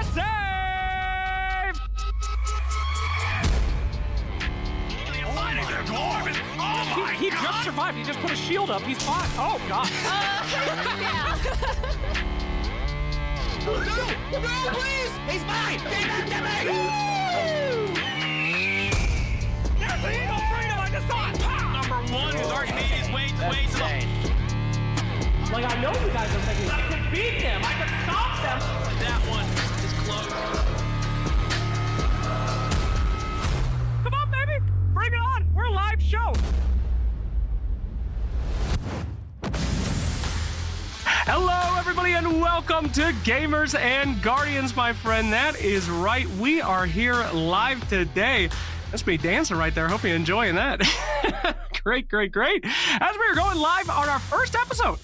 save! He just survived. He just put a shield up. He's fine. Oh, God. No, please! He's mine! Give him to me! There's the Eagle Freedom. I just saw it. Number one is already made his way to Like, I know you guys are thinking, I can beat them. I can stop them. that one is close. Come on, baby. Bring it on. We're a live show. Hello, everybody, and welcome to Gamers and Guardians, my friend. That is right. We are here live today. That's me dancing right there. Hope you're enjoying that. Great. As we are going live on our first episode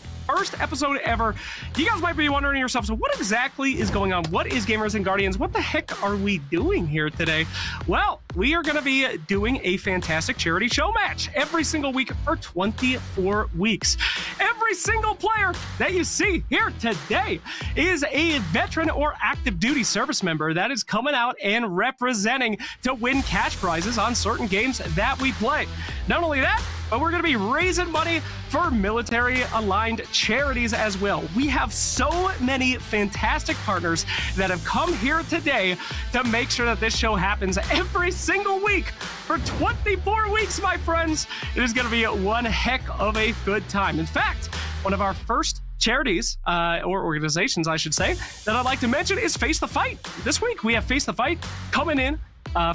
ever, you guys might be wondering yourselves, so what exactly is going on? What is Gamers and Guardians? What the heck are we doing here today? Well, we are going to be doing a fantastic charity show match every single week for 24 weeks. Every single player that you see here today is a veteran or active duty service member that is coming out and representing to win cash prizes on certain games that we play. Not only that, but we're going to be raising money for military-aligned charities as well. We have so many fantastic partners that have come here today to make sure that this show happens every single week for 24 weeks, my friends. It is going to be one heck of a good time. In fact, one of our first charities, or organizations, I should say, that I'd like to mention is Face the Fight. This week, we have Face the Fight coming in.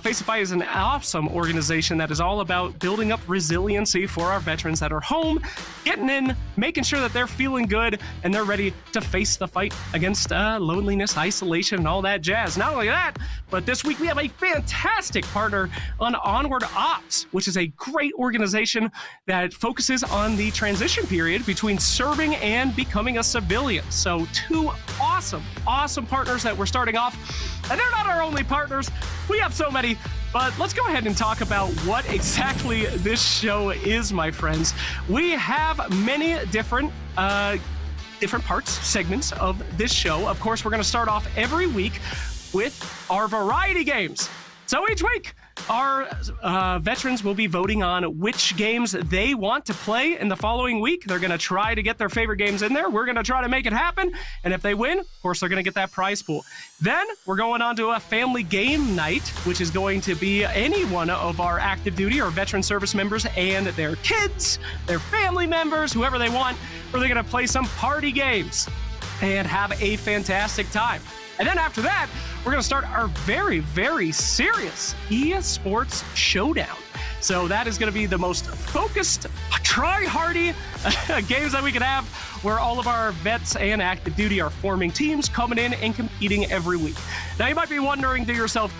Face the Fight is an awesome organization that is all about building up resiliency for our veterans that are home, getting in, making sure that they're feeling good, and they're ready to face the fight against loneliness, isolation, and all that jazz. Not only that, but this week we have a fantastic partner on Onward Ops, which is a great organization that focuses on the transition period between serving and becoming a civilian. So two awesome partners that we're starting off. And they're not our only partners. We have so many, but let's go ahead and talk about what exactly this show is, my friends. We have many different parts, segments of this show. Of course, we're going to start off every week with our variety games. So each week, our veterans will be voting on which games they want to play in the following week. They're going to try to get their favorite games in there. We're going to try to make it happen. And if they win, of course, they're going to get that prize pool. Then we're going on to a family game night, which is going to be any one of our active duty or veteran service members and their kids, their family members, whoever they want, where they're going to play some party games and have a fantastic time. And then after that, we're going to start our very, very serious eSports showdown. So that is going to be the most focused, try-hardy games that we can have, where all of our vets and active duty are forming teams, coming in and competing every week. Now, you might be wondering to yourself,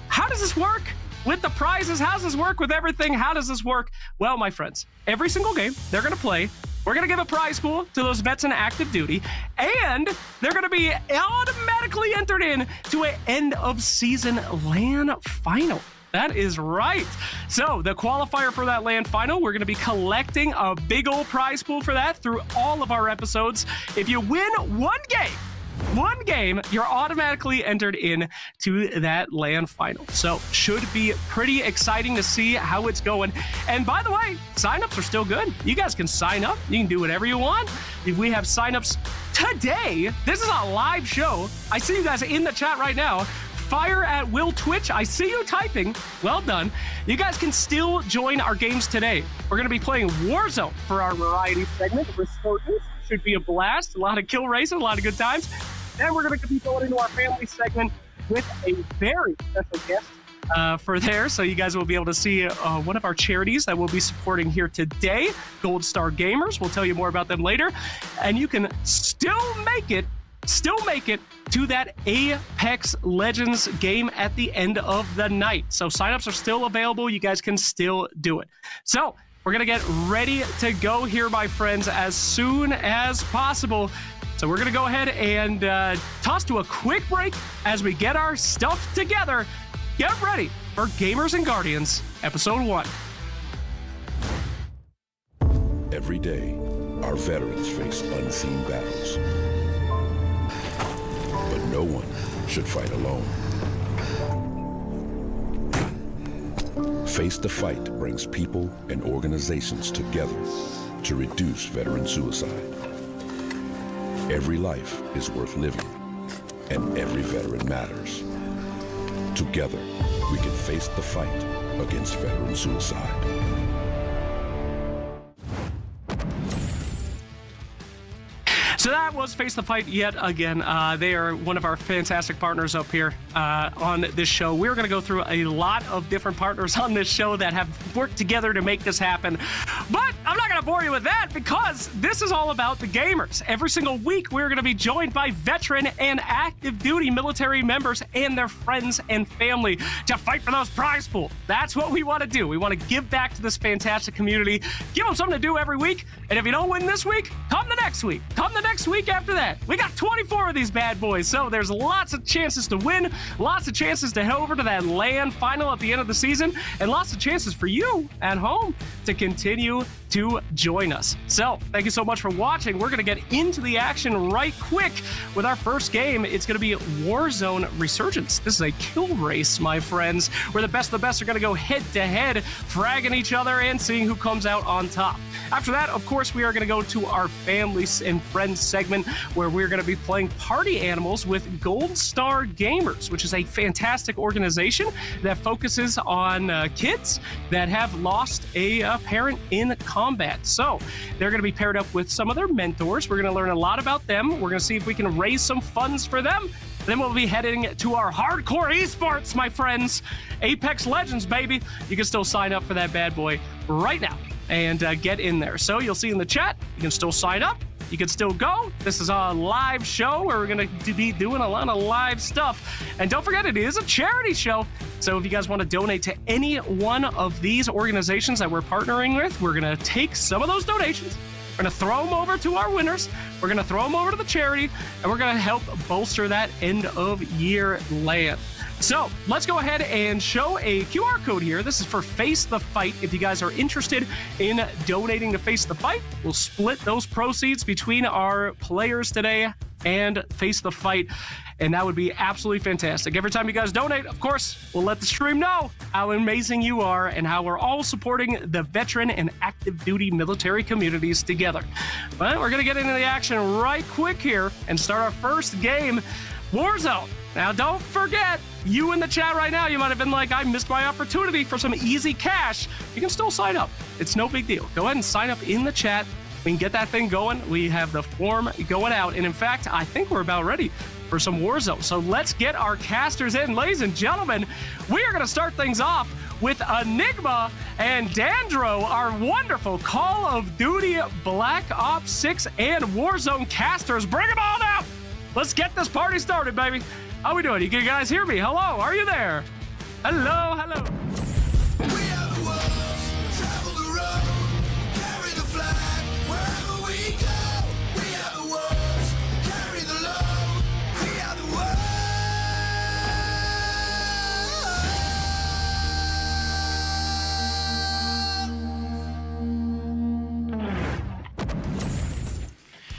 how does this work with the prizes? How does this work with everything? How does this work? Well, my friends, every single game they're going to play, we're going to give a prize pool to those vets in active duty, and they're going to be automatically entered in to an end-of-season LAN final. That is right. So the qualifier for that LAN final, we're going to be collecting a big old prize pool for that through all of our episodes. If you win one game, you're automatically entered in to that LAN final. So should be pretty exciting to see how it's going. And by the way, signups are still good. You guys can sign up. You can do whatever you want. If we have signups today, this is a live show. I see you guys in the chat right now. Fire at Will Twitch. I see you typing. Well done. You guys can still join our games today. We're going to be playing Warzone for our variety segment. Resurgence should be a blast. A lot of kill racing, a lot of good times. Then we're going to be going into our family segment with a very special guest for there. So you guys will be able to see one of our charities that we'll be supporting here today, Gold Star Gamers. We'll tell you more about them later. And you can still make it to that Apex Legends game at the end of the night. So signups are still available. You guys can still do it. So we're going to get ready to go here, my friends, as soon as possible. So we're going to go ahead and toss to a quick break as we get our stuff together. Get ready for Gamers and Guardians, Episode 1. Every day, our veterans face unseen battles. But no one should fight alone. Face the Fight brings people and organizations together to reduce veteran suicide. Every life is worth living, and every veteran matters. Together, we can face the fight against veteran suicide. So that was Face the Fight yet again. They are one of our fantastic partners up here on this show. We're going to go through a lot of different partners on this show that have worked together to make this happen. But I'm not going to bore you with that because this is all about the gamers. Every single week, we're going to be joined by veteran and active duty military members and their friends and family to fight for those prize pools. That's what we want to do. We want to give back to this fantastic community, give them something to do every week. And if you don't win this week, come the next week. Come the next week after that. We got 24 of these bad boys, so there's lots of chances to win, lots of chances to head over to that LAN final at the end of the season, and lots of chances for you at home to continue to join us. So thank you so much for watching. We're going to get into the action right quick with our first game. It's going to be Warzone Resurgence. This is a kill race, my friends, where the best of the best are going to go head to head, fragging each other and seeing who comes out on top. After that, of course, we are going to go to our families and friends segment where we're going to be playing Party Animals with Gold Star Gamers, which is a fantastic organization that focuses on kids that have lost a parent in combat. So they're going to be paired up with some of their mentors. We're going to learn a lot about them. We're going to see if we can raise some funds for them. Then we'll be heading to our hardcore esports, my friends. Apex Legends, baby. You can still sign up for that bad boy right now and get in there. So you'll see in the chat, you can still sign up. You can still go. This is a live show where we're going to be doing a lot of live stuff. And don't forget, it is a charity show. So if you guys want to donate to any one of these organizations that we're partnering with, we're going to take some of those donations. We're going to throw them over to our winners. We're going to throw them over to the charity, and we're going to help bolster that end of year LAN. So let's go ahead and show a QR code here. This is for Face the Fight. If you guys are interested in donating to Face the Fight, we'll split those proceeds between our players today and Face the Fight. And that would be absolutely fantastic. Every time you guys donate, of course, we'll let the stream know how amazing you are and how we're all supporting the veteran and active duty military communities together. But we're going to get into the action right quick here and start our first game, Warzone. Now, don't forget, you in the chat right now, you might have been like, I missed my opportunity for some easy cash. You can still sign up. It's no big deal. Go ahead and sign up in the chat. We can get that thing going. We have the form going out. And in fact, I think we're about ready for some Warzone. So let's get our casters in. Ladies and gentlemen, we are going to start things off with Enigma and Dandro, our wonderful Call of Duty Black Ops 6 and Warzone casters. Bring them all out. Let's get this party started, baby. How we doing? You guys hear me? Hello, are you there? Hello, hello. We are the ones, travel the road, carry the flag, wherever we go. We are the ones, carry the load, we are the ones.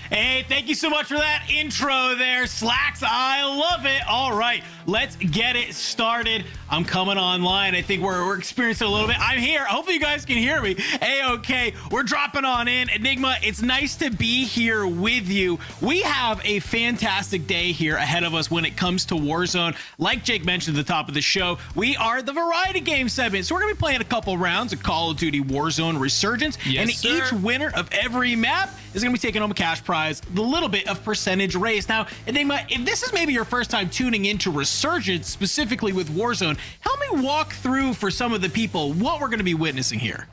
Hey, thank you so much for that intro there, Slacks. I love it. All right, let's get it started. I'm coming online. I think we're experiencing a little bit. I'm here. Hopefully you guys can hear me. A-okay. We're dropping on in. Enigma, it's nice to be here with you. We have a fantastic day here ahead of us when it comes to Warzone. Like Jake mentioned at the top of the show, we are the variety game segment. So we're going to be playing a couple rounds of Call of Duty Warzone Resurgence. Yes, and sir. each winner of every map is going to be taking home a cash prize, the little bit of percentage race. Now, Enigma, if this is maybe your first time tuning into Resurgence, specifically with Warzone, help me walk through for some of the people what we're going to be witnessing here.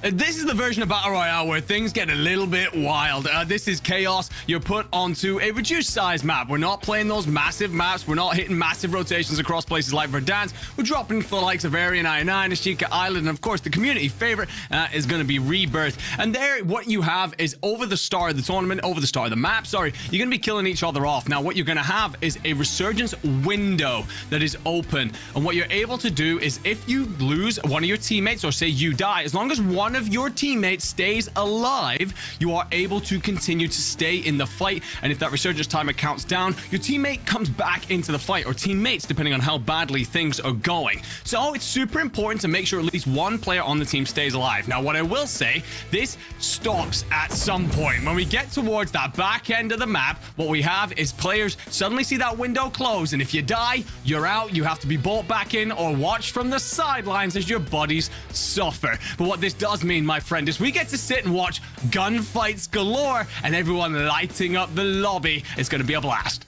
This is the version of Battle Royale where things get a little bit wild. This is chaos. You're put onto a reduced size map. We're not playing those massive maps. We're not hitting massive rotations across places like Verdansk. We're dropping for the likes of Area 99, Ashika Island, and of course the community favorite is going to be Rebirth. And there, what you have is over the start of the tournament, over the start of the map, sorry, you're going to be killing each other off. Now, what you're going to have is a Resurgence window that is open. And what you're able to do is if you lose one of your teammates or say you die, as long as one one of your teammates stays alive, you are able to continue to stay in the fight. And if that resurgence timer counts down, your teammate comes back into the fight, or teammates, depending on how badly things are going. So it's super important to make sure at least one player on the team stays alive. Now, what I will say, this stops at some point. When we get towards that back end of the map, what we have is players suddenly see that window close, and if you die, you're out. You have to be brought back in or watch from the sidelines as your bodies suffer. But what this does mean, my friend, is we get to sit and watch gunfights galore and everyone lighting up the lobby. It's going to be a blast.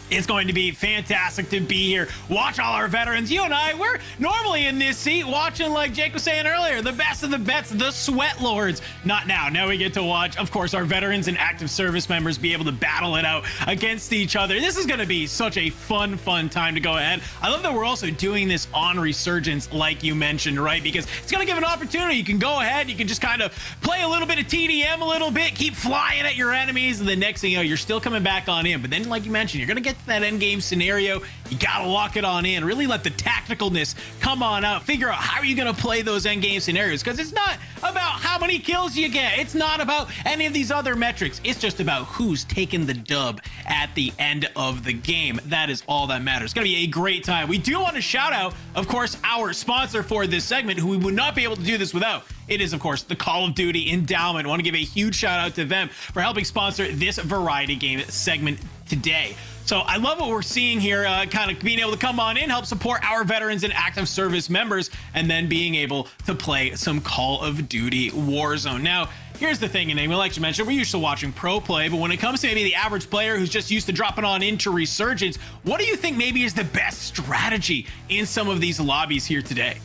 It's going to be fantastic to be here. Watch all our veterans. You and I, we're normally in this seat watching, like Jake was saying earlier, the best of the bets, the sweat lords. Not now. Now we get to watch, of course, our veterans and active service members be able to battle it out against each other. This is going to be such a fun time to go ahead. I love that we're also doing this on Resurgence, like you mentioned, right? Because it's going to give an opportunity. You can go ahead. You can just kind of play a little bit of TDM a little bit, keep flying at your enemies, and the next thing you know, you're still coming back on in. But then, like you mentioned, you're going to get that end game scenario. You gotta lock it on in, really let the tacticalness come on out, figure out how are you gonna play those end game scenarios, because it's not about how many kills you get, it's not about any of these other metrics, it's just about who's taking the dub at the end of the game. That is all that matters. It's gonna be a great time. We do want to shout out, of course, our sponsor for this segment, who we would not be able to do this without. It is, of course, the Call of Duty Endowment. I want to give a huge shout out to them for helping sponsor this variety game segment today. So I love what we're seeing here, kind of being able to come on in, help support our veterans and active service members, and then being able to play some Call of Duty Warzone. Now, here's the thing, and we like to mention, we're used to watching pro play, but when it comes to maybe the average player who's just used to dropping on into Resurgence, what do you think maybe is the best strategy in some of these lobbies here today?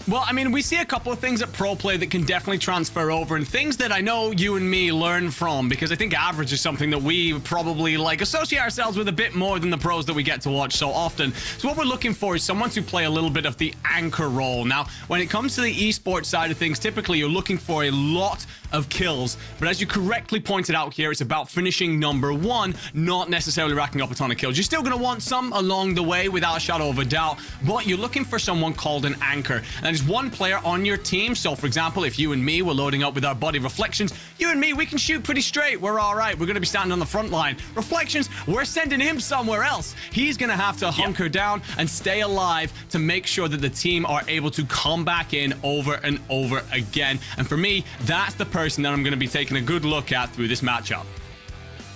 Well, I mean, we see a couple of things at pro play that can definitely transfer over, and things that I know you and me learn from, because I think average is something that we probably like associate ourselves with a bit more than the pros that we get to watch so often. So what we're looking for is someone to play a little bit of the anchor role. Now, when it comes to the esports side of things, typically you're looking for a lot of kills, but as you correctly pointed out here, it's about finishing number one, not necessarily racking up a ton of kills. You're still going to want some along the way, without a shadow of a doubt, but you're looking for someone called an anchor. And there's one player on your team. So for example, if you and me were loading up with our body reflections, you and me, we can shoot pretty straight. We're all right. We're going to be standing on the front line. Reflections, we're sending him somewhere else. He's going to have to hunker down and stay alive to make sure that the team are able to come back in over and over again. And for me, that's the person that I'm going to be taking a good look at through this matchup.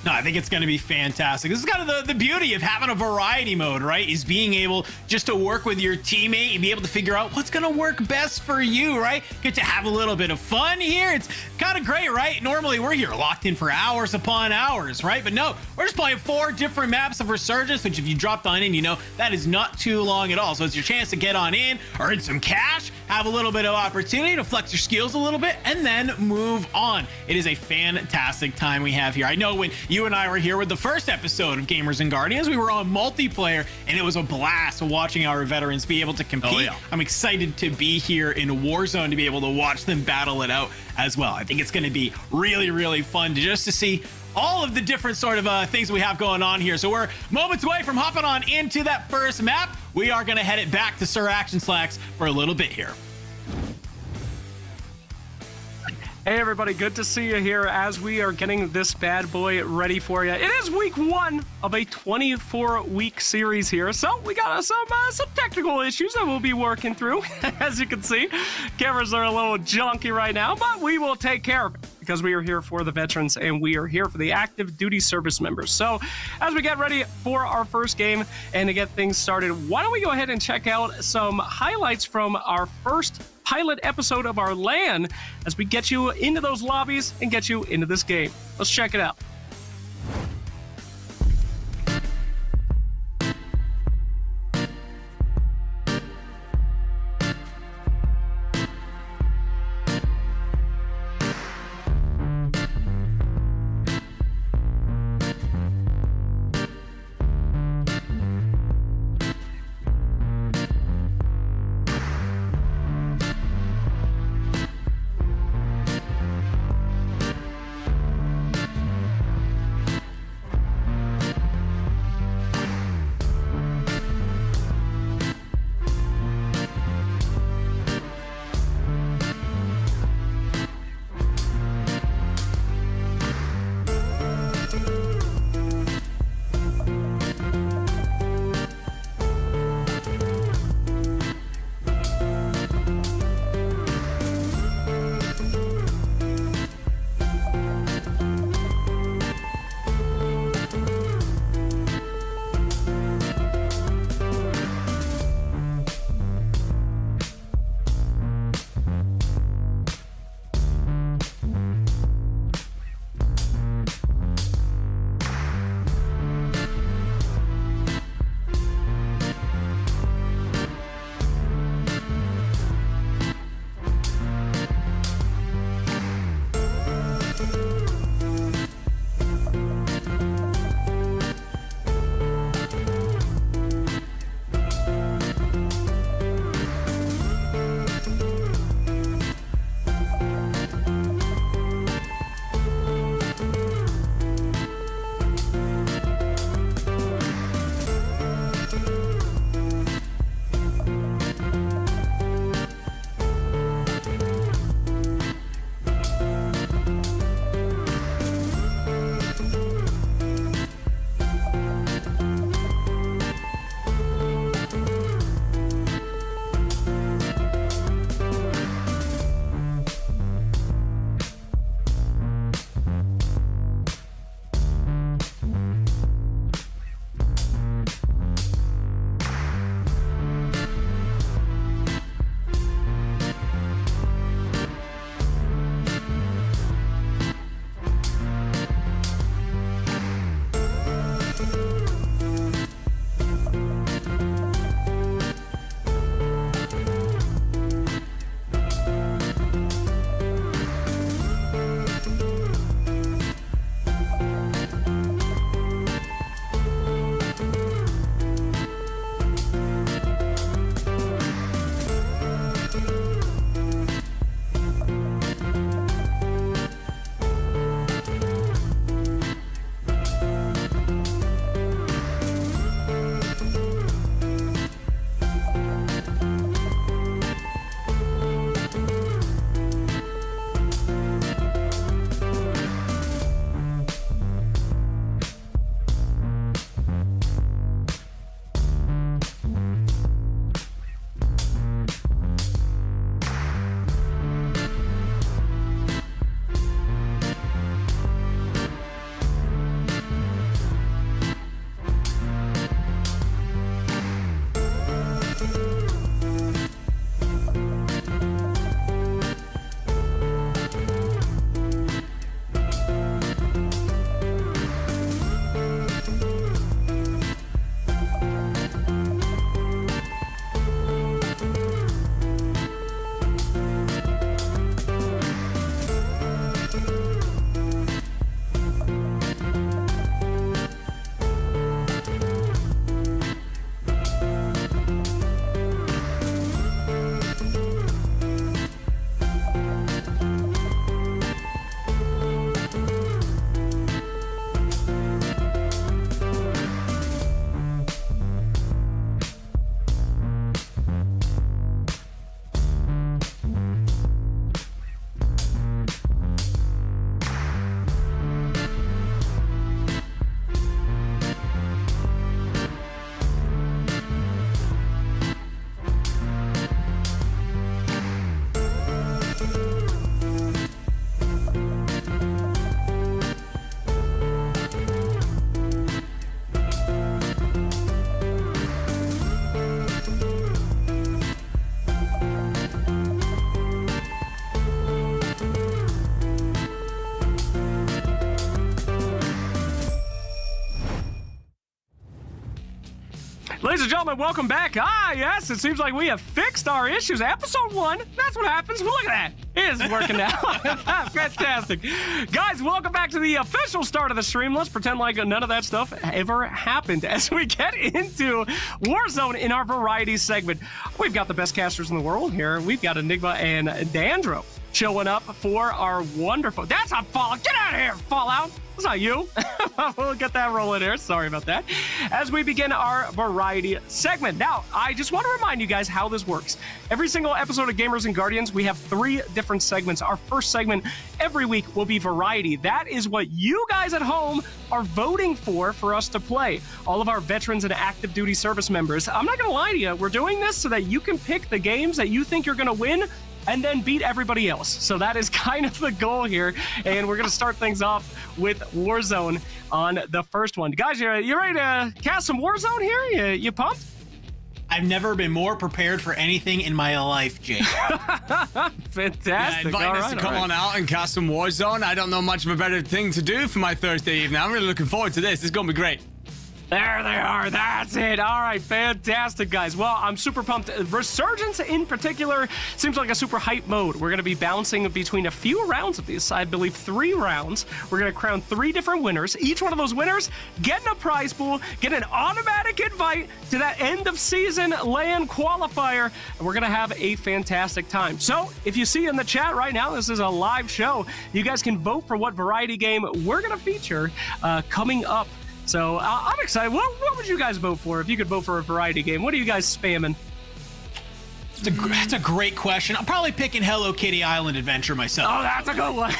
No, I think it's going to be fantastic. This is kind of the beauty of having a variety mode, right? Is being able just to work with your teammate and be able to figure out what's going to work best for you, right? Get to have a little bit of fun here. It's kind of great, right? Normally we're here locked in for hours upon hours, right? But no, we're just playing 4 different maps of Resurgence, which if you dropped on in, you know, that is not too long at all. So it's your chance to get on in, earn some cash, have a little bit of opportunity to flex your skills a little bit, and then move on. It is a fantastic time we have here. I know when you and I were here with the first episode of Gamers and Guardians, we were on multiplayer, and it was a blast watching our veterans be able to compete. Oh, yeah. I'm excited to be here in Warzone to be able to watch them battle it out as well. I think it's going to be really, really fun to see all of the different sort of things we have going on here. So we're moments away from hopping on into that first map. We are going to head it back to Sir Action Slacks for a little bit here. Hey everybody, good to see you here as we are getting this bad boy ready for you. It is week 1 of a 24-week series here, so we got some technical issues that we'll be working through. As you can see, cameras are a little junky right now, but we will take care of it because we are here for the veterans and we are here for the active duty service members. So as we get ready for our first game and to get things started, why don't we go ahead and check out some highlights from our first pilot episode of our LAN as we get you into those lobbies and get you into this game. Let's check it out. Ladies and gentlemen, welcome back. Yes, it seems like we have fixed our issues. Episode 1, that's what happens. Look at that. It is working now. Fantastic. Guys, welcome back to the official start of the stream. Let's pretend like none of that stuff ever happened as we get into Warzone in our variety segment. We've got the best casters in the world here. We've got Enigma and Dandro showing up for our wonderful... That's a Fallout. Get out of here, Fallout. That's not you. We'll get that rolling here. Sorry about that. As we begin our variety segment. Now, I just want to remind you guys how this works. Every single episode of Gamers and Guardians, we have 3 different segments. Our first segment every week will be variety. That is what you guys at home are voting for us to play. All of our veterans and active duty service members. I'm not going to lie to you. We're doing this so that you can pick the games that you think you're going to win and then beat everybody else. So that is kind of the goal here. And we're going to start things off with Warzone on the first one. Guys, you ready to cast some Warzone here? You pumped? I've never been more prepared for anything in my life, Jake. Fantastic. Yeah, inviting us to come on out and cast some Warzone. I don't know much of a better thing to do for my Thursday evening. I'm really looking forward to this. It's going to be great. There they are. That's it. All right. Fantastic, guys. Well, I'm super pumped. Resurgence in particular seems like a super hype mode. We're going to be bouncing between a few rounds of these. I believe 3 rounds. We're going to crown 3 different winners. Each one of those winners getting a prize pool, get an automatic invite to that end of season LAN qualifier. And we're going to have a fantastic time. So if you see in the chat right now, this is a live show. You guys can vote for what variety game we're going to feature coming up. So I'm excited. What would you guys vote for if you could vote for a variety game? What are you guys spamming? That's a great question. I'm probably picking Hello Kitty Island Adventure myself. Oh, that's a good one.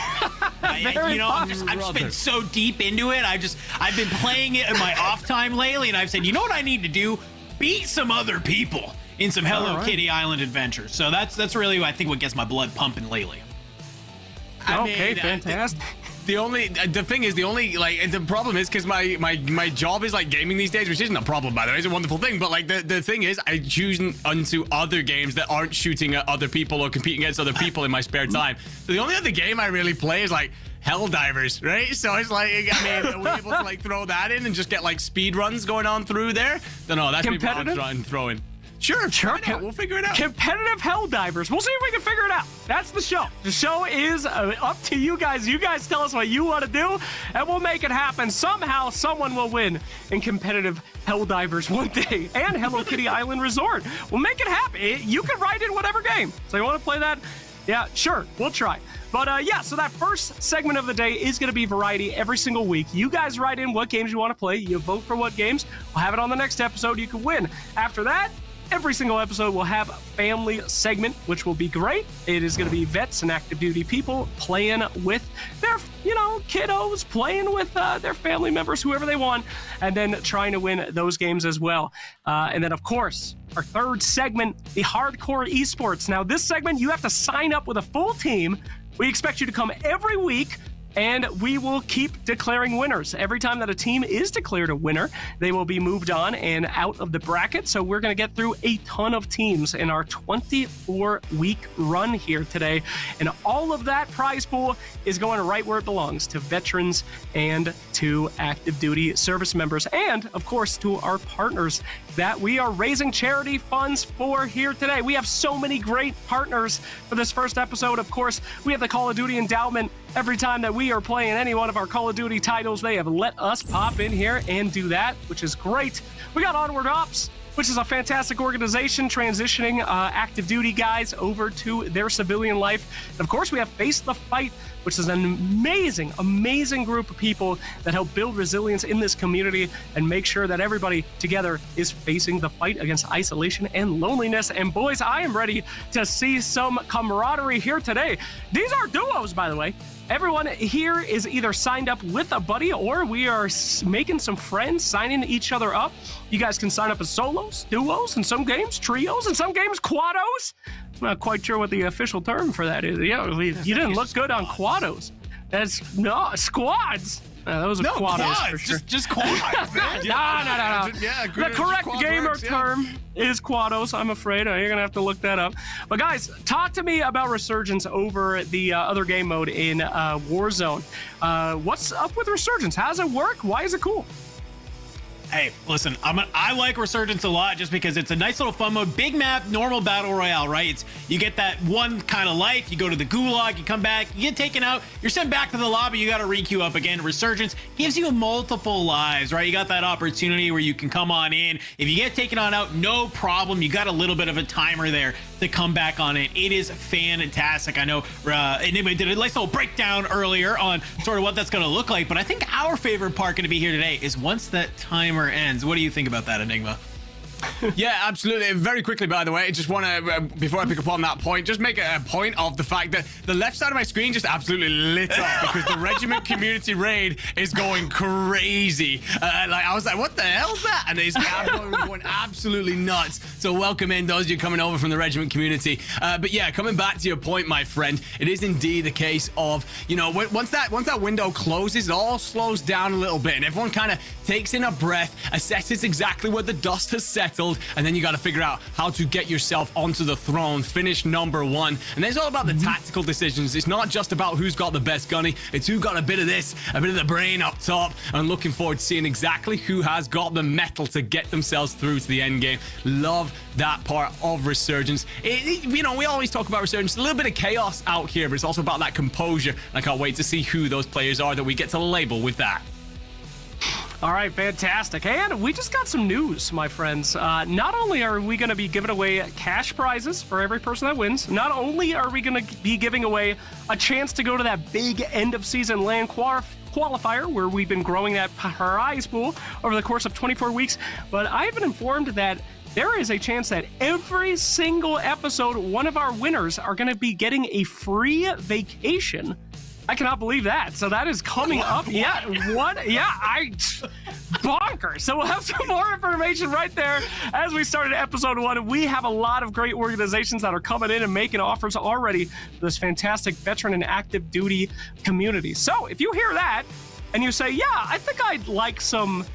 I've just been so deep into it. I've been playing it in my off time lately, and I've said, you know what I need to do? Beat some other people in some Hello Kitty Island Adventure. So that's really, I think, what gets my blood pumping lately. Okay, fantastic. The problem is because my job is like gaming these days, which isn't a problem, by the way. It's a wonderful thing. But like the thing is, I choose onto other games that aren't shooting at other people or competing against other people in my spare time. So the only other game I really play is like Helldivers, right? So it's like, I mean, are we able to like throw that in and just get like speed runs going on through there? No, that's me trying to throw in. Sure. We'll figure it out. Competitive Helldivers. We'll see if we can figure it out. That's the show. The show is up to you guys. You guys tell us what you want to do, and we'll make it happen. Somehow, someone will win in competitive Helldivers one day. And Hello Kitty Island Resort. We'll make it happen. You can write in whatever game. So you want to play that? Yeah, sure. We'll try. But yeah, so that first segment of the day is going to be variety every single week. You guys write in what games you want to play. You vote for what games. We'll have it on the next episode. You can win. After that, every single episode will have a family segment, which will be great. It is going to be vets and active duty people playing with their, kiddos, playing with their family members, whoever they want, and then trying to win those games as well. And then, of course, our third segment, the hardcore esports. Now, this segment, you have to sign up with a full team. We expect you to come every week, and we will keep declaring winners. Every time that a team is declared a winner, they will be moved on and out of the bracket. So we're going to get through a ton of teams in our 24-week run here today. And all of that prize pool is going right where it belongs, to veterans and to active duty service members. And, of course, to our partners that we are raising charity funds for here today. We have so many great partners for this first episode. Of course, we have the Call of Duty Endowment. Every time that we are playing any one of our Call of Duty titles, they have let us pop in here and do that, which is great. We got Onward Ops, which is a fantastic organization transitioning active duty guys over to their civilian life. And of course, we have Face the Fight, which is an amazing, amazing group of people that help build resilience in this community and make sure that everybody together is facing the fight against isolation and loneliness. And boys, I am ready to see some camaraderie here today. These are duos, by the way. Everyone here is either signed up with a buddy or we are making some friends, signing each other up. You guys can sign up as solos, duos, in some games, trios, in some games, quados. I'm not quite sure what the official term for that is. Yeah, you didn't look good on quados. That's squads. Those are quados for sure. Just quads. No. Yeah, the correct gamer term is quados, I'm afraid. You're going to have to look that up. But guys, talk to me about Resurgence over the other game mode in Warzone. What's up with Resurgence? How does it work? Why is it cool? Hey, listen, I like Resurgence a lot just because it's a nice little fun mode. Big map, normal battle royale, right? You get that one kind of life. You go to the gulag, you come back, you get taken out, you're sent back to the lobby, you got to re-queue up again. Resurgence gives you multiple lives, right? You got that opportunity where you can come on in. If you get taken on out, no problem. You got a little bit of a timer there to come back on it. It is fantastic. I know Enigma did a nice little breakdown earlier on sort of what that's going to look like, but I think our favorite part going to be here today is once that timer ends. What do you think about that, Enigma? Yeah, absolutely. Very quickly, by the way, I just want to, before I pick up on that point, just make a point of the fact that the left side of my screen just absolutely lit up because the Regiment Community Raid is going crazy. Like, I was like, what the hell is that? And it's going absolutely nuts. So welcome in those of you coming over from the Regiment community. But yeah, coming back to your point, my friend, it is indeed the case of, you know, once that window closes, it all slows down a little bit and everyone kind of takes in a breath, assesses exactly where the dust has settled, and then you got to figure out how to get yourself onto the throne, finish number one. And it's all about the tactical decisions. It's not just about who's got the best gunny, it's who got a bit of this, a bit of the brain up top. I'm looking forward to seeing exactly who has got the metal to get themselves through to the end game. Love that part of Resurgence. You know, we always talk about Resurgence, a little bit of chaos out here, but it's also about that composure. I can't wait to see who those players are that we get to label with that. All right, fantastic. And we just got some news, my friends. Not only are we going to be giving away cash prizes for every person that wins, not only are we going to be giving away a chance to go to that big end-of-season LAN qualifier where we've been growing that prize pool over the course of 24 weeks, but I've been informed that there is a chance that every single episode, one of our winners are going to be getting a free vacation. I cannot believe that. So that is coming up. Yeah, bonkers. So we'll have some more information right there as we started episode 1. We have a lot of great organizations that are coming in and making offers already for this fantastic veteran and active duty community. So if you hear that and you say, yeah, I think I'd like some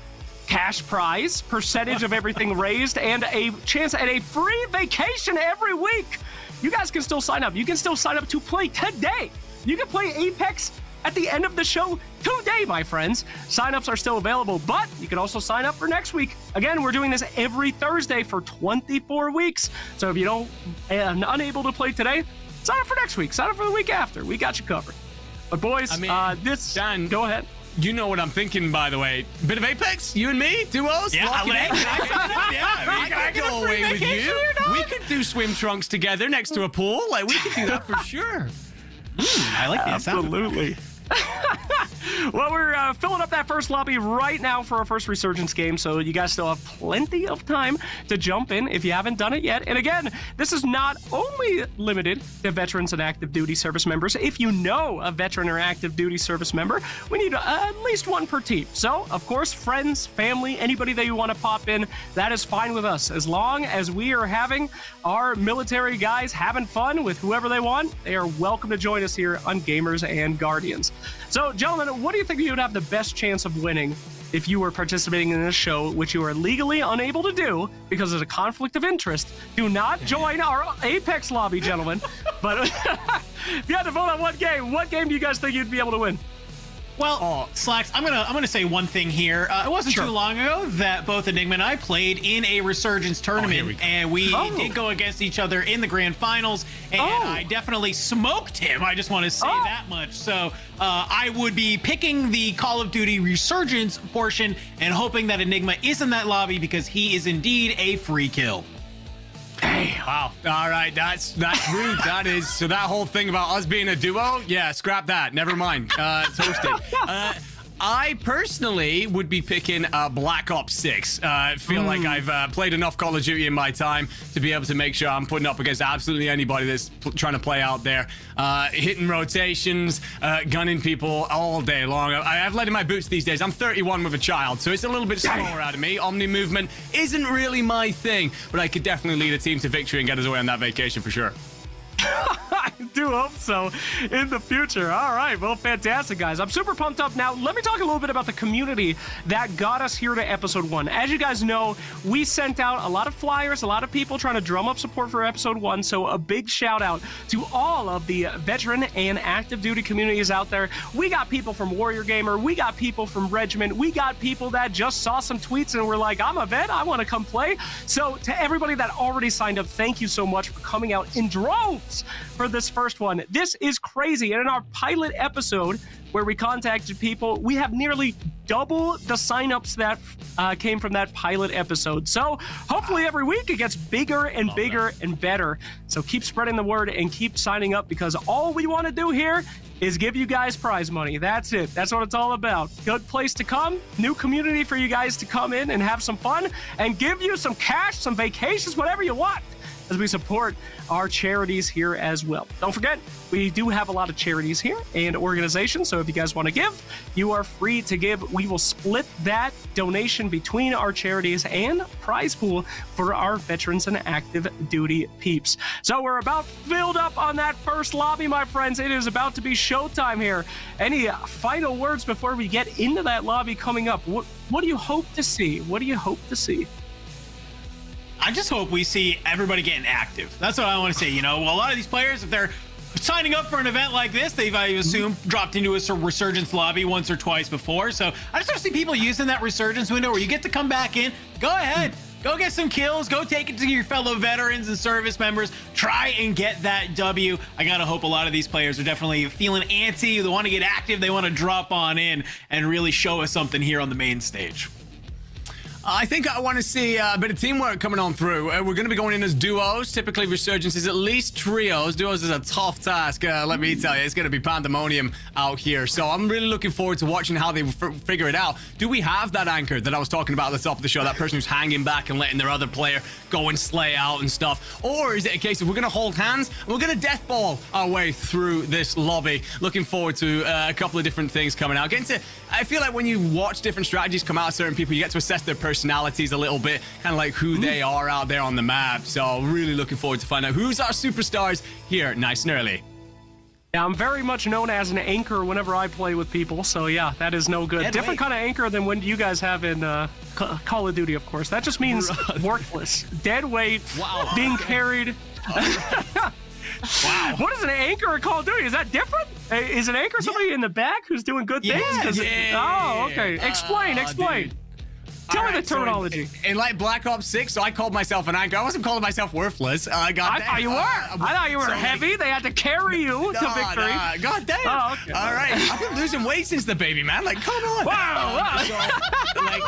cash prize, percentage of everything raised, and a chance at a free vacation every week, you guys can still sign up. You can still sign up to play today. You can play Apex at the end of the show today, my friends. Signups are still available, but you can also sign up for next week. Again, we're doing this every Thursday for 24 weeks. So if you don't unable to play today, sign up for next week. Sign up for the week after. We got you covered. But boys, Dan, go ahead. You know what I'm thinking, by the way. Bit of Apex, you and me, duos. Yeah, I could go away with you. We could do swim trunks together next to a pool. Like, we could do that for sure. I like that. Absolutely. Well, we're filling up that first lobby right now for our first Resurgence game, so you guys still have plenty of time to jump in if you haven't done it yet. And again, this is not only limited to veterans and active duty service members. If you know a veteran or active duty service member, we need at least one per team. So, of course, friends, family, anybody that you want to pop in, that is fine with us. As long as we are having our military guys having fun with whoever they want, they are welcome to join us here on Gamers and Guardians. So, gentlemen, what do you think you would have the best chance of winning if you were participating in this show, which you are legally unable to do because of a conflict of interest? Do not join our Apex lobby, gentlemen. But if you had to vote on what game do you guys think you'd be able to win? Well, Slacks, I'm gonna say one thing here. It wasn't too long ago that both Enigma and I played in a Resurgence tournament, and we did go against each other in the grand finals, and I definitely smoked him. I just want to say that much. So I would be picking the Call of Duty Resurgence portion and hoping that Enigma is in that lobby because he is indeed a free kill. Hey, wow. All right, that's rude. That is. So that whole thing about us being a duo, yeah, scrap that. Never mind. Toasted. I personally would be picking Black Ops 6. I feel like I've played enough Call of Duty in my time to be able to make sure I'm putting up against absolutely anybody that's trying to play out there. Hitting rotations, gunning people all day long. I've led in my boots these days. I'm 31 with a child, so it's a little bit slower out of me. Omni movement isn't really my thing, but I could definitely lead a team to victory and get us away on that vacation for sure. do hope so in the future. All right, well, fantastic, guys. I'm super pumped up. Now, let me talk a little bit about the community that got us here to episode 1. As you guys know, we sent out a lot of flyers, a lot of people trying to drum up support for episode 1, so a big shout out to all of the veteran and active duty communities out there. We got people from Warrior Gamer, we got people from Regiment, we got people that just saw some tweets and were like, I'm a vet, I want to come play. So to everybody that already signed up, thank you so much for coming out in droves for this first one. This is crazy. And in our pilot episode where we contacted people, we have nearly double the signups that came from that pilot episode. So hopefully every week it gets bigger and bigger and better. So keep spreading the word and keep signing up, because all we want to do here is give you guys prize money. That's it. That's what it's all about. Good place to come, new community for you guys to come in and have some fun and give you some cash, some vacations, whatever you want, as we support our charities here as well. Don't forget, we do have a lot of charities here and organizations, so if you guys want to give, you are free to give. We will split that donation between our charities and prize pool for our veterans and active duty peeps. So we're about filled up on that first lobby, my friends. It is about to be showtime here. Any final words before we get into that lobby coming up? What do you hope to see? What do you hope to see? I just hope we see everybody getting active. That's what I want to say. You know, a lot of these players, if they're signing up for an event like this, they've, I assume, dropped into a Resurgence lobby once or twice before. So I just want to see people using that Resurgence window where you get to come back in. Go ahead. Go get some kills. Go take it to your fellow veterans and service members. Try and get that W. I got to hope a lot of these players are definitely feeling antsy. They want to get active. They want to drop on in and really show us something here on the main stage. I think I want to see a bit of teamwork coming on through. We're going to be going in as duos. Typically, Resurgence is at least trios. Duos is a tough task. Let me tell you, it's going to be pandemonium out here. So I'm really looking forward to watching how they figure it out. Do we have that anchor that I was talking about at the top of the show? That person who's hanging back and letting their other player go and slay out and stuff? Or is it a case of we're going to hold hands and we're going to deathball our way through this lobby? Looking forward to a couple of different things coming out. I feel like when you watch different strategies come out of certain people, you get to assess their personalities a little bit, kind of like who they are out there on the map. So really looking forward to find out who's our superstars here nice and early. Yeah, I'm very much known as an anchor whenever I play with people, so yeah, that is no good. Dead Different weight. kind of anchor than when you guys have in Call of Duty, of course. That just means worthless. Dead weight, being carried. Wow. What is an anchor in Call of Duty? Is that different? Is an anchor somebody in the back who's doing good things? Oh, okay. Explain. Dude. Tell me the Alright, so terminology. in like Black Ops 6, so I called myself an anchor. I wasn't calling myself worthless. I thought you were. I thought you were heavy. They had to carry you to victory. God damn. Oh, okay. All right. I've been losing weight since the baby, man. Like, come on. Wow. So, like,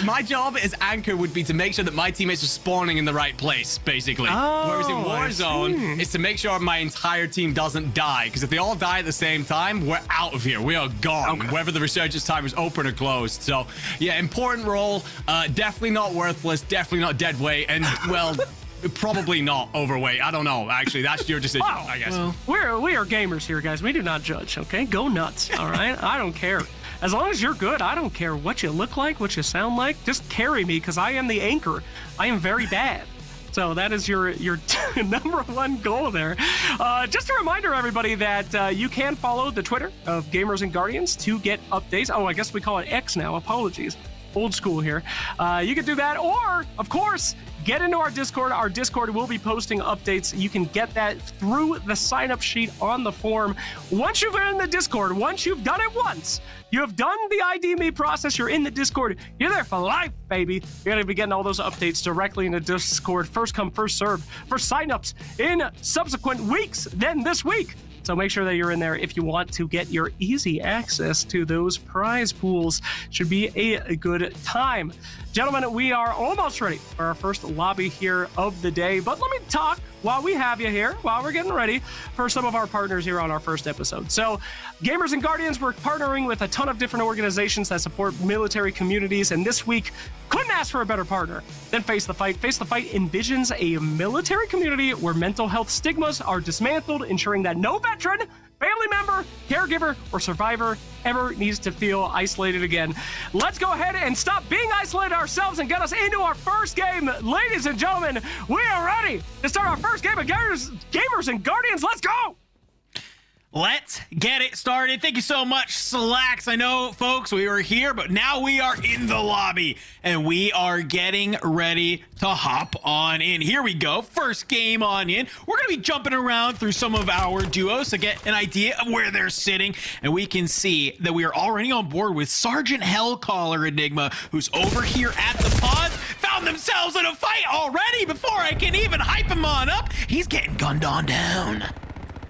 my job as anchor would be to make sure that my teammates are spawning in the right place, basically. Oh, Whereas in I see. Warzone, it's to make sure my entire team doesn't die. Because if they all die at the same time, we're out of here. We are gone, whether the resurgence time is open or closed. So, yeah, important role. Definitely not worthless. Definitely not dead weight. And, well, probably not overweight. I don't know. Actually, that's your decision, Wow. I guess. Well, we are gamers here, guys. We do not judge, okay? Go nuts, all right? I don't care. As long as you're good, I don't care what you look like, what you sound like. Just carry me, because I am the anchor. I am very bad. So that is your number one goal there. Just a reminder, everybody, that you can follow the Twitter of Gamers and Guardians to get updates. Oh, I guess we call it X now. Apologies. Old school here. You can do that, or, of course, get into our Discord. Our Discord will be posting updates. You can get that through the sign-up sheet on the form. Once you've been in the Discord, once you've done it once, you have done the ID me process, you're in the Discord, you're there for life, baby. You're going to be getting all those updates directly in the Discord. First come, first serve for sign-ups in subsequent weeks, then this week. So make sure that you're in there if you want to get your easy access to those prize pools. Should be a good time. Gentlemen, we are almost ready for our first lobby here of the day. But let me talk while we have you here, while we're getting ready for some of our partners here on our first episode. So Gamers and Guardians, we're partnering with a ton of different organizations that support military communities. And this week, couldn't ask for a better partner than Face the Fight. Face the Fight envisions a military community where mental health stigmas are dismantled, ensuring that no veteran, family member, caregiver, or survivor ever needs to feel isolated again. Let's go ahead and stop being isolated ourselves and get us into our first game. Ladies and gentlemen, we are ready to start our first game of Gamers and Guardians. Let's go! Let's get it started. Thank you so much, Slacks. I know, folks, we were here, but now we are in the lobby, and we are getting ready to hop on in. Here we go. First game on in. We're going to be jumping around through some of our duos to get an idea of where they're sitting, and we can see that we are already on board with Sergeant Hellcaller Enigma, who's over here at the pod. Found themselves in a fight already before I can even hype him on up. He's getting gunned on down.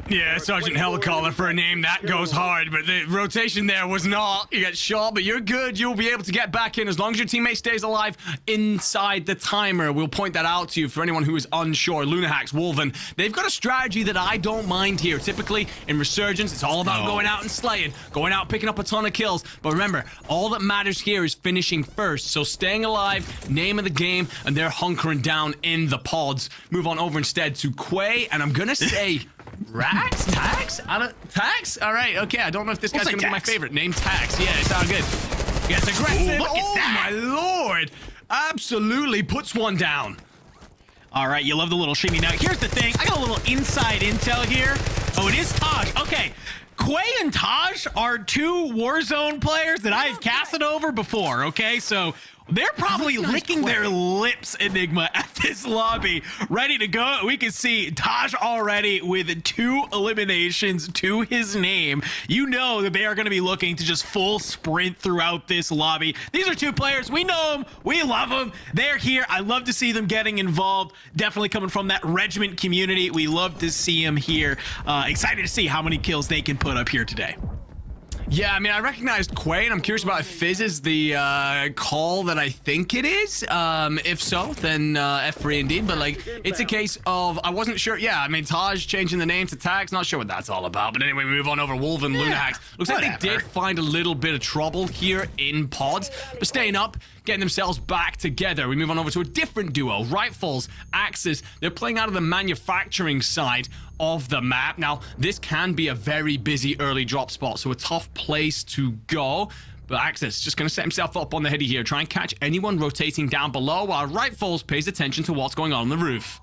Yeah, Sergeant Hellcaller for a name that goes hard, but the rotation there was not. You got shot, but you're good. You'll be able to get back in as long as your teammate stays alive inside the timer. We'll point that out to you for anyone who is unsure. Lunahax, Wolven, they've got a strategy that I don't mind here. Typically, in Resurgence, it's all about going out and slaying, going out picking up a ton of kills. But remember, all that matters here is finishing first. So staying alive, name of the game, and they're hunkering down in the pods. Move on over instead to Quay, and I'm gonna say... Rax? Tax? Tax? All right, okay. I don't know if this guy's going to be my favorite. Name Tax. Yeah, it sounds good. Gets aggressive. Ooh, look at that. My lord. Absolutely puts one down. All right, you love the little shimmy. Now, here's the thing. I got a little inside intel here. Oh, it is Taj. Okay. Quay and Taj are two Warzone players that I've casted over before, okay? So they're probably licking their lips, Enigma, at this lobby, ready to go. We can see Taj already with 2 eliminations to his name. You know that they are going to be looking to just full sprint throughout this lobby. These are 2 players. We know them. We love them. They're here. I love to see them getting involved. Definitely coming from that regiment community. We love to see them here. Excited to see how many kills they can put up here today. Yeah, I mean, I recognized Quay, and I'm curious about if Fizz is the call that I think it is. If so, then F3 indeed. But, like, it's a case of, I wasn't sure. Yeah, I mean, Taj changing the name to Tax, not sure what that's all about. But anyway, we move on over Wolven, Lunahax. Looks like they did find a little bit of trouble here in pods, but staying up, getting themselves back together. We move on over to a different duo, Rifles, Axis. They're playing out of the manufacturing side of the map. Now, this can be a very busy early drop spot, so a tough place to go. But Axis just going to set himself up on the heady here, try and catch anyone rotating down below, while Rifles pays attention to what's going on the roof.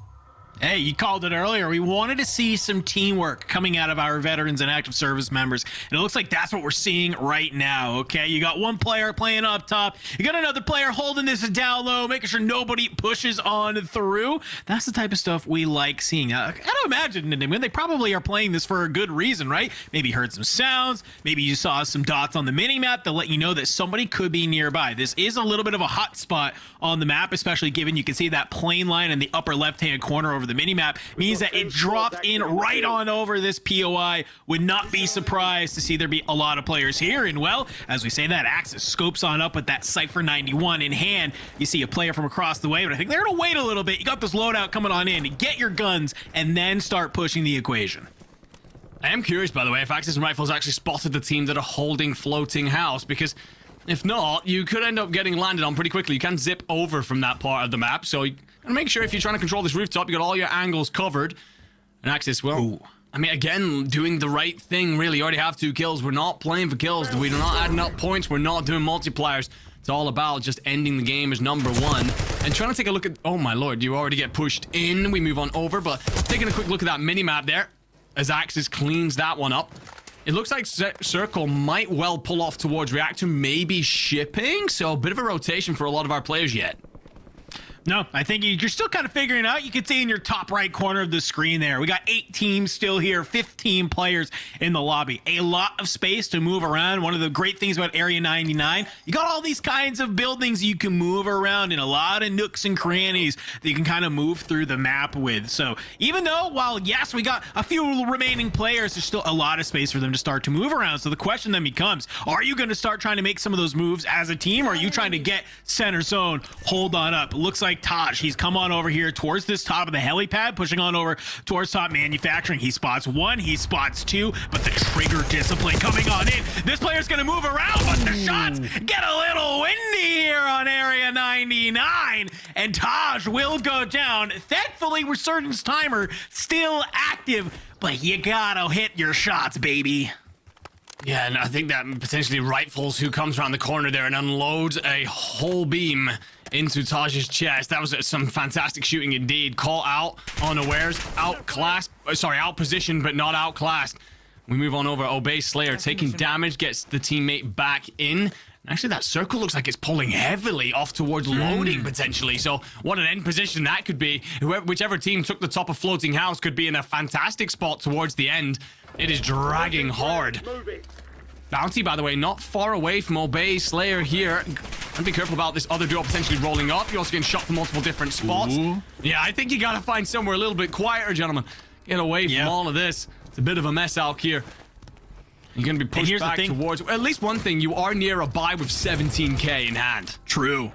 Hey, you called it earlier. We wanted to see some teamwork coming out of our veterans and active service members, and it looks like that's what we're seeing right now, okay? You got one player playing up top. You got another player holding this down low, making sure nobody pushes on through. That's the type of stuff we like seeing. I don't imagine they probably are playing this for a good reason, right? Maybe heard some sounds. Maybe you saw some dots on the mini-map that let you know that somebody could be nearby. This is a little bit of a hot spot on the map, especially given you can see that plane line in the upper left-hand corner over the minimap, means that it dropped in right on over this POI. Would not be surprised to see there be a lot of players here. And well, as we say that, Axis scopes on up with that Cypher 91 in hand. You see a player from across the way, but I think they're gonna wait a little bit. You got this loadout coming on in. Get your guns and then start pushing the equation. I am curious, by the way, if Axis and Rifles actually spotted the team that are holding Floating House, because if not, you could end up getting landed on pretty quickly. You can zip over from that part of the map, so you gotta make sure if you're trying to control this rooftop, you got all your angles covered. And Axis, well, ooh. I mean, again, doing the right thing, really. You already have 2 kills. We're not playing for kills. We're not adding up points. We're not doing multipliers. It's all about just ending the game as number 1. And trying to take a look at... Oh, my lord, you already get pushed in. We move on over, but taking a quick look at that mini-map there as Axis cleans that one up. It looks like Circle might well pull off towards Reactor, maybe shipping. So a bit of a rotation for a lot of our players yet. No, I think you're still kind of figuring it out. You can see in your top right corner of the screen there, we got 8 teams still here, 15 players in the lobby. A lot of space to move around. One of the great things about Area 99, you got all these kinds of buildings you can move around in, a lot of nooks and crannies that you can kind of move through the map with. So even though, while yes, we got a few remaining players, there's still a lot of space for them to start to move around. So the question then becomes, are you going to start trying to make some of those moves as a team, or are you trying to get center zone? Hold on up. It looks like Taj, he's come on over here towards this top of the helipad, pushing on over towards top manufacturing. He spots 1, he spots 2, but the trigger discipline coming on in. This player's gonna move around, but the shots get a little windy here on Area 99, and Taj will go down. Thankfully, Resurgence timer still active, but you gotta hit your shots, baby. Yeah, and I think that potentially rifles who comes around the corner there and unloads a whole beam into Taj's chest. That was some fantastic shooting indeed. Call out unawares, outpositioned, but not outclassed. We move on over. Obey Slayer taking damage, gets the teammate back in. Actually, that circle looks like it's pulling heavily off towards loading, potentially. So what an end position that could be. Whichever team took the top of floating house could be in a fantastic spot towards the end. It is dragging hard. Bounty, by the way, not far away from Obey Slayer here. And be careful about this other duo potentially rolling up. You're also getting shot from multiple different spots. Ooh. Yeah, I think you gotta find somewhere a little bit quieter, gentlemen. Get away from all of this. It's a bit of a mess out here. You're going to be pushed back towards... At least one thing, you are near a buy with 17k in hand. True.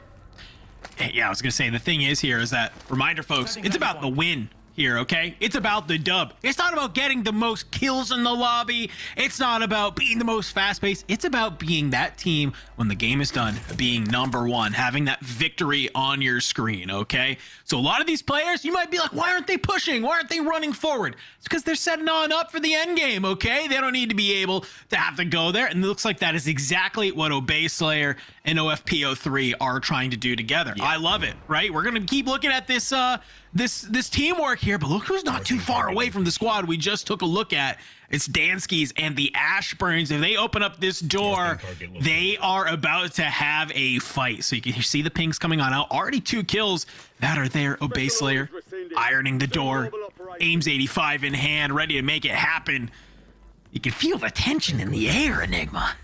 Yeah, I was going to say, the thing is here is that, reminder, folks, it's about the win here, okay? It's about the dub. It's not about getting the most kills in the lobby. It's not about being the most fast-paced. It's about being that team when the game is done, being number one, having that victory on your screen, okay? So a lot of these players, you might be like, why aren't they pushing? Why aren't they running forward? It's because they're setting on up for the end game, okay? They don't need to be able to have to go there. And it looks like that is exactly what Obey Slayer and OFPO3 are trying to do together. Yeah. I love it, right? We're going to keep looking at this this teamwork here, but look who's not too far away from the squad we just took a look at. It's Dansky's and the Ashburns. If they open up this door, they are about to have a fight. So you can see the pings coming on out. Already 2 kills that are there. Obey Slayer ironing the door. Aims 85 in hand, ready to make it happen. You can feel the tension in the air, Enigma.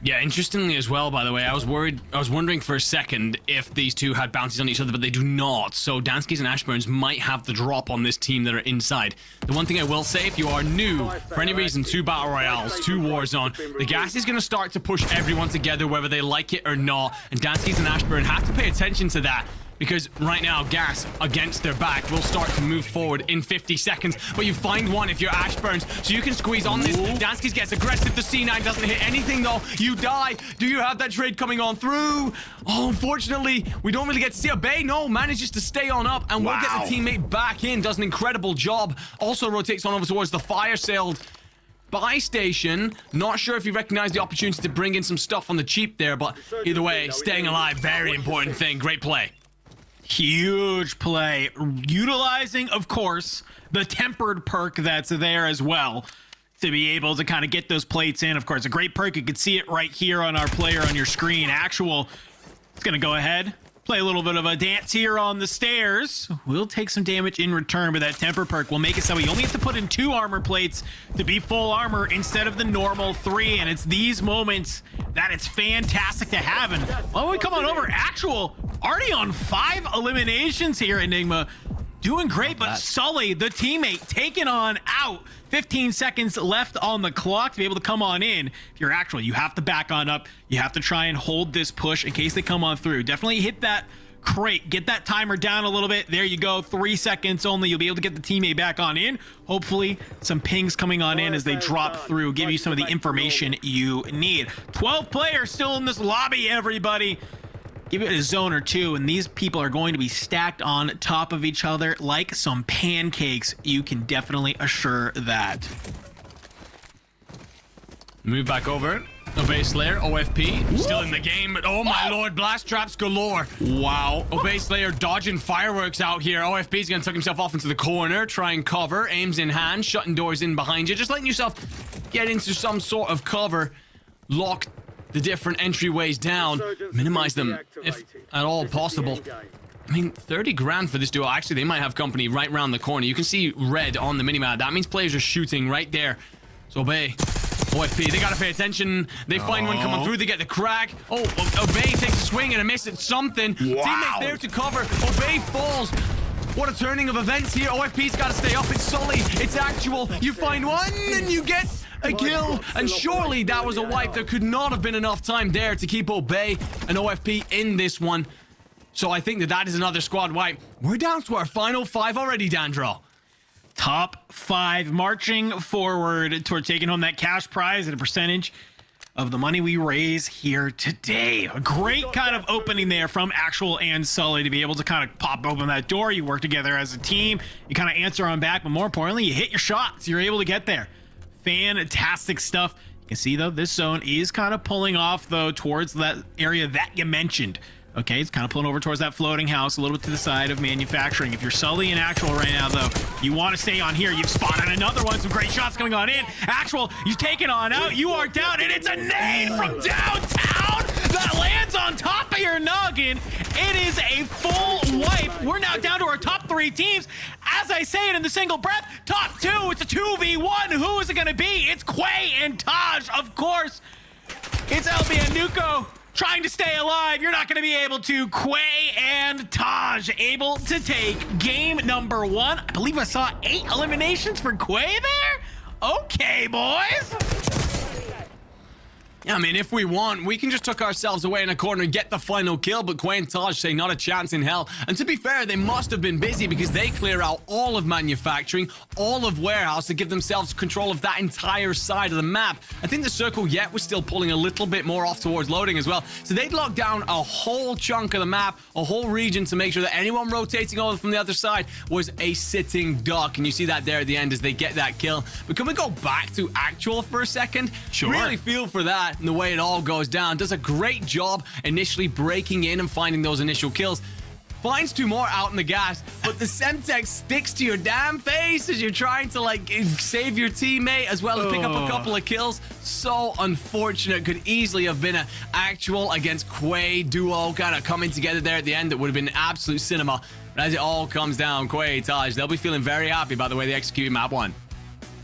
Yeah, interestingly as well, by the way, I was wondering for a second if these two had bounties on each other, but they do not. So Dansky's and Ashburns might have the drop on this team that are inside. The one thing I will say, if you are new, for any reason, to Battle Royales, to Warzone, the gas is going to start to push everyone together, whether they like it or not. And Dansky's and Ashburn have to pay attention to that. Because right now, gas against their back will start to move forward in 50 seconds. But you find one if you're Ashburns, so you can squeeze on this. Dansky's gets aggressive. The C9 doesn't hit anything, though. You die. Do you have that trade coming on through? Oh, unfortunately, we don't really get to see Obey. No, manages to stay on up and will get the teammate back in. Does an incredible job. Also rotates on over towards the fire-sailed buy station. Not sure if you recognize the opportunity to bring in some stuff on the cheap there, but either way, staying alive, very important thing. Great play. Huge play, utilizing, of course, the tempered perk that's there as well to be able to kind of get those plates in. Of course, a great perk. You can see it right here on our player on your screen. Actual, it's going to go ahead, play a little bit of a dance here on the stairs. We'll take some damage in return, but that temper perk will make it so we only have to put in 2 armor plates to be full armor instead of the normal 3. And it's these moments that it's fantastic to have. And when we come on over, Actual already on 5 eliminations here, Enigma. Doing great, but Sully, the teammate, taken on out. 15 seconds left on the clock to be able to come on in. If you're Actual, you have to back on up. You have to try and hold this push in case they come on through. Definitely hit that crate. Get that timer down a little bit. There you go. 3 seconds only. You'll be able to get the teammate back on in. Hopefully, some pings coming on in as they drop through. Give you some of the information you need. 12 players still in this lobby, everybody. Give it a zone or two, and these people are going to be stacked on top of each other like some pancakes. You can definitely assure that. Move back over. Obey Slayer, OFP, still in the game, but oh my lord, blast traps galore. Wow. Obey Slayer dodging fireworks out here. OFP's gonna tuck himself off into the corner, try and cover, aims in hand, shutting doors in behind you, just letting yourself get into some sort of cover, lock the different entryways down, minimize them if at all possible. I mean, 30 grand for this duo. Actually, they might have company right around the corner. You can see red on the minimap. That means players are shooting right there. So Obey, OFP, they gotta pay attention. They find one coming through, they get the crack. Oh, Obey takes a swing and a miss at something. Teammates there to cover. Obey falls. What a turning of events here. OFP's gotta stay up. It's Sully, it's Actual. You find one and you get a kill, and surely that was a wipe. There could not have been enough time there to keep Obey and OFP in this one. So I think that is another squad wipe. We're down to our final 5 already, Dandro. Top 5 marching forward toward taking home that cash prize at a percentage of the money we raise here today. A great kind of opening there from Actual and Sully to be able to kind of pop open that door. You work together as a team. You kind of answer on back, but more importantly, you hit your shots. You're able to get there. Fantastic stuff. You can see, though, this zone is kind of pulling off, though, towards that area that you mentioned. Okay, it's kind of pulling over towards that floating house, a little bit to the side of manufacturing. If you're Sully and Actual right now, though, you want to stay on here. You've spotted another one. Some great shots coming on in. Actual, you take it on out. You are down, and it's a nade from downtown that lands on top of your noggin. It is a full wipe. We're now down to our top 3 teams. As I say it in the single breath, top 2, it's a 2v1. Who is it going to be? It's Quay and Taj, of course. It's LB and Nuko trying to stay alive. You're not going to be able to. Quay and Taj able to take game number 1. I believe I saw 8 eliminations for Quay there. Okay, boys. Yeah, I mean, if we want, we can just tuck ourselves away in a corner and get the final kill, but Quay and Taj say not a chance in hell. And to be fair, they must have been busy because they clear out all of manufacturing, all of warehouse to give themselves control of that entire side of the map. I think the circle yet was still pulling a little bit more off towards loading as well. So they'd locked down a whole chunk of the map, a whole region to make sure that anyone rotating over from the other side was a sitting duck. And you see that there at the end as they get that kill. But can we go back to Actual for a second? Sure. Really feel for that. And the way it all goes down. Does a great job initially breaking in and finding those initial kills. Finds 2 more out in the gas, but the Semtex sticks to your damn face as you're trying to like save your teammate as well as pick up a couple of kills. So unfortunate. Could easily have been an Actual against Quay duo kind of coming together there at the end. That would have been absolute cinema. But as it all comes down, Quay, Taj, they'll be feeling very happy about the way they executed map 1.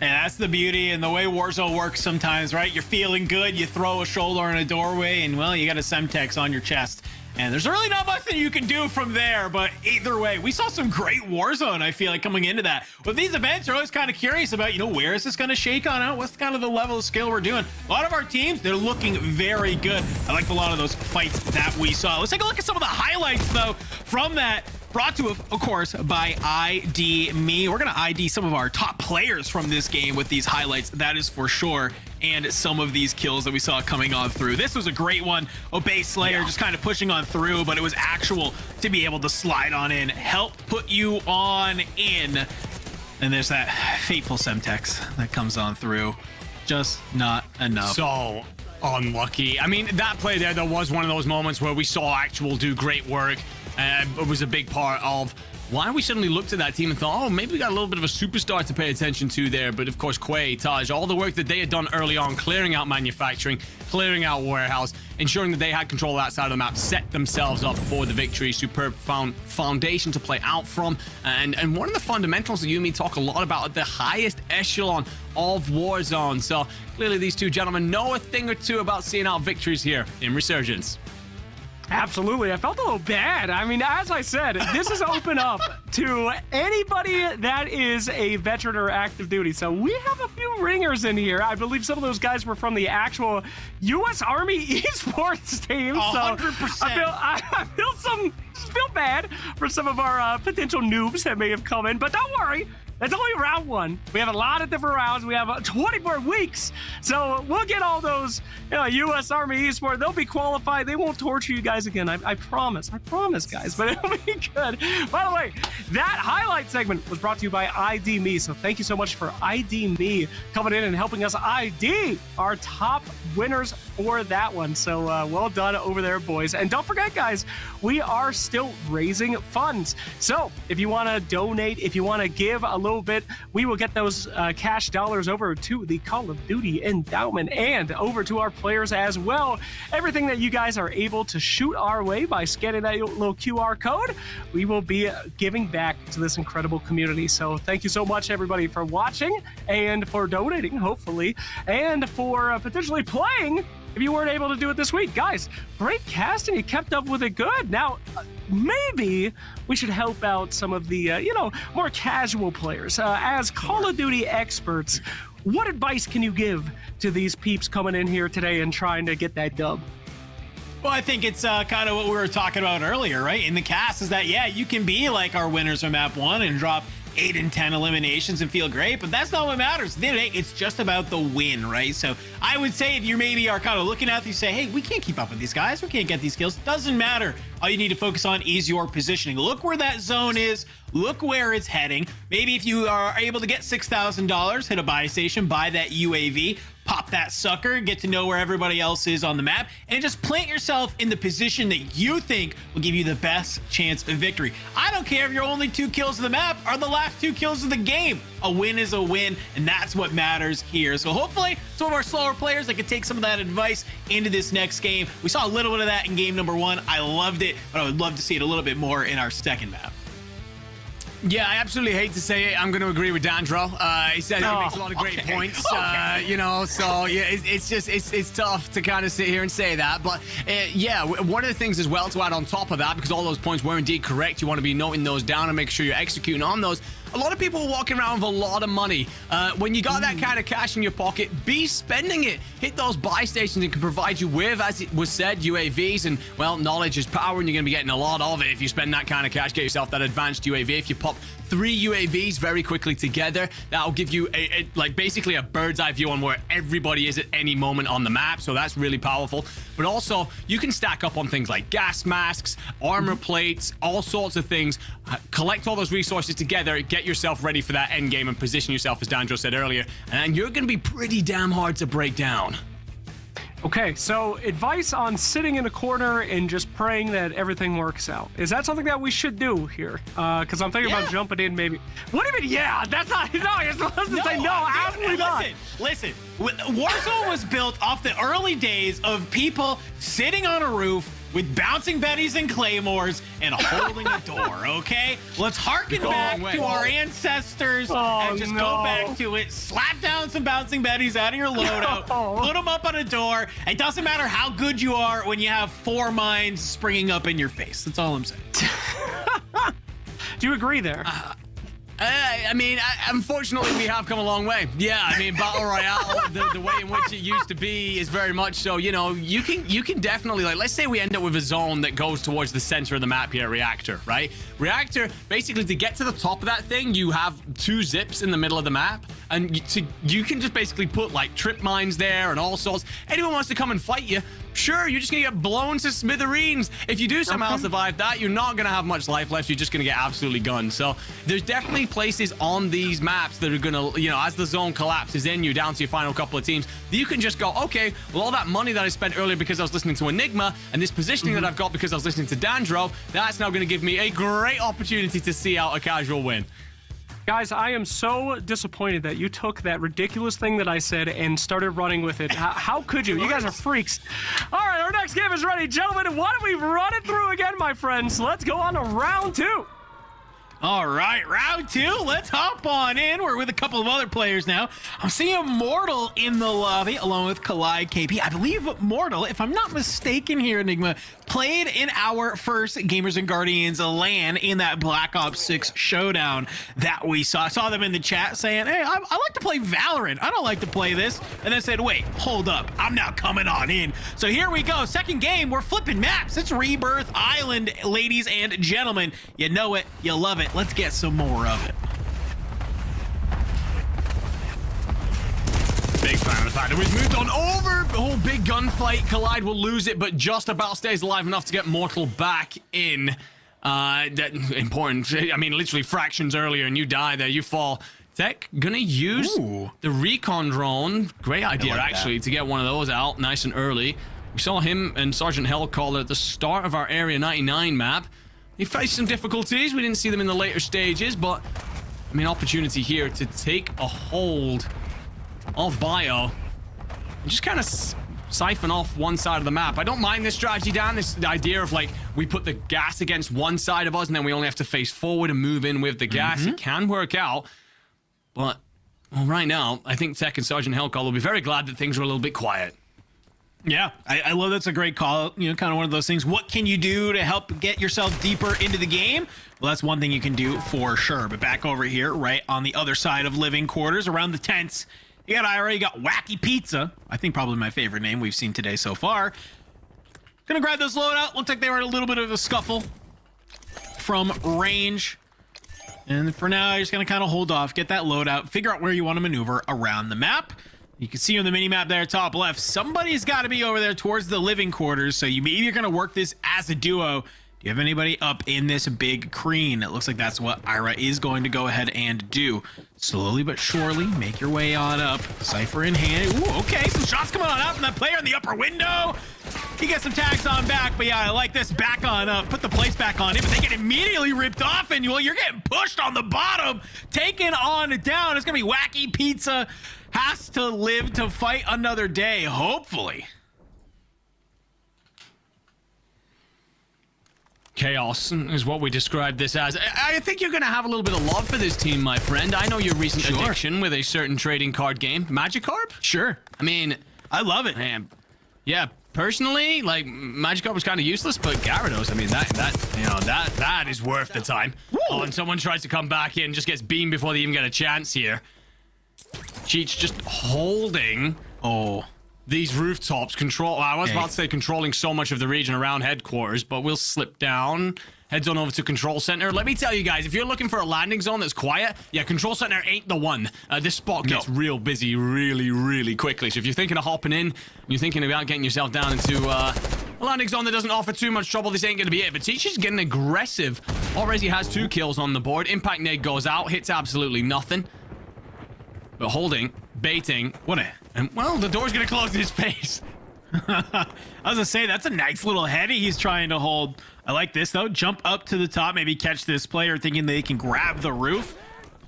And that's the beauty and the way Warzone works sometimes, right? You're feeling good, you throw a shoulder in a doorway, and, well, you got a Semtex on your chest. And there's really not much that you can do from there, but either way, we saw some great Warzone, I feel like, coming into that. With these events, you're always kind of curious about, where is this going to shake on out? What's kind of the level of skill we're doing? A lot of our teams, they're looking very good. I liked a lot of those fights that we saw. Let's take a look at some of the highlights, though, from that. Brought to, of course, by ID Me. We're going to ID some of our top players from this game with these highlights, that is for sure, and some of these kills that we saw coming on through. This was a great one. Obey Slayer just kind of pushing on through, but it was Actual to be able to slide on in, help put you on in. And there's that fateful Semtex that comes on through. Just not enough. So unlucky. I mean, that play there, was one of those moments where we saw Actual do great work. It was a big part of why we suddenly looked at that team and thought, oh, maybe we got a little bit of a superstar to pay attention to there. But of course, Quay, Taj, all the work that they had done early on, clearing out manufacturing, clearing out warehouse, ensuring that they had control of that side of the map, set themselves up for the victory. Superb foundation to play out from. And one of the fundamentals that you and me talk a lot about at the highest echelon of Warzone. So clearly these 2 gentlemen know a thing or 2 about seeing out victories here in Resurgence. Absolutely. I felt a little bad. I mean, as I said, this is open up to anybody that is a veteran or active duty. So we have a few ringers in here. I believe some of those guys were from the actual U.S. Army esports team. 100%. So I feel bad for some of our potential noobs that may have come in, but don't worry. It's only round 1. We have a lot of different rounds. We have 24 weeks. So we'll get all those, U.S. Army eSport. They'll be qualified. They won't torture you guys again. I promise. I promise, guys. But it'll be good. By the way, that highlight segment was brought to you by ID Me. So thank you so much for ID Me coming in and helping us ID our top winners for that one. So well done over there, boys. And don't forget, guys, we are still raising funds. So if you want to donate, if you want to give a little bit, we will get those cash dollars over to the Call of Duty Endowment and over to our players as well. Everything that you guys are able to shoot our way by scanning that little QR code, we will be giving back to this incredible community. So thank you so much, everybody, for watching and for donating, hopefully, and for potentially playing if you weren't able to do it this week. Guys, great casting. You kept up with it good. Now, maybe we should help out some of the, more casual players. As Call of Duty experts, what advice can you give to these peeps coming in here today and trying to get that dub? Well, I think it's kind of what we were talking about earlier, right? In the cast is that, yeah, you can be like our winners from map 1 and drop 8 and 10 eliminations and feel great, but that's not what matters. At the end of the day, it's just about the win, right? So I would say if you maybe are kind of looking at these, say, hey, we can't keep up with these guys, we can't get these kills, doesn't matter. All you need to focus on is your positioning. Look where that zone is, look where it's heading. Maybe if you are able to get $6,000, hit a buy station, buy that UAV, pop that sucker, get to know where everybody else is on the map, and just plant yourself in the position that you think will give you the best chance of victory. I don't care if your only 2 kills of the map are the last 2 kills of the game. A win is a win, and that's what matters here. So hopefully some of our slower players that can take some of that advice into this next game. We saw a little bit of that in game number 1. I loved it, but I would love to see it a little bit more in our second map. Yeah, I absolutely hate to say it. I'm going to agree with Dandro. He said he makes a lot of great points. You know, so yeah, it's tough to kind of sit here and say that. But yeah, one of the things as well to add on top of that, because all those points were indeed correct, you want to be noting those down and make sure you're executing on those. A lot of people are walking around with a lot of money. When you got that kind of cash in your pocket, be spending it. Hit those buy stations and can provide you with, as it was said, UAVs. And, well, knowledge is power, and you're going to be getting a lot of it if you spend that kind of cash. Get yourself that advanced UAV. If you pop 3 UAVs very quickly together, that'll give you like basically a bird's eye view on where everybody is at any moment on the map. So that's really powerful. But also, you can stack up on things like gas masks, armor plates, all sorts of things. Collect all those resources together, get yourself ready for that end game, and position yourself, as Dandro said earlier, and you're going to be pretty damn hard to break down. Okay, so advice on sitting in a corner and just praying that everything works out. Is that something that we should do here? Because I'm thinking about jumping in maybe. What do you mean, yeah? That's not. No, you're supposed to say no, absolutely not. Listen, Warzone was built off the early days of people sitting on a roof with bouncing Bettys and Claymores and holding a door, okay? Let's harken back to our ancestors and just go back to it. Slap down some bouncing Bettys out of your loadout, put them up on a door. It doesn't matter how good you are when you have 4 mines springing up in your face. That's all I'm saying. Do you agree there? I mean, unfortunately, we have come a long way. Yeah, I mean, Battle Royale, the way in which it used to be is very much so, you know, you can definitely, like, let's say we end up with a zone that goes towards the center of the map here, Reactor, right? Reactor, basically, to get to the top of that thing, you have 2 zips in the middle of the map, and you can just basically put, like, trip mines there and all sorts. Anyone wants to come and fight you, sure, you're just gonna get blown to smithereens. If you do somehow survive that, you're not gonna have much life left. You're just gonna get absolutely gunned. So there's definitely places on these maps that are gonna, you know, as the zone collapses in, you're down to your final couple of teams, that you can just go, okay, well, all that money that I spent earlier because I was listening to Enigma, and this positioning that I've got because I was listening to Dandro, that's now gonna give me a great opportunity to see out a casual win. Guys, I am so disappointed that you took that ridiculous thing that I said and started running with it. How could you? You guys are freaks. All right, our next game is ready. Gentlemen, why don't we run it through again, my friends? Let's go on to round 2. All right, round 2. Let's hop on in. We're with a couple of other players now. I'm seeing Mortal in the lobby along with Collide KP. I believe Mortal, if I'm not mistaken here, Enigma, played in our first Gamers and Guardians LAN in that Black Ops 6 showdown that we saw. I saw them in the chat saying, hey, I like to play Valorant. I don't like to play this. And then said, wait, hold up. I'm now coming on in. So here we go. Second game, we're flipping maps. It's Rebirth Island, ladies and gentlemen. You know it. You love it. Let's get some more of it. Big fan of the fact that we've moved on over. The whole big gunfight. Collide will lose it, but just about stays alive enough to get Mortal back in. That important. I mean, literally fractions earlier, and you die there. You fall. Tech gonna use the recon drone. Great idea, like actually, to get one of those out nice and early. We saw him and Sergeant Hellcaller at the start of our Area 99 map. He faced some difficulties. We didn't see them in the later stages, but I mean, opportunity here to take a hold of Bio and just kind of siphon off one side of the map. I don't mind this strategy, Dan. This idea of, like, we put the gas against one side of us and then we only have to face forward and move in with the gas. It can work out, but well, right now, I think Tech and Sergeant Hellcaller will be very glad that things are a little bit quiet. Yeah, I love that's a great call. You know, kind of one of those things. What can you do to help get yourself deeper into the game? Well, that's one thing you can do for sure. But back over here, right on the other side of living quarters, around the tents, you got Ira, you got Wacky Pizza. I think probably my favorite name we've seen today so far. Gonna grab this loadout. Looks like they were in a little bit of a scuffle from range. And for now, you're just going to kind of hold off, get that loadout, figure out where you want to maneuver around the map. You can see on the mini-map there, top left, somebody's got to be over there towards the living quarters, so maybe you're going to work this as a duo. Do you have anybody up in this big crane? It looks like that's what Ira is going to go ahead and do. Slowly but surely, make your way on up. Cypher in hand. Ooh, okay, some shots coming on out from that player in the upper window. He gets some tags on back, but yeah, I like this. Back on up, put the place back on it, but they get immediately ripped off, and well, you're getting pushed on the bottom, taken on down. It's gonna be Wacky Pizza. Has to live to fight another day, hopefully. Chaos is what we described this as. I think you're going to have a little bit of love for this team, my friend. I know your recent addiction with a certain trading card game. Magikarp? Sure. I mean, I love it. Man, yeah, personally, like, Magikarp was kind of useless, but Gyarados, I mean, that is worth the time. Woo! Oh, and someone tries to come back in, just gets beamed before they even get a chance here. Cheech just holding these rooftops. I was about to say controlling so much of the region around headquarters, but we'll slip down. Heads on over to control center. Let me tell you guys, if you're looking for a landing zone that's quiet, yeah, control center ain't the one. This spot gets real busy really, really quickly. So if you're thinking of hopping in, you're thinking about getting yourself down into a landing zone that doesn't offer too much trouble, this ain't going to be it. But Teach is getting aggressive. Already has 2 kills on the board. Impact nade goes out, hits absolutely nothing. But holding, baiting, and well, the door's gonna close in his face. I was gonna say, that's a nice little heady he's trying to hold. I like this though. Jump up to the top, maybe catch this player thinking they can grab the roof.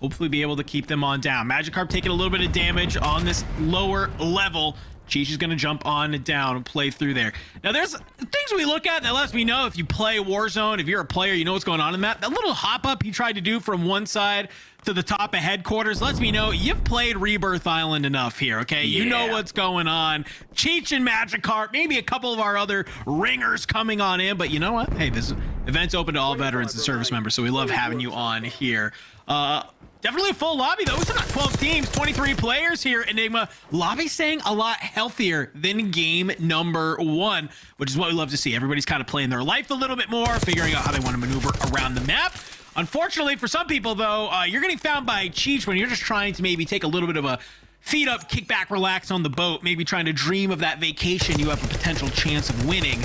Hopefully be able to keep them on down. Magikarp taking a little bit of damage on this lower level. Cheech is gonna jump on down and play through there. Now there's things we look at that lets me know if you play Warzone, if you're a player, you know what's going on in the map. That little hop up he tried to do from one side to the top of headquarters lets me know you've played Rebirth Island enough here, okay? Yeah. You know what's going on. Cheech and Magikarp, maybe a couple of our other ringers coming on in, but you know what? Hey, this event's open to all veterans and service members, so we love having you on here. Definitely a full lobby, though. We still got 12 teams, 23 players here. Enigma, lobby staying a lot healthier than game number 1, which is what we love to see. Everybody's kind of playing their life a little bit more, figuring out how they want to maneuver around the map. Unfortunately, for some people, though, you're getting found by Cheech when you're just trying to maybe take a little bit of a feet up, kick back, relax on the boat, maybe trying to dream of that vacation you have a potential chance of winning.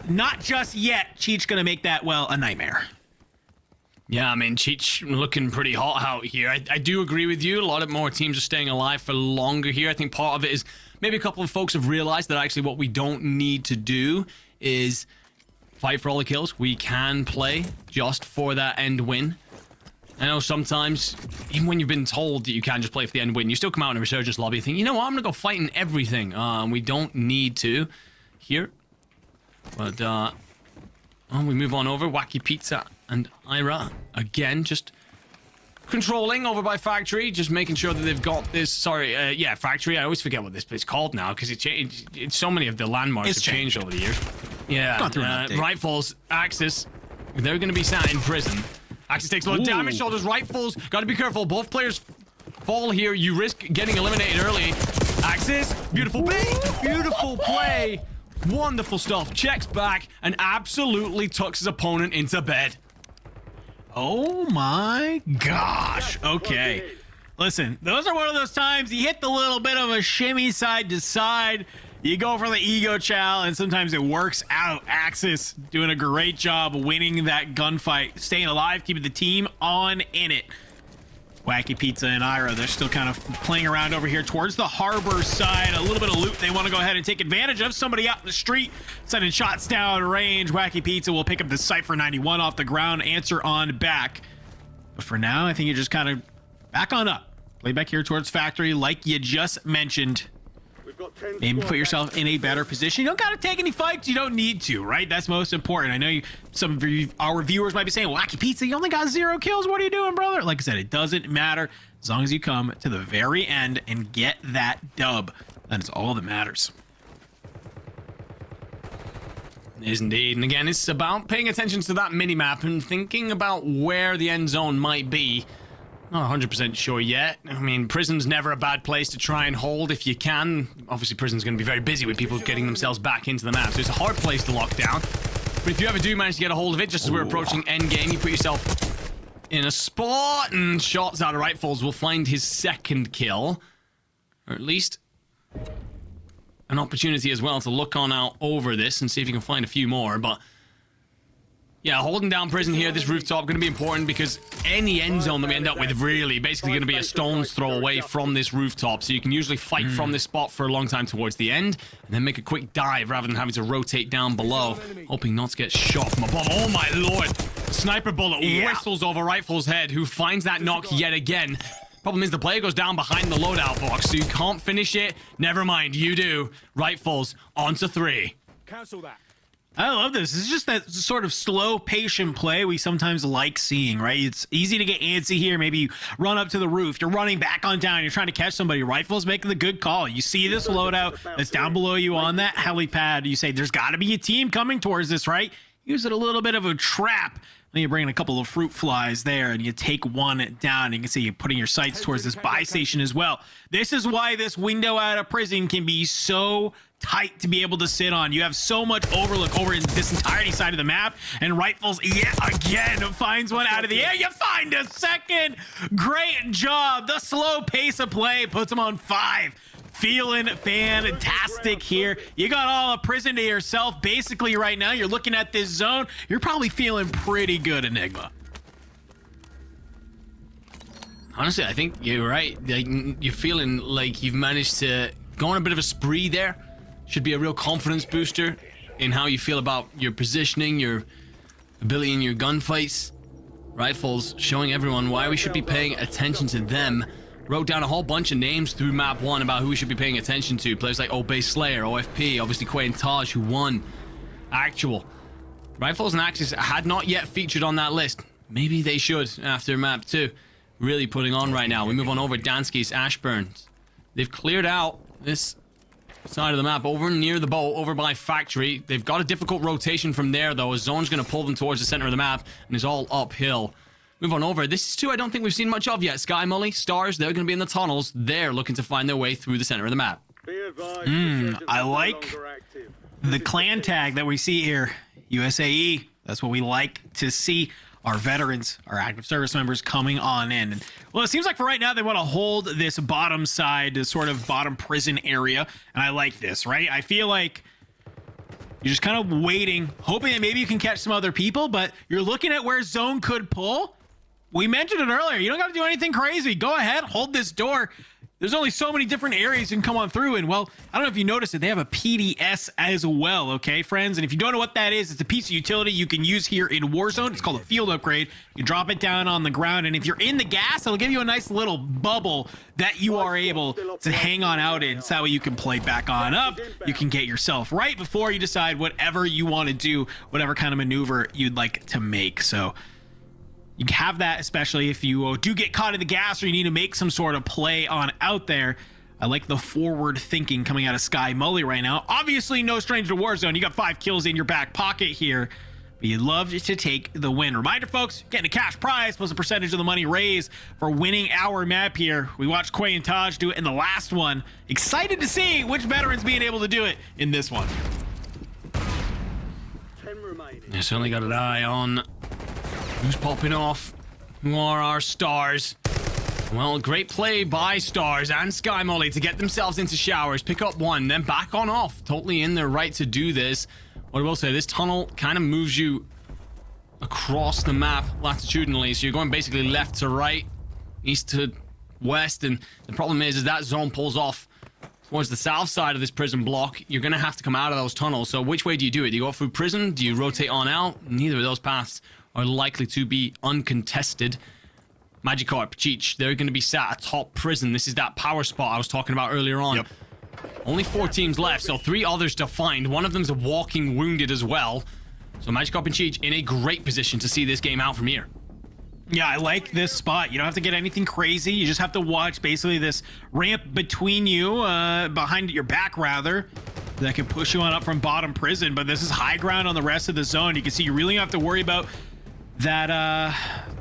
Not just yet. Cheech going to make that, well, a nightmare. Yeah, I mean, Cheech looking pretty hot out here. I do agree with you. A lot of more teams are staying alive for longer here. I think part of it is maybe a couple of folks have realized that actually what we don't need to do is fight for all the kills. We can play just for that end win. I know sometimes, even when you've been told that you can just play for the end win, you still come out in a Resurgence lobby and think, you know what, I'm going to go fight in everything. We don't need to here. But, we move on over. Wacky Pizza and Ira, again, just controlling over by Factory, just making sure that they've got this. Factory. I always forget what this place is called now because it changed. So many of the landmarks have changed over the years. Yeah, Rifles, Axis, they're going to be sat in prison. Axis takes a lot of damage, shoulders, Rifles. Got to be careful. Both players fall here. You risk getting eliminated early. Axis, beautiful play. Wonderful stuff. Checks back and absolutely tucks his opponent into bed. Oh my gosh. Okay. Listen, those are one of those times you hit the little bit of a shimmy side to side. You go for the ego chow, and sometimes it works out. Axis doing a great job winning that gunfight, staying alive, keeping the team on in it. Wacky Pizza and Ira, they're still kind of playing around over here towards the harbor side. A little bit of loot they want to go ahead and take advantage of. Somebody out in the street sending shots down range. Wacky Pizza will pick up the Cypher 91 off the ground, answer on back. But for now, I think you're just kind of back on up. Play back here towards Factory like you just mentioned. Maybe put yourself in a better position. You don't got to take any fights. You don't need to, right? That's most important. I know some of our viewers might be saying, Wacky Pizza, you only got 0 kills. What are you doing, brother? Like I said, it doesn't matter as long as you come to the very end and get that dub. That is all that matters. It is indeed. And again, it's about paying attention to that mini-map and thinking about where the end zone might be. Not 100% sure yet. I mean, prison's never a bad place to try and hold if you can. Obviously, prison's going to be very busy with people getting themselves back into the map, so it's a hard place to lock down. But if you ever do manage to get a hold of it, just as we're approaching endgame, you put yourself in a spot, and shots out of rifles will find his second kill. Or at least an opportunity as well to look on out over this and see if you can find a few more. But yeah, holding down prison here, this rooftop, going to be important because any end zone that we end up with really basically going to be a stone's throw away from this rooftop. So you can usually fight from this spot for a long time towards the end and then make a quick dive rather than having to rotate down below, hoping not to get shot from above. Oh my lord! Sniper bullet whistles over Rifle's head, who finds that knock yet again. Problem is the player goes down behind the loadout box, so you can't finish it. Never mind, you do. Rifles onto 3. Cancel that. I love this. This is just that sort of slow, patient play we sometimes like seeing, right? It's easy to get antsy here. Maybe you run up to the roof, you're running back on down, you're trying to catch somebody. Rifle's making the good call. You see this loadout that's down below you on that helipad. You say, there's got to be a team coming towards this, right? Use it a little bit of a trap. Then you bring in a couple of fruit flies there, and you take one down. You can see you're putting your sights towards this buy station as well. This is why this window out of prison can be so tight to be able to sit on. You have so much overlook over in this entirety side of the map, and Rifles yet again finds one out of the air. You find a second. Great job. The slow pace of play puts him on 5. Feeling fantastic here. You got all of prison to yourself basically right now. You're looking at this zone. You're probably feeling pretty good, Enigma. Honestly, I think you're right. Like, you're feeling like you've managed to go on a bit of a spree there. Should be a real confidence booster in how you feel about your positioning, your ability in your gunfights. Rifles showing everyone why we should be paying attention to them. Wrote down a whole bunch of names through map 1 about who we should be paying attention to. Players like Obey Slayer, OFP, obviously Quay and Taj, who won. Actual. Rifles and Axis had not yet featured on that list. Maybe they should after map 2. Really putting on right now. We move on over Dansky's Ashburns. They've cleared out this side of the map over near the boat, over by Factory. They've got a difficult rotation from there, though. A zone's going to pull them towards the center of the map, and it's all uphill. Move on over. This is 2 I don't think we've seen much of yet. Sky Mully, Stars, they're going to be in the tunnels. They're looking to find their way through the center of the map. I like the clan tag that we see here. USAE. That's what we like to see. Our veterans, our active service members coming on in. And, well, it seems like for right now, they want to hold this bottom side, this sort of bottom prison area. And I like this, right? I feel like you're just kind of waiting, hoping that maybe you can catch some other people, but you're looking at where zone could pull. We mentioned it earlier. You don't got to do anything crazy. Go ahead, hold this door. There's only so many different areas you can come on through. And, well, I don't know if you noticed it. They have a PDS as well, okay, friends? And if you don't know what that is, it's a piece of utility you can use here in Warzone. It's called a field upgrade. You drop it down on the ground, and if you're in the gas, it'll give you a nice little bubble that you are able to hang on out in. So that way you can play back on up. You can get yourself right before you decide whatever you want to do, whatever kind of maneuver you'd like to make. So you have that, especially if you do get caught in the gas or you need to make some sort of play on out there. I like the forward thinking coming out of Sky Mully right now. Obviously, no stranger to Warzone. You got 5 kills in your back pocket here, but you'd love to take the win. Reminder, folks, getting a cash prize plus a percentage of the money raised for winning our map here. We watched Quay and Taj do it in the last one. Excited to see which veterans being able to do it in this one. I certainly got an eye on who's popping off, who are our stars. Well, great play by Stars and Sky Molly to get themselves into showers, pick up 1, then back on off. Totally in their right to do this. What I will say, this tunnel kind of moves you across the map latitudinally, so you're going basically left to right, east to west, and the problem is that zone pulls off towards the south side of this prison block. You're going to have to come out of those tunnels. So which way do you do it? Do you go through prison? Do you rotate on out? Neither of those paths are likely to be uncontested. Magikarp, Cheech, they're going to be sat atop prison. This is that power spot I was talking about earlier on. Yep. Only 4 teams left, so 3 others to find. One of them's a walking wounded as well. So Magikarp and Cheech in a great position to see this game out from here. Yeah, I like this spot. You don't have to get anything crazy. You just have to watch basically this ramp between you, behind your back rather, that can push you on up from bottom prison. But this is high ground on the rest of the zone. You can see you really don't have to worry about that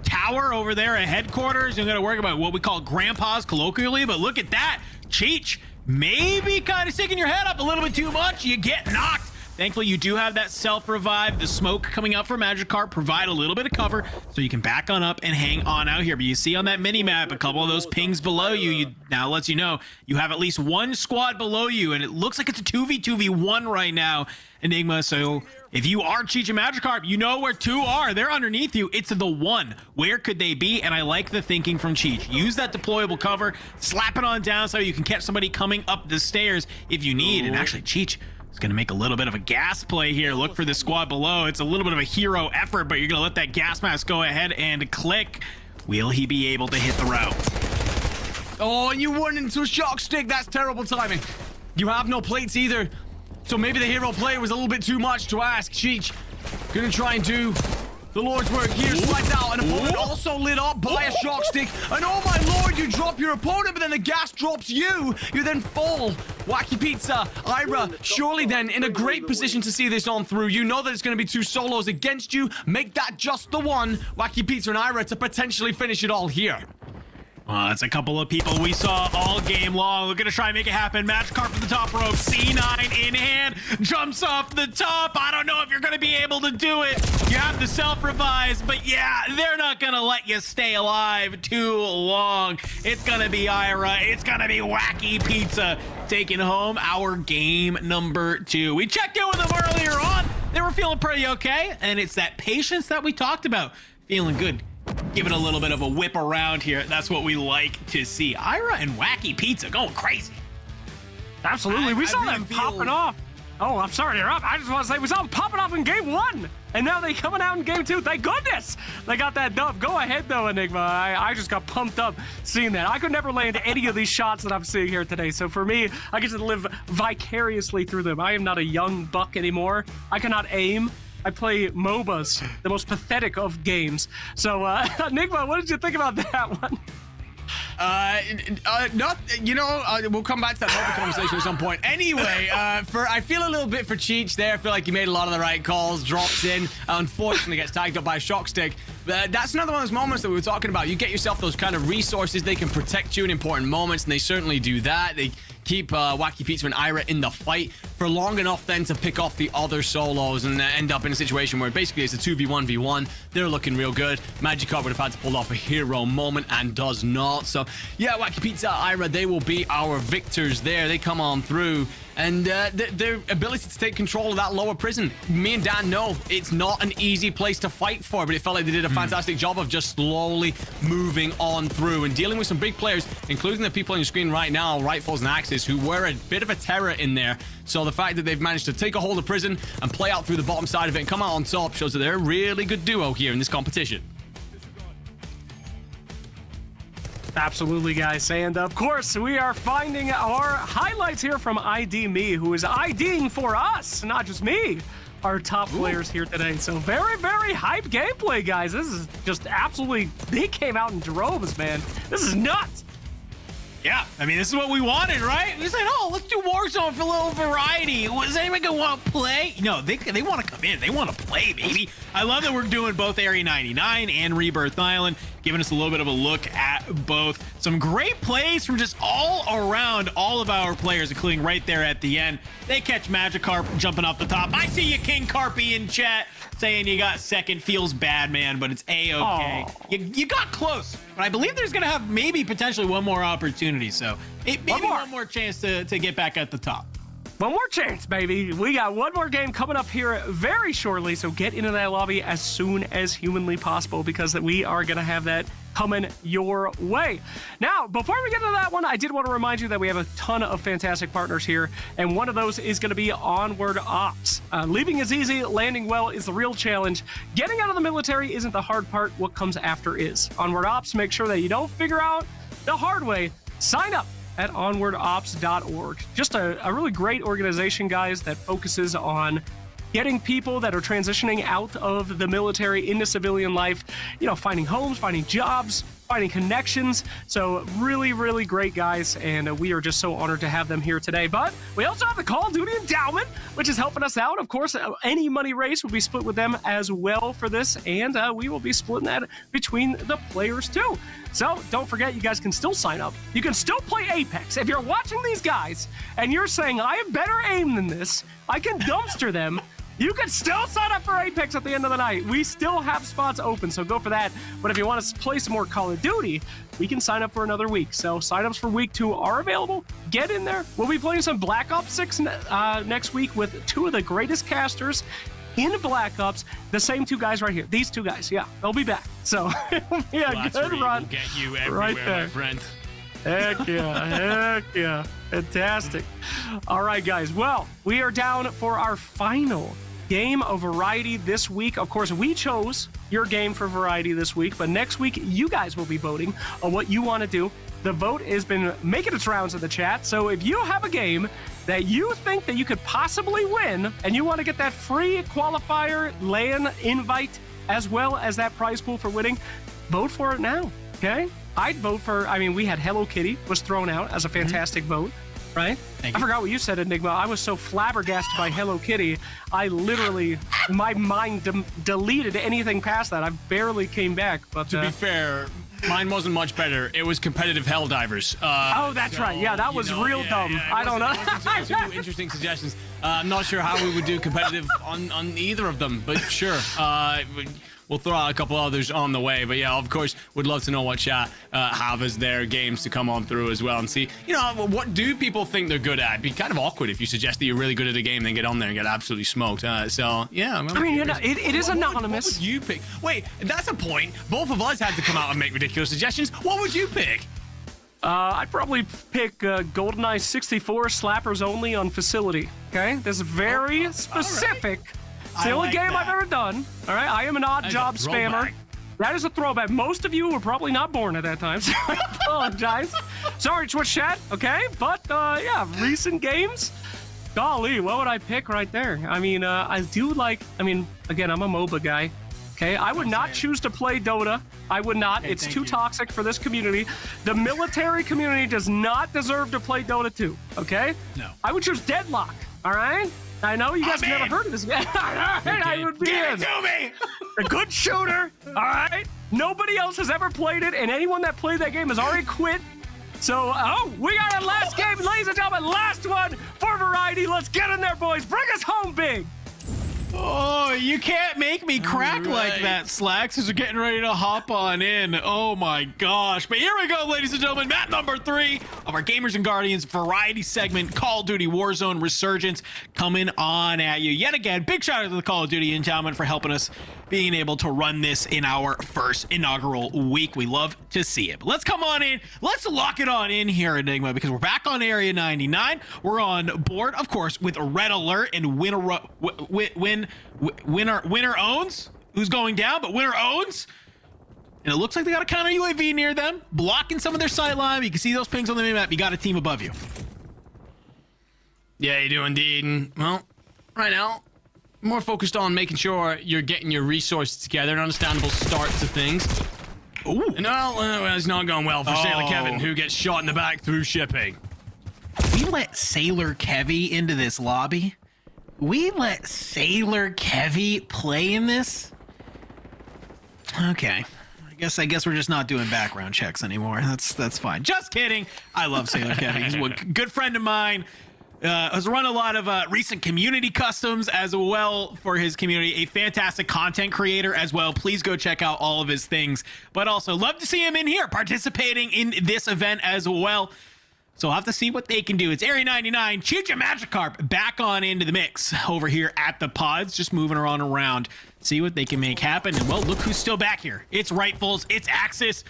tower over there at headquarters. You're going to worry about what we call grandpas colloquially. But look at that. Cheech maybe kind of sticking your head up a little bit too much. You get knocked Thankfully, you do have that self-revive. The smoke coming up from Magikarp provide a little bit of cover, so you can back on up and hang on out here. But you see on that mini-map, a couple of those pings below you, now lets you know you have at least one squad below you, and it looks like it's a 2v2v1 right now, Enigma. So if you are Cheech and Magikarp, you know where two are. They're underneath you. It's the one. Where could they be? And I like the thinking from Cheech. Use that deployable cover, slap it on down so you can catch somebody coming up the stairs if you need. And actually, Cheech is going to make a little bit of a gas play here. Look for the squad below. It's a little bit of a hero effort, but you're going to let that gas mask go ahead and click. Will he be able to hit the route? Oh, and you went into a shock stick. That's terrible timing. You have no plates either. So maybe the hero play was a little bit too much to ask. Cheech gonna try and do the Lord's work here. Slides out. An opponent also lit up by a shock stick. And oh my lord, you drop your opponent, but then the gas drops you. You then fall. Wacky Pizza, Ira, surely then in a great position to see this on through. You know that it's going to be two solos against you. Make that just the one. Wacky Pizza and Ira to potentially finish it all here. It's a couple of people we saw all game long. We're going to try and make it happen. Magikarp from the top rope. C9 in hand. Jumps off the top. I don't know if you're going to be able to do it. You have the self-revives, but yeah, they're not going to let you stay alive too long. It's going to be Ira. It's going to be Wacky Pizza taking home our game number 2. We checked in with them earlier on. They were feeling pretty okay, and it's that patience that we talked about. Feeling good. Give it a little bit of a whip around here. That's what we like to see. Ira and Wacky Pizza going crazy. Absolutely. We saw them popping off. Oh, I'm sorry to interrupt. I just want to say we saw them popping off in game 1. And now they coming out in game 2. Thank goodness they got that dub. Go ahead, though, Enigma. I just got pumped up seeing that. I could never land any of these shots that I'm seeing here today. So for me, I get to live vicariously through them. I am not a young buck anymore. I cannot aim. I play MOBAs, the most pathetic of games. So, Enigma, what did you think about that one? We'll come back to that MOBA conversation at some point. Anyway, I feel a little bit for Cheech there. I feel like he made a lot of the right calls, drops in, unfortunately gets tagged up by a shock stick. That's another one of those moments that we were talking about. You get yourself those kind of resources. They can protect you in important moments, and they certainly do that. They keep Wacky Pizza and Ira in the fight for long enough then to pick off the other solos and end up in a situation where basically it's a 2v1v1. They're looking real good. Magikarp would have had to pull off a hero moment and does not. So yeah, Wacky Pizza, Ira, they will be our victors there. They come on through. And their ability to take control of that lower prison, me and Dan know it's not an easy place to fight for, but it felt like they did a fantastic job of just slowly moving on through and dealing with some big players, including the people on your screen right now, Rightfuls and Axis, who were a bit of a terror in there. So the fact that they've managed to take a hold of prison and play out through the bottom side of it and come out on top shows that they're a really good duo here in this competition. Absolutely, guys. And of course, we are finding our highlights here from ID Me, who is IDing for us, not just me, our top players here today. So very, very hype gameplay, guys. This is just absolutely, they came out in droves, man. This is nuts. Yeah, I mean, this is what we wanted, right? We said, oh, let's do Warzone for a little variety. Is anyone going to want to play? No, they want to come in. They want to play, baby. I love that we're doing both Area 99 and Rebirth Island, giving us a little bit of a look at both. Some great plays from just all around all of our players, including right there at the end. They catch Magikarp jumping off the top. I see you, King Carpy, in chat saying you got second. Feels bad, man, but it's A-okay. You got close, but I believe there's going to have maybe potentially one more opportunity. So maybe one more chance to get back at the top. One more chance, baby. We got one more game coming up here very shortly, so get into that lobby as soon as humanly possible because we are going to have that coming your way. Now, before we get into that one, I did want to remind you that we have a ton of fantastic partners here, and one of those is going to be Onward Ops. Leaving is easy, landing well is the real challenge. Getting out of the military isn't the hard part, what comes after is. Onward Ops, make sure that you don't figure out the hard way. Sign up at onwardops.org. Just a really great organization, guys, that focuses on getting people that are transitioning out of the military into civilian life, finding homes, finding jobs, finding connections. So really, really great guys, and we are just so honored to have them here today. But we also have the Call of Duty Endowment, which is helping us out. Of course, any money raised will be split with them as well for this, and we will be splitting that between the players too. So don't forget, you guys can still sign up. You can still play Apex. If you're watching these guys and you're saying, I have better aim than this, I can dumpster them, you can still sign up for Apex at the end of the night. We still have spots open, so go for that. But if you want to play some more Call of Duty, we can sign up for another week. So signups for week 2 are available. Get in there. We'll be playing some Black Ops 6 next week with 2 of the greatest casters in Black Ops. The same 2 guys right here. These 2 guys, yeah, they'll be back. So it'll be a good run. Will get you everywhere, right there. my friend. Heck yeah, heck yeah. Fantastic. All right, guys. Well, we are down for our final game of variety this week. Of course, we chose your game for variety this week, but next week, you guys will be voting on what you want to do. The vote has been making its rounds in the chat, so if you have a game that you think that you could possibly win, and you want to get that free qualifier LAN invite, as well as that prize pool for winning, vote for it now, okay? I'd vote for, I mean, we had Hello Kitty was thrown out as a fantastic vote, right? I forgot what you said, Enigma. I was so flabbergasted by Hello Kitty, I literally, my mind deleted anything past that. I barely came back. But to be fair, mine wasn't much better. It was competitive Helldivers. Oh, that's right. Yeah, that was real dumb. I don't know. Two interesting suggestions. I'm not sure how we would do competitive on either of them, but sure. We'll throw out a couple others on the way, but yeah, of course, would love to know what chat have as their games to come on through as well and see, you know, what do people think they're good at? It'd be kind of awkward if you suggest that you're really good at a game, then get on there and get absolutely smoked. So yeah, I mean, you know, it is anonymous. What would you pick? Wait, that's a point. Both of us had to come out and make ridiculous suggestions. What would you pick? I'd probably pick GoldenEye 64 slappers only on facility. Okay, this is very specific. Right. It's the only game I've ever done. All right, I am an odd job spammer. That is a throwback. Most of you were probably not born at that time, so I apologize. Sorry, Twitch chat. Okay, but yeah, recent games. Golly, what would I pick right there? I mean, I do like. I mean, again, I'm a MOBA guy. Okay, I would not choose to play Dota. I would not. It's too toxic for this community. The military community does not deserve to play Dota 2. Okay? No. I would choose Deadlock. All right. I know you guys have never heard of this game. I would be Give in. it to me! A good shooter. All right. Nobody else has ever played it, and anyone that played that game has already quit. So, we got a last game, ladies and gentlemen. Last one for variety. Let's get in there, boys. Bring us home big. Oh, you can't make me crack like that, Slacks, as we're getting ready to hop on in. Oh my gosh. But here we go, ladies and gentlemen. Map number 3 of our Gamers and Guardians variety segment, Call of Duty Warzone Resurgence, coming on at you yet again. Big shout out to the Call of Duty Endowment for helping us being able to run this in our first inaugural week. We love to see it. But let's come on in. Let's lock it on in here, Enigma, because we're back on Area 99. We're on board, of course, with Red Alert and Winner owns. Who's going down? But Winner owns. And it looks like they got a counter UAV near them, blocking some of their sight line. You can see those pings on the map. You got a team above you. Yeah, you do indeed. And, well, right now, more focused on making sure you're getting your resources together and understandable starts to things. Ooh. No, it's not going well for Sailor Kevin, who gets shot in the back through shipping. We let Sailor Kevy into this lobby. We let Sailor Kevy play in this. Okay. I guess we're just not doing background checks anymore. That's fine. Just kidding. I love Sailor Kevy. He's a good friend of mine. Has run a lot of recent community customs as well for his community. A fantastic content creator as well. Please go check out all of his things. But also love to see him in here participating in this event as well. So we'll have to see what they can do. It's Area 99. Chucha Magikarp back on into the mix over here at the pods. Just moving her on around. See what they can make happen. And well, look who's still back here. It's Rightfuls. It's Axis.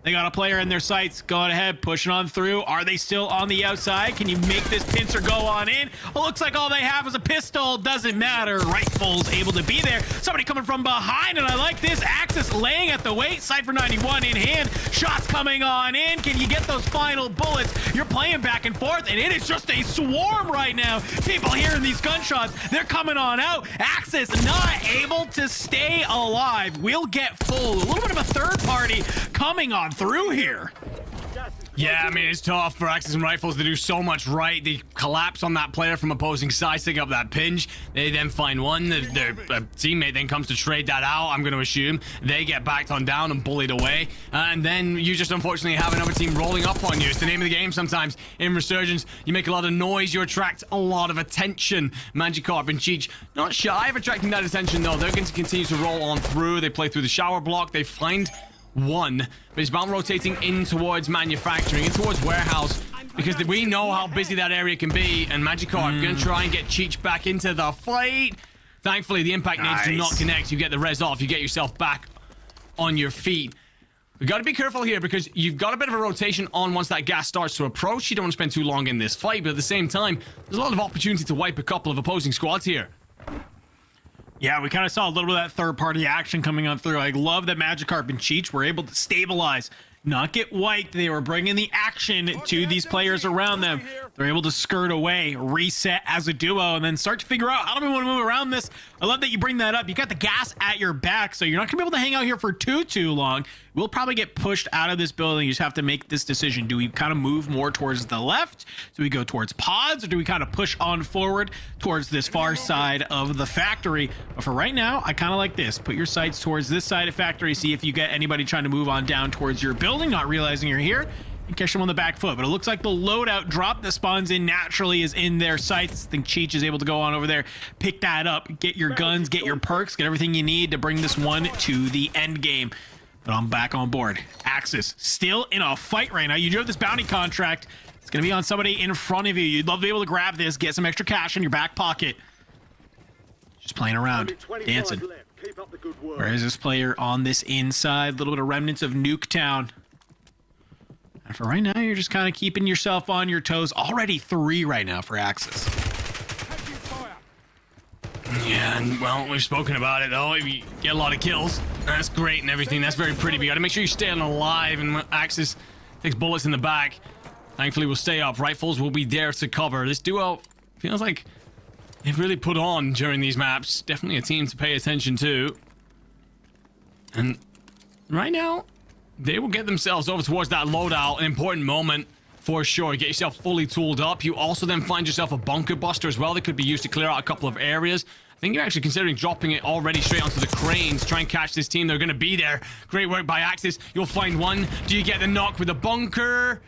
They got a player in their sights. Going ahead, pushing on through. Are they still on the outside? Can you make this pincer go on in? Well, looks like all they have is a pistol. Doesn't matter. Rightful's able to be there. Somebody coming from behind, and I like this. Axis laying at the weight. Cypher 91 in hand. Shots coming on in. Can you get those final bullets? You're playing back and forth, and it is just a swarm right now. People hearing these gunshots. They're coming on out. Axis not able to stay alive. We'll get full. A little bit of a third party coming on through here. Yeah, I mean, it's tough for Axis and Rifles to do so much right. They collapse on that player from opposing side, take up that pinch. They then find one. Their teammate then comes to trade that out, I'm going to assume. They get backed on down and bullied away. And then you just unfortunately have another team rolling up on you. It's the name of the game sometimes. In Resurgence, you make a lot of noise, you attract a lot of attention. Magikarp and Cheech, not shy of attracting that attention, though. They're going to continue to roll on through. They play through the shower block. They find one, but it's about rotating in towards manufacturing, in towards warehouse, because we know how busy that area can be, and Magikarp gonna try and get Cheech back into the fight. Thankfully, the impact nades do not connect. You get the res off, you get yourself back on your feet. We got to be careful here because you've got a bit of a rotation on once that gas starts to approach. You don't want to spend too long in this fight, but at the same time, there's a lot of opportunity to wipe a couple of opposing squads here. Yeah, we kind of saw a little bit of that third-party action coming on through. I love that Magikarp and Cheech were able to stabilize, not get wiped. They were bringing the action to these players around them. They're able to skirt away, reset as a duo, and then start to figure out how do we want to move around this. I love that you bring that up. You got the gas at your back, so you're not going to be able to hang out here for too long. We'll probably get pushed out of this building. You just have to make this decision. Do we kind of move more towards the left? Do we go towards pods, or do we kind of push on forward towards this far side of the factory? But for right now, I kind of like this. Put your sights towards this side of factory. See if you get anybody trying to move on down towards your building, not realizing you're here, and catch them on the back foot. But it looks like the loadout drop that spawns in naturally is in their sights. I think Cheech is able to go on over there, pick that up, get your guns, get your perks, get everything you need to bring this one to the end game. But I'm back on board. Axis still in a fight right now. You do have this bounty contract. It's going to be on somebody in front of you. You'd love to be able to grab this, get some extra cash in your back pocket. Just playing around, dancing. Where is this player on this inside? A little bit of remnants of Nuketown. And for right now, you're just kind of keeping yourself on your toes. Already 3 right now for Axis. Yeah, and well, we've spoken about it though. You get a lot of kills. That's great and everything. That's very pretty, but you gotta make sure you're staying alive, and when Axis takes bullets in the back, thankfully we'll stay up. Rifles will be there to cover. This duo feels like they've really put on during these maps. Definitely a team to pay attention to. And right now, they will get themselves over towards that loadout, an important moment for sure. Get yourself fully tooled up. You also then find yourself a bunker buster as well that could be used to clear out a couple of areas. I think you're actually considering dropping it already straight onto the cranes. Try and catch this team. They're going to be there. Great work by Axis. You'll find one. Do you get the knock with the bunker?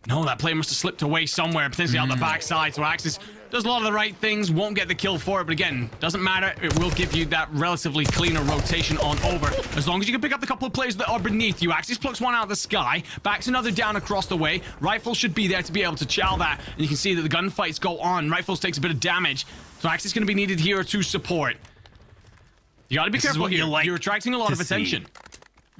No, that player must have slipped away somewhere, potentially out the backside. So Axis does a lot of the right things, won't get the kill for it, but again, doesn't matter. It will give you that relatively cleaner rotation on over. As long as you can pick up the couple of players that are beneath you. Axis plucks one out of the sky, backs another down across the way. Rifles should be there to be able to chow that, and you can see that the gunfights go on. Rifles takes a bit of damage, so Axis is going to be needed here to support. You got to be careful here. You're attracting a lot of attention.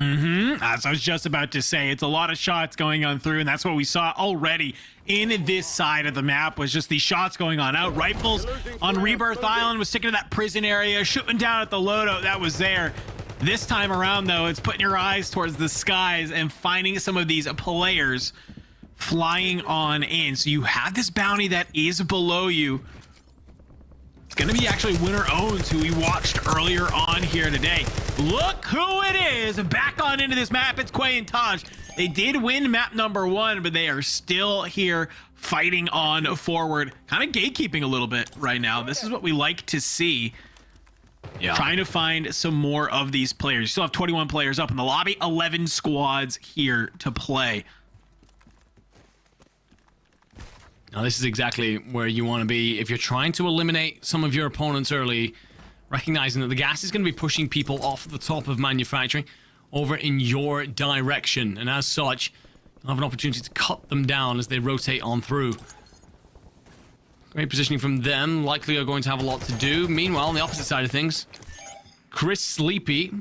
As I was just about to say, it's a lot of shots going on through, and that's what we saw already in this side of the map, was just these shots going on out. Rifles on Rebirth Island was sticking to that prison area, shooting down at the loadout that was there. This time around, though, it's putting your eyes towards the skies and finding some of these players flying on in. So you have this bounty that is below you. It's going to be actually Winner Owns, who we watched earlier on here today. Look who it is back on into this map. It's Quay and Taj. They did win map number 1, but they are still here fighting on forward. Kind of gatekeeping a little bit right now. This is what we like to see. Yeah. Trying to find some more of these players. You still have 21 players up in the lobby. 11 squads here to play. Now, this is exactly where you want to be. If you're trying to eliminate some of your opponents early, recognizing that the gas is going to be pushing people off the top of manufacturing over in your direction. And as such, you'll have an opportunity to cut them down as they rotate on through. Great positioning from them. Likely are going to have a lot to do. Meanwhile, on the opposite side of things, Chris Sleepy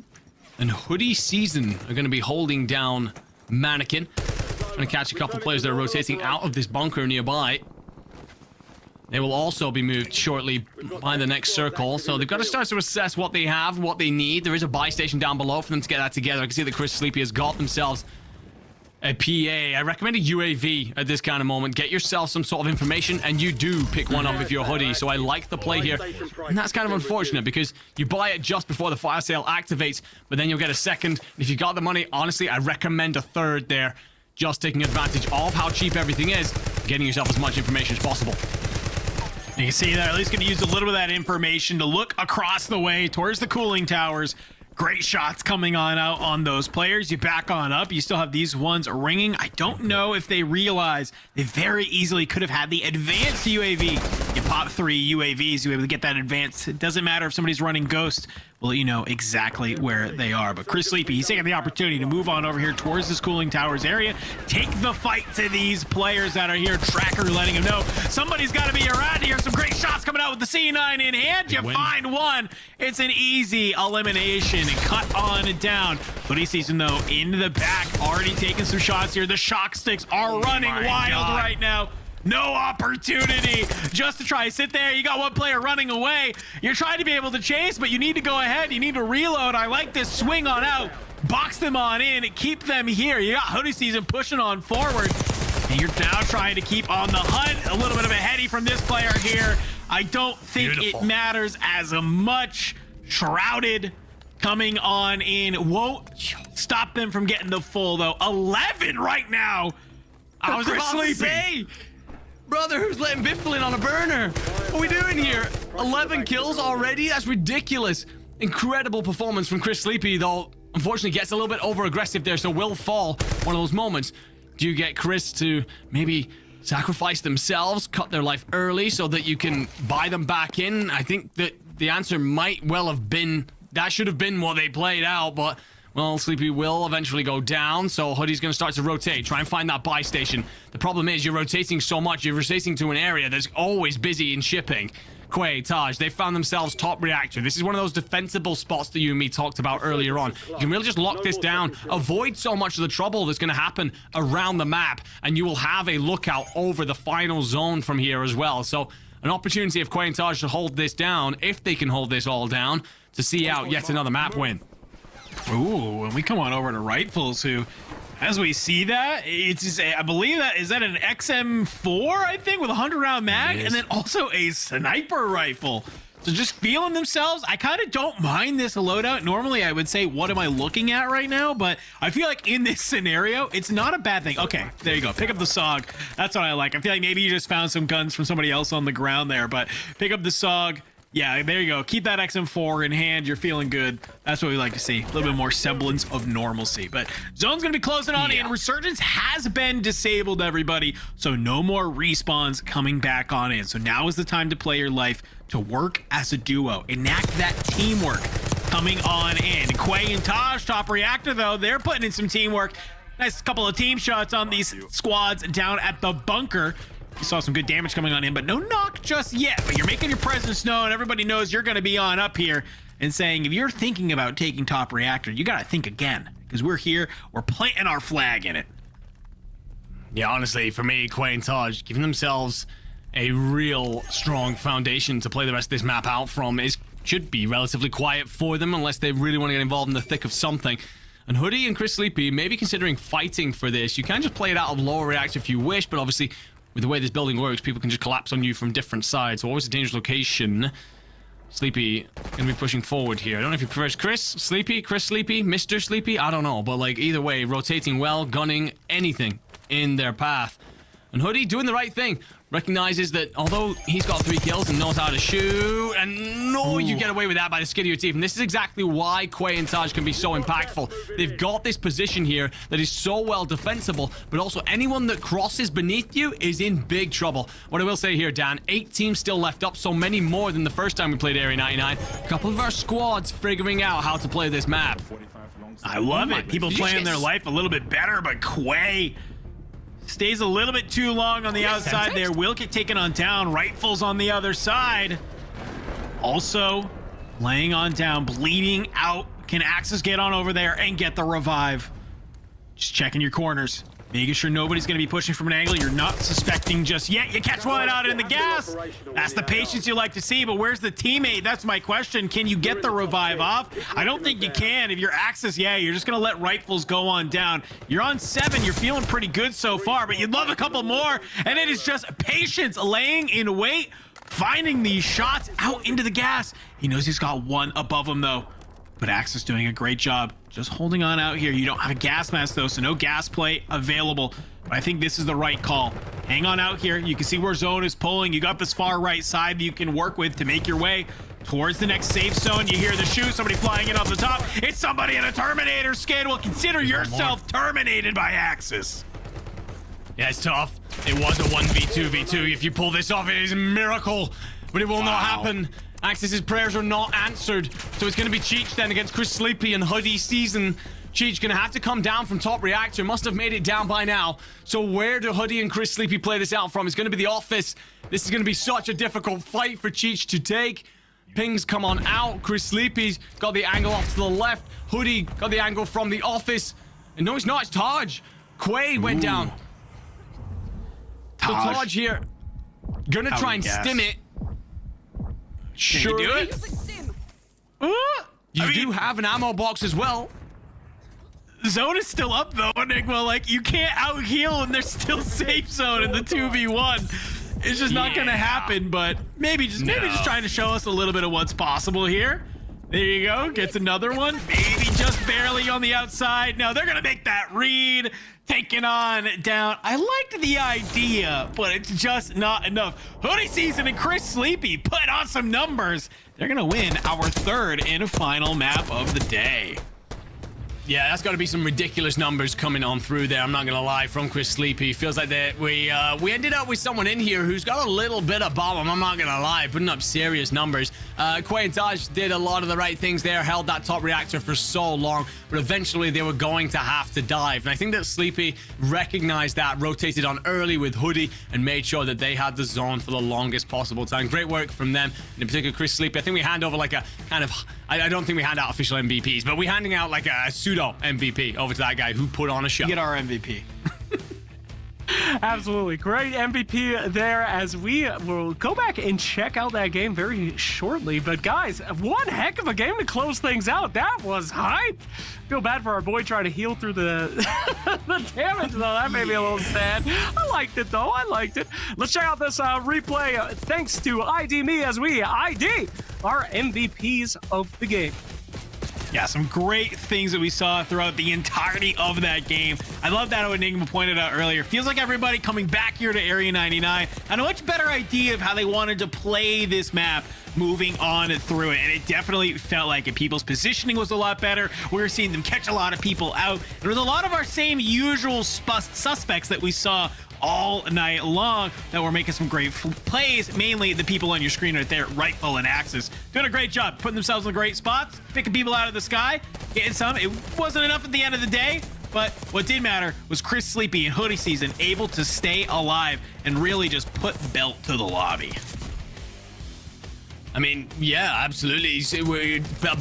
and Hoodie Season are going to be holding down Mannequin. Trying to catch a couple players that are rotating out of this bunker nearby. They will also be moved shortly by the next circle, so they've got to start to assess what they have, what they need. There is a buy station down below for them to get that together. I can see that Chris Sleepy has got themselves a PA. I recommend a UAV at this kind of moment. Get yourself some sort of information, and you do pick one up with your hoodie. So I like the play here. And that's kind of unfortunate because you buy it just before the fire sale activates, but then you'll get a second. If you got the money, honestly, I recommend a third there. Just taking advantage of how cheap everything is, getting yourself as much information as possible. You can see that at least going to use a little bit of that information to look across the way towards the cooling towers. Great shots coming on out on those players. You back on up. You still have these ones ringing. I don't know if they realize they very easily could have had the advanced UAV. You pop 3 UAVs, you're able to get that advanced. It doesn't matter if somebody's running Ghost. Well, you know exactly where they are. But Chris Sleepy, he's taking the opportunity to move on over here towards this cooling towers area. Take the fight to these players that are here. Tracker letting him know somebody's got to be around here. Some great shots coming out with the C9 in hand. You find one. It's an easy elimination and cut on down. Hoodie Season, though, into the back. Already taking some shots here. The shock sticks are running wild right now. No opportunity just to try to sit there. You got one player running away. You're trying to be able to chase, but you need to go ahead. You need to reload. I like this swing on out. Box them on in. Keep them here. You got Hoodie Season pushing on forward. And you're now trying to keep on the hunt. A little bit of a heady from this player here. I don't think it matters as much. Shrouded coming on in. Won't stop them from getting the full, though. 11 right now. I was about to say, brother, who's letting Biffle in on a burner? What are we doing here? 11 kills already? That's ridiculous. Incredible performance from Chris Sleepy, though unfortunately gets a little bit over aggressive there, so will fall one of those moments. Do you get Chris to maybe sacrifice themselves, cut their life early so that you can buy them back in? I think that the answer might well have been, that should have been what they played out, but well, Sleepy will eventually go down, so Hoodie's going to start to rotate, try and find that buy station. The problem is you're rotating so much, you're rotating to an area that's always busy in shipping. Quay, Taj, they found themselves top reactor. This is one of those defensible spots that you and me talked about earlier on. You can really just lock this down, avoid so much of the trouble that's going to happen around the map, and you will have a lookout over the final zone from here as well. So an opportunity of Quay and Taj to hold this down, if they can hold this all down, to see out yet another map win. Ooh, and we come on over to Rightfuls, who, as we see that, it's just I believe that is that an XM4, I think, with a 100-round mag, and then also a sniper rifle. So just feeling themselves. I kind of don't mind this loadout. Normally, I would say, what am I looking at right now? But I feel like in this scenario, it's not a bad thing. Okay, there you go. Pick up the SOG. That's what I like. I feel like maybe you just found some guns from somebody else on the ground there, but pick up the SOG. Yeah, there you go. Keep that XM4 in hand. You're feeling good. That's what we like to see. A little bit more semblance of normalcy. But zone's going to be closing on in. Resurgence has been disabled, everybody. So no more respawns coming back on in. So now is the time to play your life, to work as a duo. Enact that teamwork coming on in. Quay and Taj, top reactor, though. They're putting in some teamwork. Nice couple of team shots on these squads down at the bunker. You saw some good damage coming on in, but no knock just yet. But you're making your presence known. Everybody knows you're going to be on up here and saying, if you're thinking about taking top reactor, you got to think again, because we're here. We're planting our flag in it. Yeah, honestly, for me, Quay and Taj, giving themselves a real strong foundation to play the rest of this map out from should be relatively quiet for them unless they really want to get involved in the thick of something. And Hoodie and Chris Sleepy maybe considering fighting for this. You can just play it out of lower reactor if you wish, but obviously with the way this building works, people can just collapse on you from different sides. So always a dangerous location. Sleepy gonna be pushing forward here. I don't know if he prefers Chris Sleepy, Chris Sleepy, Mr. Sleepy. I don't know, but like either way, rotating well, gunning anything in their path. And Hoodie doing the right thing. Recognizes that although he's got 3 kills and knows how to shoot, and no, you get away with that by the skin of your teeth. And this is exactly why Quay and Taj can be so impactful. They've got this position here that is so well defensible, but also anyone that crosses beneath you is in big trouble. What I will say here, Dan, 8 teams still left up, so many more than the first time we played Area 99. A couple of our squads figuring out how to play this map. I love it. People playing their life a little bit better, but Quay stays a little bit too long on the outside there. Will get taken on down. Rightfuls on the other side. Also laying on down, bleeding out. Can Axis get on over there and get the revive? Just checking your corners. making sure nobody's going to be pushing from an angle you're not suspecting just yet. You catch one out in the gas. That's the patience you like to see, but where's the teammate? That's my question. Can you get the revive off? I don't think you can. If you're Axis, yeah, you're just going to let Rifles go on down. You're on 7. You're feeling pretty good so far, but you'd love a couple more, and it is just patience laying in wait, finding these shots out into the gas. He knows he's got one above him, though. But Axis doing a great job just holding on out here. You don't have a gas mask, though, so no gas play available. But I think this is the right call. Hang on out here. You can see where Zone is pulling. You got this far right side that you can work with to make your way towards the next safe zone. You hear the shoot, somebody flying in off the top. It's somebody in a Terminator skin. Well, consider yourself terminated by Axis. Yeah, it's tough. It was a 1v2v2. If you pull this off, it is a miracle, but it will not happen. Axis's prayers are not answered, so it's going to be Cheech then against Chris Sleepy and Hoodie Season. Cheech going to have to come down from top reactor. Must have made it down by now. So where do Hoodie and Chris Sleepy play this out from? It's going to be the office. This is going to be such a difficult fight for Cheech to take. Pings come on out. Chris Sleepy's got the angle off to the left. Hoodie got the angle from the office. And no, it's not. It's Taj. Quaid went down. So Taj here gonna try and stim it. Sure. You do it? You do have an ammo box as well. Zone is still up though, Enigma. Like, you can't out heal and there's still safe zone in the 2v1. It's just not gonna happen, but maybe just trying to show us a little bit of what's possible here. There you go. Gets another one. Maybe just barely on the outside. No, they're gonna make that read. Taking on down. I liked the idea, but it's just not enough. Hoodie Season and Chris Sleepy put on some numbers. They're gonna win our 3rd and final map of the day. Yeah, that's got to be some ridiculous numbers coming on through there. I'm not going to lie, from Chris Sleepy. Feels like that we ended up with someone in here who's got a little bit of bomb. I'm not going to lie, putting up serious numbers. Quay and Taj did a lot of the right things there, held that top reactor for so long, but eventually they were going to have to dive. And I think that Sleepy recognized that, rotated on early with Hoodie, and made sure that they had the zone for the longest possible time. Great work from them, in particular Chris Sleepy. I think we hand over like a kind of, I don't think we hand out official MVPs, but we're handing out like a pseudo MVP over to that guy who put on a show. Get our MVP. Absolutely. Great MVP there, as we will go back and check out that game very shortly. But guys, one heck of a game to close things out. That was hype. Feel bad for our boy trying to heal through the, the damage, though. That made me a little sad. I liked it, though. I liked it. Let's check out this replay. Thanks to ID Me, as we ID our MVPs of the game. Yeah, some great things that we saw throughout the entirety of that game. I love that what Enigma pointed out earlier. Feels like everybody coming back here to Area 99 had a much better idea of how they wanted to play this map moving on through it. And it definitely felt like it. People's positioning was a lot better. We were seeing them catch a lot of people out. There was a lot of our same usual suspects that we saw all night long that were making some great plays, mainly the people on your screen right there, Rifle and Axis. Doing a great job, putting themselves in great spots, picking people out of the sky, getting some. It wasn't enough at the end of the day, but what did matter was Chris Sleepy and Hoodie Season able to stay alive and really just put belt to the lobby. I mean, yeah, absolutely.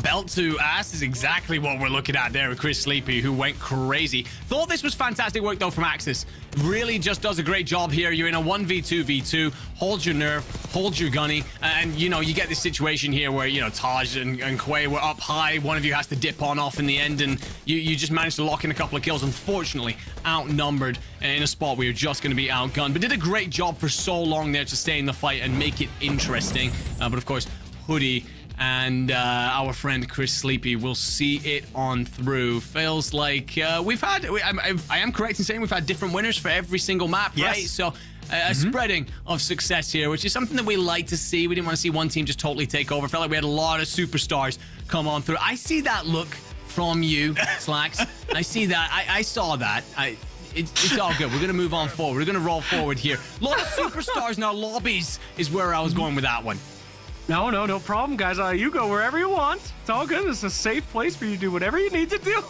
Belt to ass is exactly what we're looking at there with Chris Sleepy, who went crazy. Thought this was fantastic work, though, from Axis. Really just does a great job here. You're in a 1v2v2. Hold your nerve, hold your gunny, and, you know, you get this situation here where, you know, Taj and Quay were up high. One of you has to dip on off in the end, and you just managed to lock in a couple of kills. Unfortunately, outnumbered in a spot where you're just going to be outgunned. But did a great job for so long there to stay in the fight and make it interesting. But, of course, Hoodie and our friend Chris Sleepy will see it on through. Feels like we've had, I am correct in saying we've had different winners for every single map, yes. right? So a spreading of success here, which is something that we like to see. We didn't want to see one team just totally take over. Felt like we had a lot of superstars come on through. I see that look from you, Slacks. I see that. I saw that. It's all good. We're going to move on forward. We're going to roll forward here. A lot of superstars in our lobbies is where I was going with that one. No problem, guys. You go wherever you want. It's all good. It's a safe place for you to do whatever you need to do.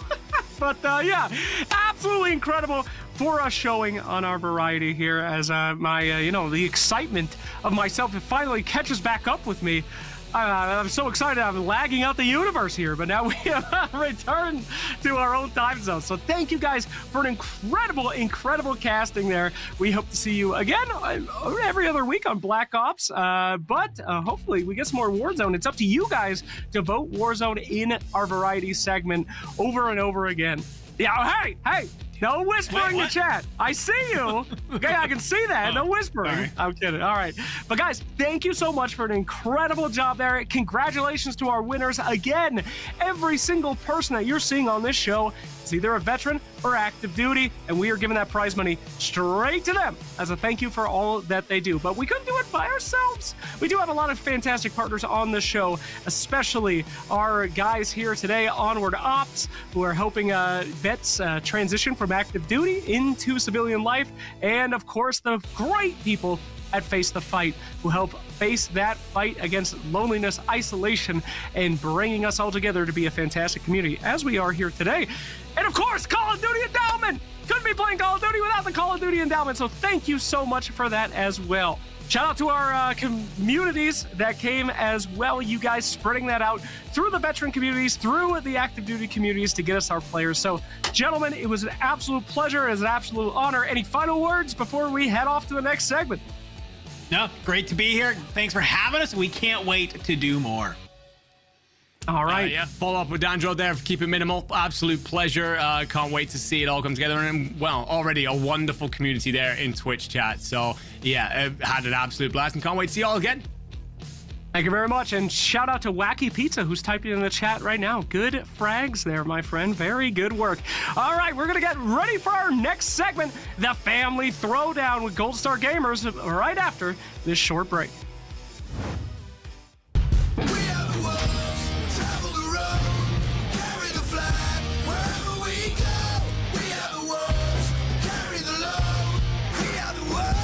But yeah, absolutely incredible for us showing on our variety here, as my, the excitement of myself, it finally catches back up with me. I'm so excited. I'm lagging out the universe here, but now we have returned to our own time zone. So thank you guys for an incredible casting there. We hope to see you again every other week on Black Ops, but hopefully we get some more Warzone. It's up to you guys to vote Warzone in our variety segment over and over again. Yeah, hey, no whispering in the chat. I see you. Okay, I can see that. No whispering. Sorry. I'm kidding. All right. But guys, thank you so much for an incredible job there. Congratulations to our winners. Again, every single person that you're seeing on this show is either a veteran or active duty, and we are giving that prize money straight to them as a thank you for all that they do. But we couldn't do it by ourselves. We do have a lot of fantastic partners on the show, especially our guys here today, Onward Ops, who are helping vets transition from active duty into civilian life, and of course the great people at Face the Fight, who help face that fight against loneliness, isolation, and bringing us all together to be a fantastic community, as we are here today. And of course, Call of Duty Endowment! Couldn't be playing Call of Duty without the Call of Duty Endowment, so thank you so much for that as well. Shout out to our communities that came as well, you guys spreading that out through the veteran communities, through the active duty communities to get us our players. So, gentlemen, it was an absolute pleasure, it was an absolute honor. Any final words before we head off to the next segment? No, great to be here. Thanks for having us. We can't wait to do more. All right. Yeah, follow up with Dandro there for keep it minimal. Absolute pleasure. Can't wait to see it all come together. And, well, already a wonderful community there in Twitch chat. So, yeah, had an absolute blast and can't wait to see you all again. Thank you very much, and shout out to Wacky Pizza, who's typing in the chat right now. Good frags there, my friend. Very good work. All right, we're going to get ready for our next segment, the Family Throwdown with Gold Star Gamers, right after this short break. We are the ones, travel the road, carry the flag wherever we go. We are the ones, carry the load. We are the ones.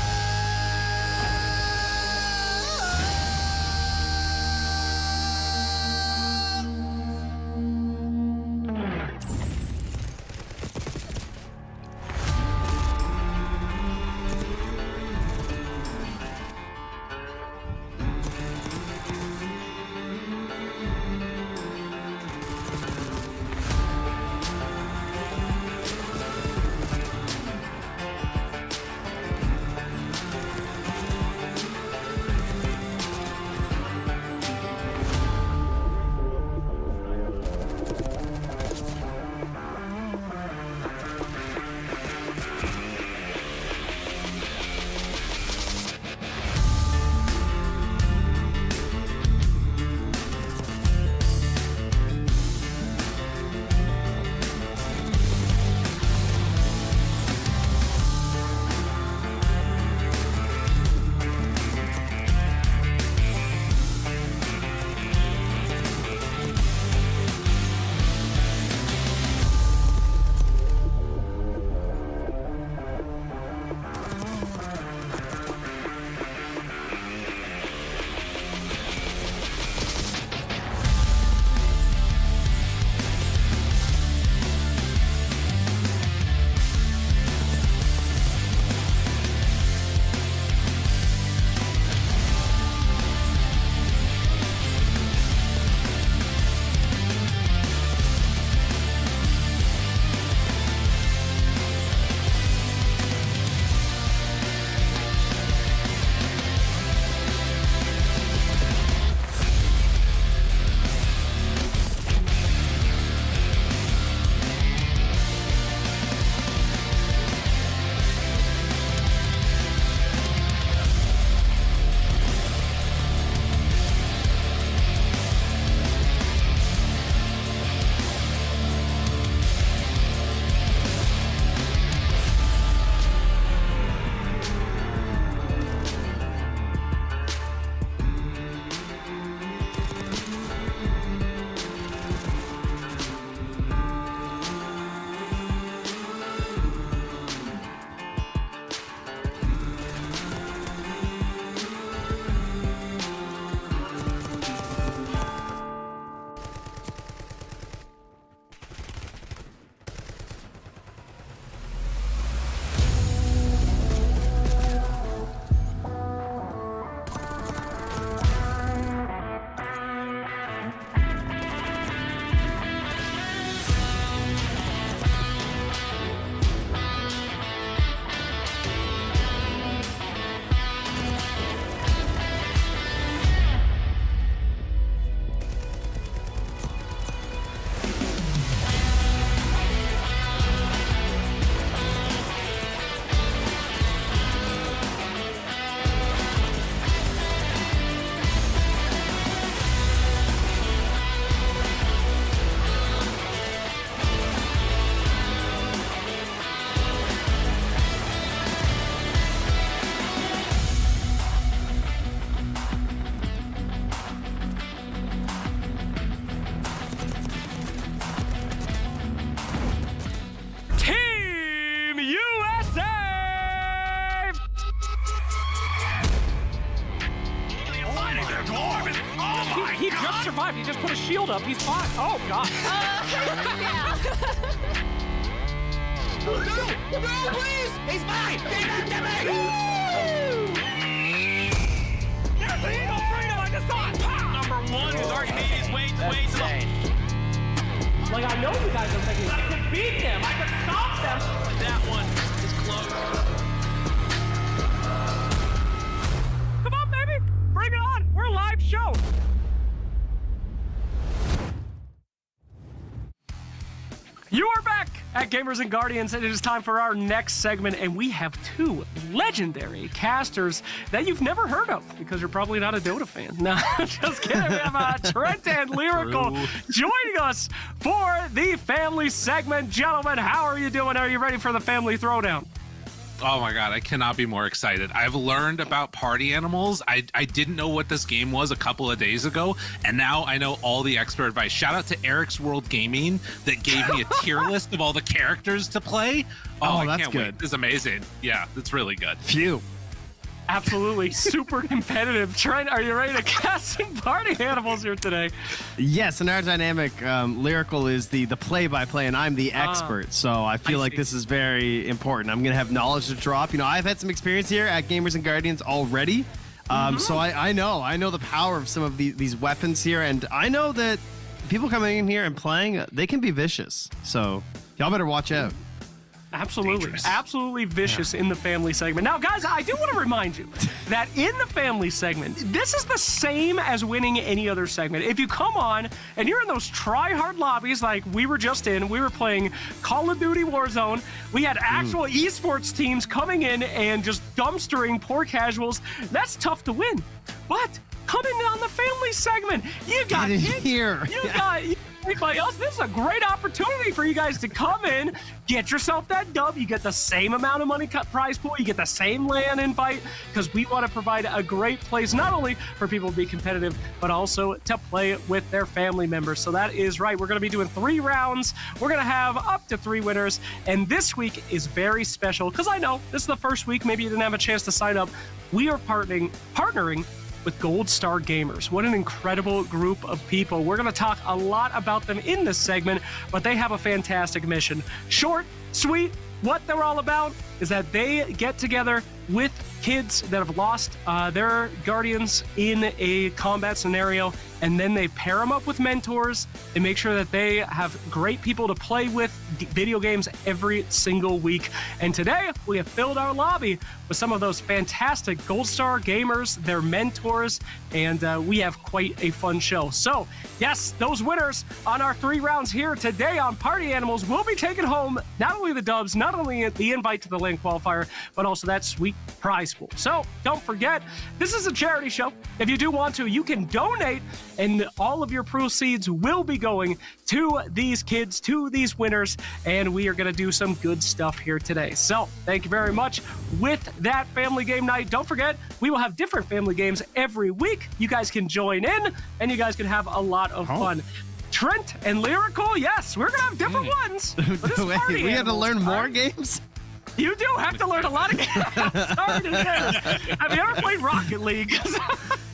Save! He just survived. He just put a shield up. He's fine. Oh, God. No, please! He's mine! Give him to me! There's the Eagle Freedom. I just saw it. Number one is already made his way to Like, I know you guys are thinking, I could beat them. I could stop them. that one is close. Come on, baby. Bring it on. We're a live show. You are back at Gamers and Guardians, and it is time for our next segment, and we have two legendary casters that you've never heard of because you're probably not a Dota fan. No, just kidding. We have Trent and Lyrical joining us for the family segment. Gentlemen, how are you doing? Are you ready for the family throwdown? Oh my god, I cannot be more excited. I've learned about party animals. I didn't know what this game was a couple of days ago, and now I know all the expert advice. Shout out to Eric's World Gaming that gave me a tier list of all the characters to play. Oh, I that's can't good. wait. It's amazing. Yeah, it's really good. Phew. Absolutely super competitive. Trent, are you ready to cast some party animals here today? Yes, in our dynamic, Lyrical is the play-by-play, and I'm the expert. So I feel like this is very important. I'm going to have knowledge to drop. You know, I've had some experience here at Gamers and Guardians already. So I know the power of some of these weapons here, and I know that people coming in here and playing, they can be vicious. So y'all better watch out. Absolutely. Dangerous. Absolutely vicious in the family segment. Now, guys, I do want to remind you that in the family segment, this is the same as winning any other segment. If you come on and you're in those try-hard lobbies like we were just in, we were playing Call of Duty Warzone, we had actual esports teams coming in and just dumpstering poor casuals, that's tough to win. But coming on the family segment, you got Get in hits, here. you got everybody else. This is a great opportunity for you guys to come in, get yourself that dub. You get the same amount of money cut prize pool. You get the same LAN invite because we want to provide a great place not only for people to be competitive, but also to play with their family members. So that is right. We're going to be doing 3 rounds. We're going to have up to 3 winners. And this week is very special because I know this is the first week. Maybe you didn't have a chance to sign up. We are partnering with Gold Star Gamers. What an incredible group of people. We're going to talk a lot about them in this segment, but they have a fantastic mission. Short, sweet, what they're all about is that they get together with kids that have lost their guardians in a combat scenario, and then they pair them up with mentors and make sure that they have great people to play with video games every single week. And today we have filled our lobby with some of those fantastic Gold Star gamers, their mentors, and we have quite a fun show. So yes, those winners on our 3 rounds here today on Party Animals will be taking home not only the dubs, not only the invite to the LAN qualifier, but also that sweet prize pool. So don't forget, this is a charity show. If you do want to, you can donate, and all of your proceeds will be going to these kids, to these winners, and we are going to do some good stuff here today. So thank you very much. With that family game night, don't forget, we will have different family games every week. You guys can join in, and you guys can have a lot of fun. Trent and Lyrical, yes, we're going to have different ones. for this Wait, Party we had to Animals, learn all more right? games? You do have to learn a lot of games. Sorry to say. Have you ever played Rocket League?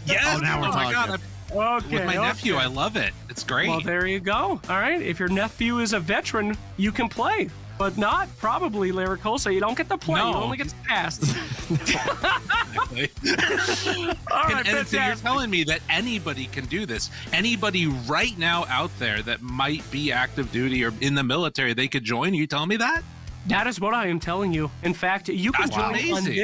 Yes. Oh, now we're my talking. god. Okay. With my nephew, okay. I love it. It's great. Well, there you go. All right. If your nephew is a veteran, you can play, but not probably Lyrical, so you don't get to play. You No. only get to cast. All right, And so you're fantastic. telling me that anybody can do this. Anybody right now out there that might be active duty or in the military, they could join. You telling me that? That is what I am telling you. In fact, you can That's join on amazing.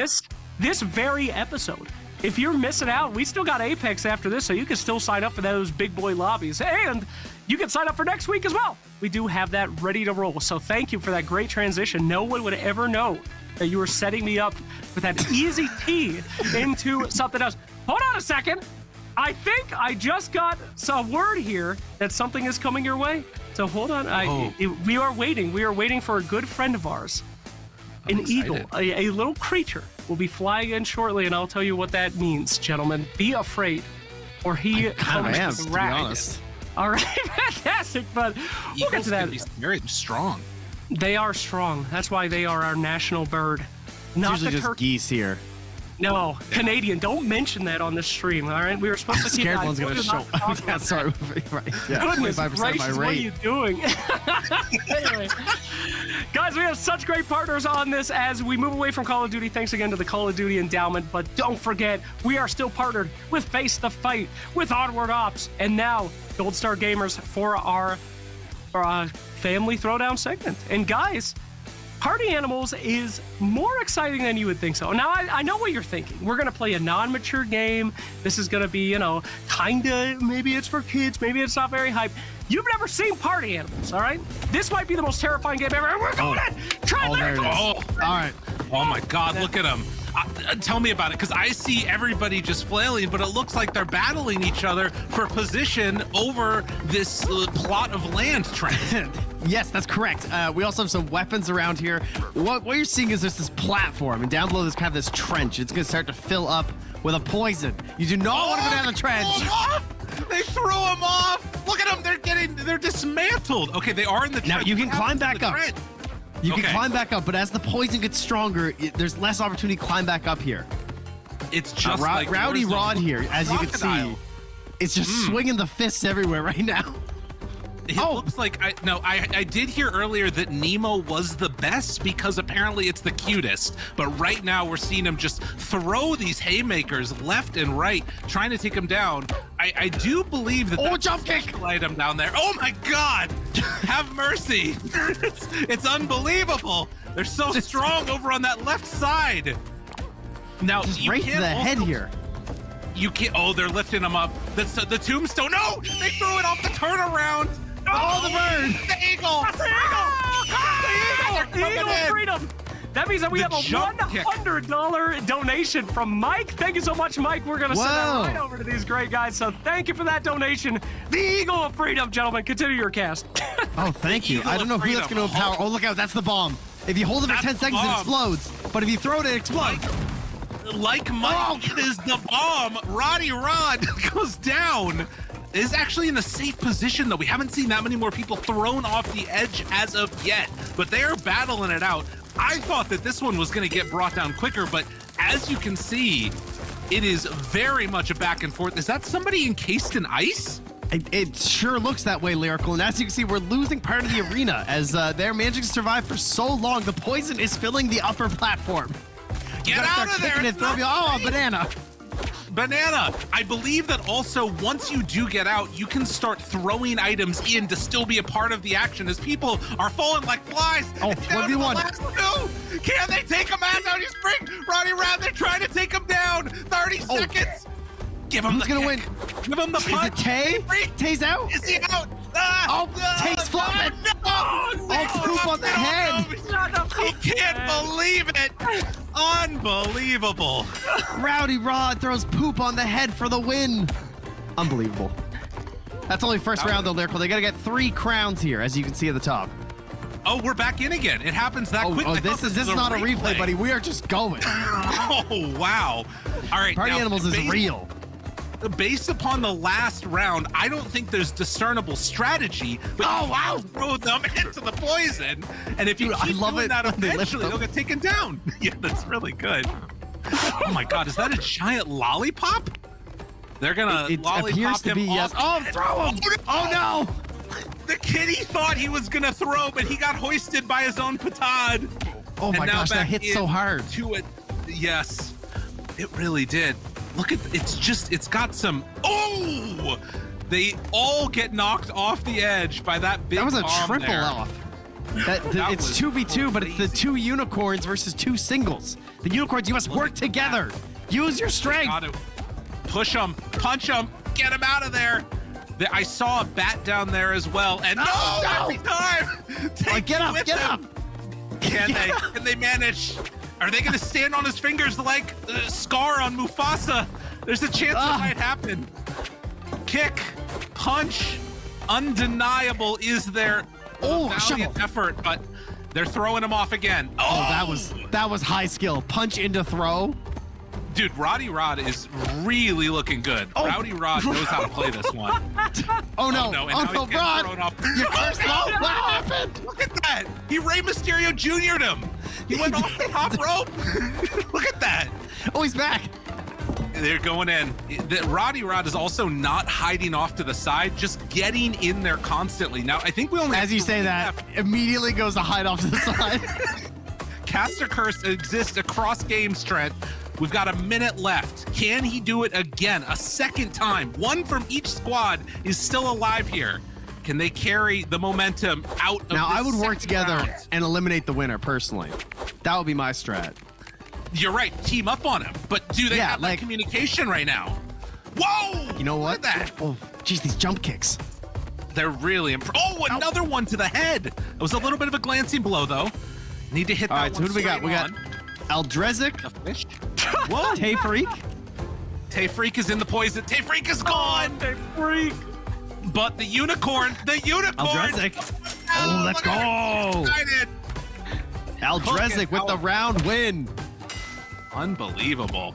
this very episode. If you're missing out, we still got Apex after this, so you can still sign up for those big boy lobbies. And you can sign up for next week as well. We do have that ready to roll. So thank you for that great transition. No one would ever know that you were setting me up with that easy tee into something else. Hold on a second. I think I just got some word here that something is coming your way. So hold on. We are waiting. We are waiting for a good friend of ours. An eagle, a little creature, will be flying in shortly, and I'll tell you what that means, gentlemen. Be afraid, or he Kind of am, comes to be right. honest. All right, fantastic, but we'll get Eagles to that. can be very strong. They are strong. That's why they are our national bird. Not Usually the just turkey. geese here. No, Canadian. Don't mention that on the stream. All right, we were supposed to keep Scared that. one's gonna show. Yeah, sorry. Right. Yeah, Goodness 25% of my gracious, what are rate. you doing? Anyway, guys, we have such great partners on this as we move away from Call of Duty. Thanks again to the Call of Duty Endowment. But don't forget, we are still partnered with Face the Fight, with Onward Ops, and now Gold Star Gamers for our family throwdown segment. And guys, Party Animals is more exciting than you would think so. Now, I know what you're thinking. We're going to play a non-mature game. This is going to be, kind of, maybe it's for kids, maybe it's not very hype. You've never seen Party Animals, all right? This might be the most terrifying game ever. And we're going in! Try there it is. Oh, All right. oh my God, look at them. Tell me about it, because I see everybody just flailing, but it looks like they're battling each other for position over this plot of land, Trent. Yes, that's correct. We also have some weapons around here. What you're seeing is there's this platform, and down below there's kind of this trench. It's going to start to fill up with a poison. You do not want to go down the trench. They threw them off. Look at them. They're dismantled. Okay, they are in the trench. Now, you can What climb happened to back the up. trench? You can Okay. climb back up, but as the poison gets stronger, there's less opportunity to climb back up here. It's just like Rowdy Warzone Rod here, as you can see, crocodile. it's just swinging the fists everywhere right now. It looks like I did hear earlier that Nemo was the best because apparently it's the cutest. But right now we're seeing him just throw these haymakers left and right, trying to take him down. I do believe that. Oh, that's jump a kick! special item down there. Oh my God! Have mercy! it's unbelievable. They're so strong over on that left side. Now Just you right to can't the head also- here. You can't. Oh, they're lifting him up. That's the tombstone. No, they threw it off the turnaround. Oh, the bird! The eagle! The Eagle of Freedom! That means that we The have a jump kick. $100 donation from Mike. Thank you so much, Mike. We're going to send that Whoa. right over to these great guys. So thank you for that donation. The Eagle of Freedom, gentlemen. Continue your cast. Oh, thank you. Eagle I don't of know who that's Freedom. going to empower. Oh, look out. That's the bomb. If you hold it for That's 10 the seconds, it bomb. explodes. But if you throw it, it explodes. Like Mike, it is the bomb. Roddy Rod goes down. Is actually in a safe position, though. We haven't seen that many more people thrown off the edge as of yet, but they are battling it out. I thought that this one was going to get brought down quicker, but as you can see, it is very much a back and forth. Is that somebody encased in ice? It sure looks that way, Lyrical. And as you can see, we're losing part of the arena as they're managing to survive for so long. The poison is filling the upper platform. Get Gotta out start of there! kicking It's and throwing. not Oh, a safe. banana. Banana. I believe that also once you do get out, you can start throwing items in to still be a part of the action as people are falling like flies. Oh, It's down to the 1v1. last two. Can they take him out? Down his spring. Roddy Rod, they're trying to take him down. 30 Oh. seconds. Give him Who's the gonna kick. win? Give him the Is punch. it Tay? Freak. Tay's out. Is he out? Ah, Oh, Tay's flopping. No. Oh, poop on the head. He can't believe it. Unbelievable. Rowdy Rod throws poop on the head for the win. Unbelievable. That's only first round, though, Lyrical. They got to get 3 crowns here, as you can see at the top. Oh, we're back in again. It happens that quick. Oh, I thought this is was not a replay, buddy. We are just going. Oh, wow. All right. Party now, Animals is real. Based upon the last round, I don't think there's discernible strategy. But Oh, wow. Throw them into the poison. And if you Dude, I keep love doing it that, when they lift eventually them. they'll get taken down. Yeah, that's really good. Oh, my God. Is that a giant lollipop? They're going to It lollipop appears to him be, yes. off. Oh, throw him. Oh, no. The kid he thought he was going to throw, but he got hoisted by his own petard. Oh, And my now gosh, that back hit so hard. To it. Yes, it really did. Look at it's got some. Oh, they all get knocked off the edge by that big That was a bomb triple there. off. That It's was 2v2, but it's the crazy. 2 unicorns versus 2 singles. The unicorns, you must work together. Use your strength. Gotta push him, punch him, get him out of there. I saw a bat down there as well, and Oh, no! every time. Take Get you up, with get them. up. Can they? Can they manage? Are they going to stand on his fingers like Scar on Mufasa? There's a chance Ah. it might happen. Kick, punch, undeniable is their Oh, valiant shovel. effort, but they're throwing him off again. Oh, that was high skill. Punch into throw. Dude, Roddy Rod is really looking good. Rowdy Rod knows how to play this one. Oh no! and now Oh he's no, getting Rod! thrown off. You cursed him out! What happened? Look at that! He Rey Mysterio Jr.'d him. He went off the top rope. Look at that. Oh, he's back. They're going in. Roddy Rod is also not hiding off to the side, just getting in there constantly. Now, I think we only As have you say 3 that, left. immediately goes to hide off to the side. Caster Curse exists across games, Trent. We've got a minute left. Can he do it again? A second time. One from each squad is still alive here. Can they carry the momentum out of Now, this I would work second together round? and eliminate the winner personally. That would be my strat. You're right. Team up on him. But do they Yeah, have that like- communication right now? Whoa! You know what? Look at that. Oh, geez, these jump kicks. They're really Oh, another one to the head. It was a little bit of a glancing blow, though. Need to hit that All right, so one who do we got? We got straight Aldrezic, on. The fish. Whoa! Tay Freak. Tay Freak is in the poison. Tay Freak is gone. Hey, freak. But the unicorn. Aldrezic. Oh, let's look at her. go. Excited. Aldrezic with the round win. Unbelievable.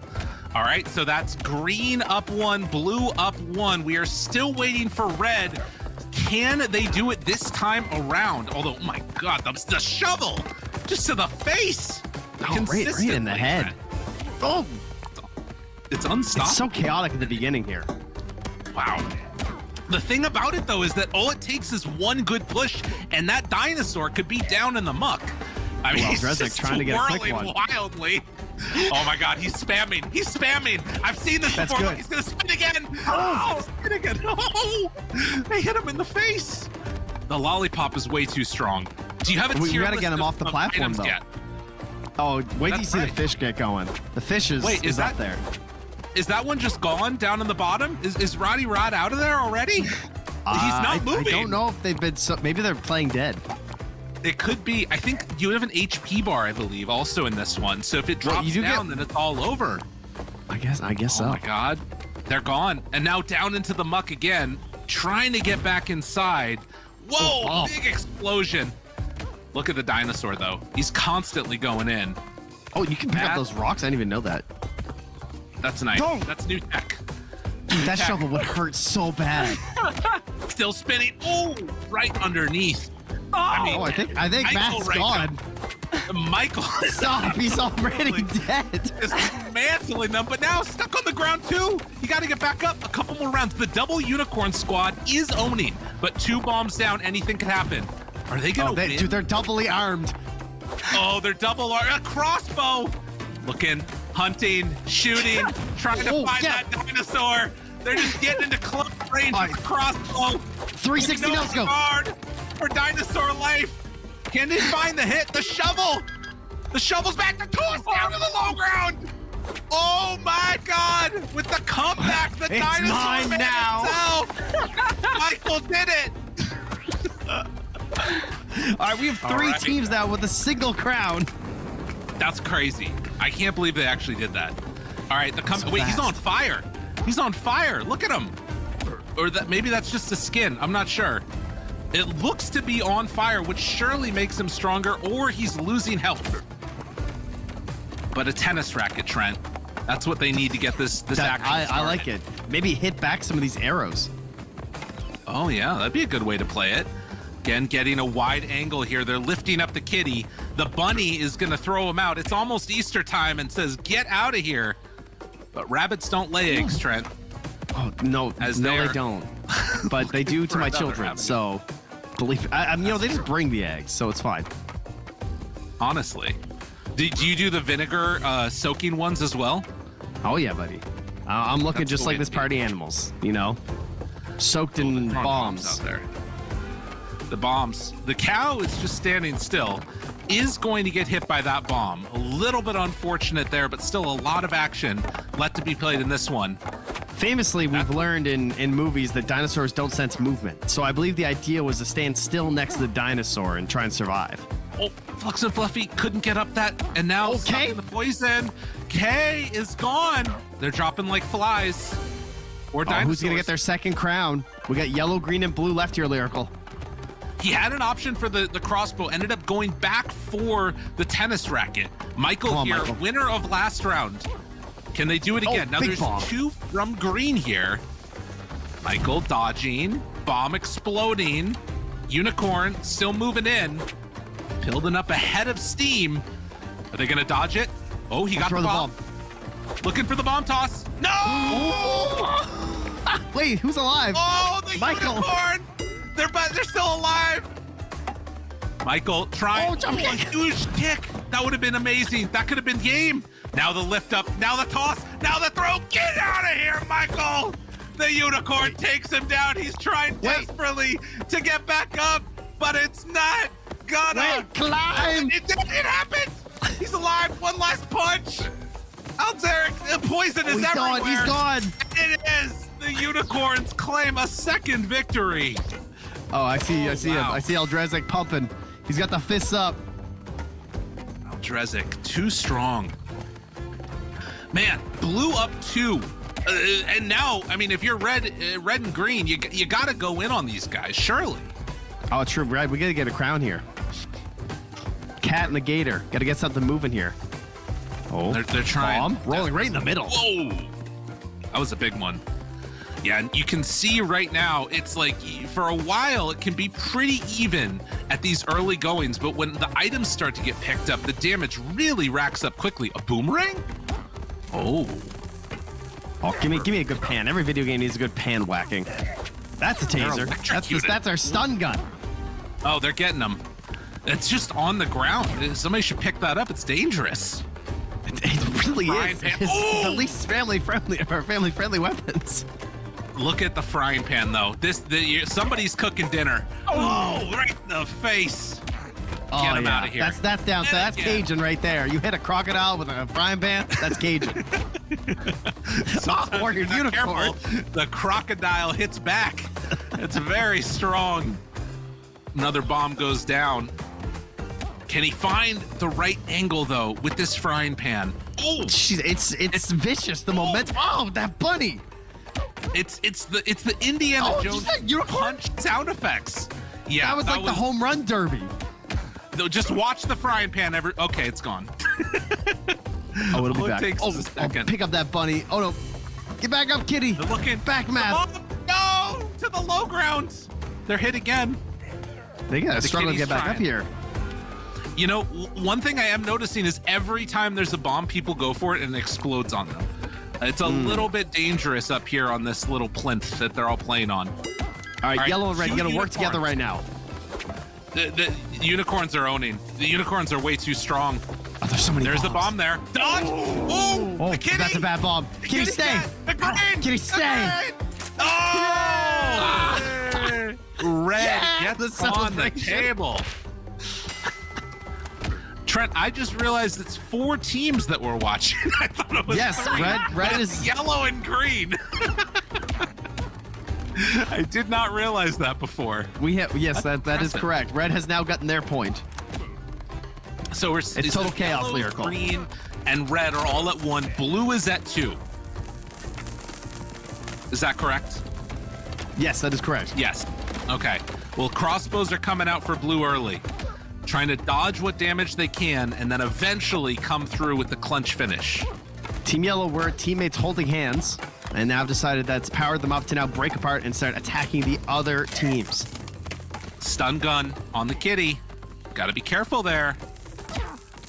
All right, so that's green up 1, blue up 1. We are still waiting for red. Can they do it this time around? Although, oh my God, the shovel just to the face. Oh, right in the Consistently, head. Trent. Oh, It's unstoppable. it's so chaotic at the beginning here. Wow. The thing about it, though, is that all it takes is one good push, and that dinosaur could be down in the muck. I mean, Well, he's Drezek just trying to get a quick swirling one. wildly. Oh my God, he's spamming. He's spamming. I've seen this That's before. good. Look, he's gonna spin again. Oh, he's gonna spin again. Oh, they hit him in the face. The lollipop is way too strong. Do you have a We tier gotta list get him of- off the of platform, items though. yet? Oh, wait till you That's see right. the fish get going. The fish is, Wait, is up that- there. Is that one just gone down in the bottom? Is Roddy Rod out of there already? He's not moving. I don't know if they've been. Maybe they're playing dead. It could be. I think you have an HP bar, I believe, also in this one. So if it Well, drops you do down, get- then it's all over. I guess Oh so. my God, they're gone, and now down into the muck again, trying to get back inside. Whoa! Oh. Big explosion. Look at the dinosaur, though. He's constantly going in. Oh, you can pick up That- those rocks. I didn't even know that. That's nice. Go. That's new tech. Dude, that Tech. shovel would hurt so bad. Still spinning. Oh, right underneath. I mean, Oh, I think Michael Matt's right gone. Michael is Stop! He's already dead. just mantling them, but now stuck on the ground too. You got to get back up. A couple more rounds. The double unicorn squad is owning, but 2 bombs down, anything could happen. Are they gonna win? Dude, they're doubly armed. Oh, they're double a crossbow. Looking, hunting, shooting, trying to Oh, find yeah. that dinosaur. They're just getting into close range with the crossbow. 360 No now, let's go. regard for dinosaur life. Can they find the hit? The shovel. The shovel's back to toss down to the low ground. Oh my God! With the comeback, the It's dinosaur mine man now. himself. Michael did it. All right, we have 3 right. teams now with a single crown. That's crazy. I can't believe they actually did that. All right, the So wait, he's fast. on fire. He's on fire. Look at him. Or that maybe that's just the skin. I'm not sure. It looks to be on fire, which surely makes him stronger, or he's losing health. But a tennis racket, Trent. That's what they need to get this action I started. like it. Maybe hit back some of these arrows. Oh yeah, that'd be a good way to play it. Again, getting a wide angle here. They're lifting up the kitty. The bunny is going to throw him out. It's almost Easter time and says, "Get out of here." But rabbits don't lay eggs, Trent. Oh no, As no, they're they don't. But they do to for my another children. avenue. So, believe. I mean, they just bring the eggs, so it's fine. Honestly. Do you do the vinegar soaking ones as well? Oh yeah, buddy. I'm looking That's just the way like this to be. party animals. You know, soaked in Wrong bombs. out there. The bombs. The cow is just standing still. Is going to get hit by that bomb. A little bit unfortunate there, but still a lot of action left to be played in this one. Famously, we've learned in movies that dinosaurs don't sense movement. So I believe the idea was to stand still next to the dinosaur and try and survive. Oh, Flux and Fluffy couldn't get up that, and now stuck Okay. in the poison. Kay is gone. They're dropping like flies. Or Oh, dinosaurs. who's gonna get their second crown? We got yellow, green, and blue left here, Lyrical. He had an option for the crossbow, ended up going back for the tennis racket. Michael Come on, here, Michael. winner of last round. Can they do it again? Now big there's bomb. 2 from green here. Michael dodging, bomb exploding, unicorn still moving in, building up ahead of steam. Are they gonna dodge it? Oh, he got Throw the bomb. Looking for the bomb toss. No! Wait, who's alive? Oh, the Michael. unicorn! They're still alive. Michael trying. Oh, jump kick. Huge kick. That would have been amazing. That could have been game. Now the lift up. Now the toss. Now the throw. Get out of here, Michael. The unicorn takes him down. He's trying desperately to get back up, but it's not gonna. Climb. It happened. He's alive. One last punch. Alteric, the poison is He's everywhere. gone. He's gone. It is. The unicorns claim a second victory. Oh, I see him. wow. I see Aldrezek pumping. He's got the fists up. Aldrezek, too strong. Man, blue up 2. And now, I mean, if you're red and green, you got to go in on these guys, surely. Oh, true. Right, we gotta get a crown here. Cat and the gator. Gotta get something moving here. Oh, They're trying. bomb rolling right in the middle. Whoa! That was a big one. Yeah, and you can see right now, it's like for a while it can be pretty even at these early goings, but when the items start to get picked up, the damage really racks up quickly. A boomerang? Oh. Oh, give me a good pan. Every video game needs a good pan whacking. That's a taser. electrocuted. That's our stun gun. Oh, they're getting them. It's just on the ground. Somebody should pick that up. It's dangerous. It really Frying is. pan. It's Oh! the least family friendly weapons. Look at the frying pan, though. Somebody's cooking dinner. Oh, right in the face. Get him out of here. That's down. So that's Yeah. Cajun right there. You hit a crocodile with a frying pan. That's Cajun. Or your Not unicorn. careful, the crocodile hits back. It's very strong. Another bomb goes down. Can he find the right angle though with this frying pan? Oh, Jeez, it's vicious. The momentum. Oh, that bunny. it's the Indiana Oh, Jones just that unicorn? punch sound effects. Yeah, That was like the home run derby. No, just watch the frying pan. Okay, it's gone. Oh, it'll be All it back. takes Oh, is a second. pick up that bunny. Oh no, get back up, kitty. They're looking Back map. Oh, no, to the low ground. They're hit again. They gotta The struggle to kitty's get back up trying. here. You know, one thing I am noticing is every time there's a bomb, people go for it and it explodes on them. It's a little bit dangerous up here on this little plinth that they're all playing on. All right, yellow and red, you two gotta work together unicorns. right now. The unicorns are owning. The unicorns are way too strong. Oh, there's so many. There's the bombs. bomb there. Dodge! Oh, Oh, the kitty! that's a bad bomb. The Kitty, kitty's stay. dead. The green! Kitty, The stay. green! Oh! Red Yeah, the gets on the celebration. table. Trent, I just realized it's 4 teams that we're watching. I thought it was Yes, 3. red It's is- yellow and green. I did not realize that before. We have yes, that is impressive. correct. Red has now gotten their point. So we're It's total chaos, yellow, Lyrical. green, and red are all at 1. Blue is at 2. Is that correct? Yes, that is correct. Yes. Okay. Well, crossbows are coming out for blue early, trying to dodge what damage they can, and then eventually come through with the clutch finish. Team Yellow were teammates holding hands, and now have decided that's powered them up to now break apart and start attacking the other teams. Stun gun on the kitty. Got to be careful there.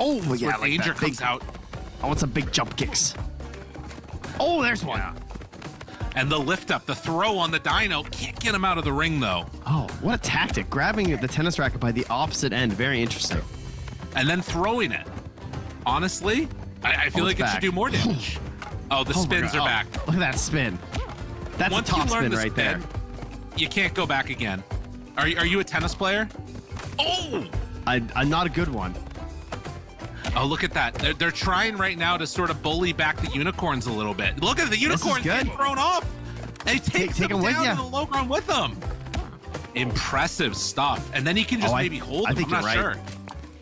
Oh, That's yeah, where like danger that big, comes out. I want some big jump kicks. Oh, there's one. And the lift up, the throw on the dino. Can't get him out of the ring, though. Oh, what a tactic. Grabbing the tennis racket by the opposite end. Very interesting. And then throwing it. Honestly, I feel Oh, like it's it should back. do more damage. Oh, the Oh my spins God. are back. Oh, look at that spin. That's Once a top you learn spin the right there. spin, you can't go back again. Are you a tennis player? Oh! I'm not a good one. Oh, look at that. They're trying right now to sort of bully back the unicorns a little bit. Look at the unicorns good. getting thrown off. They take take them 'em with down ya. to the low ground with them. Impressive stuff. And then you can just Oh, maybe hold I them. think I'm not you're right. sure.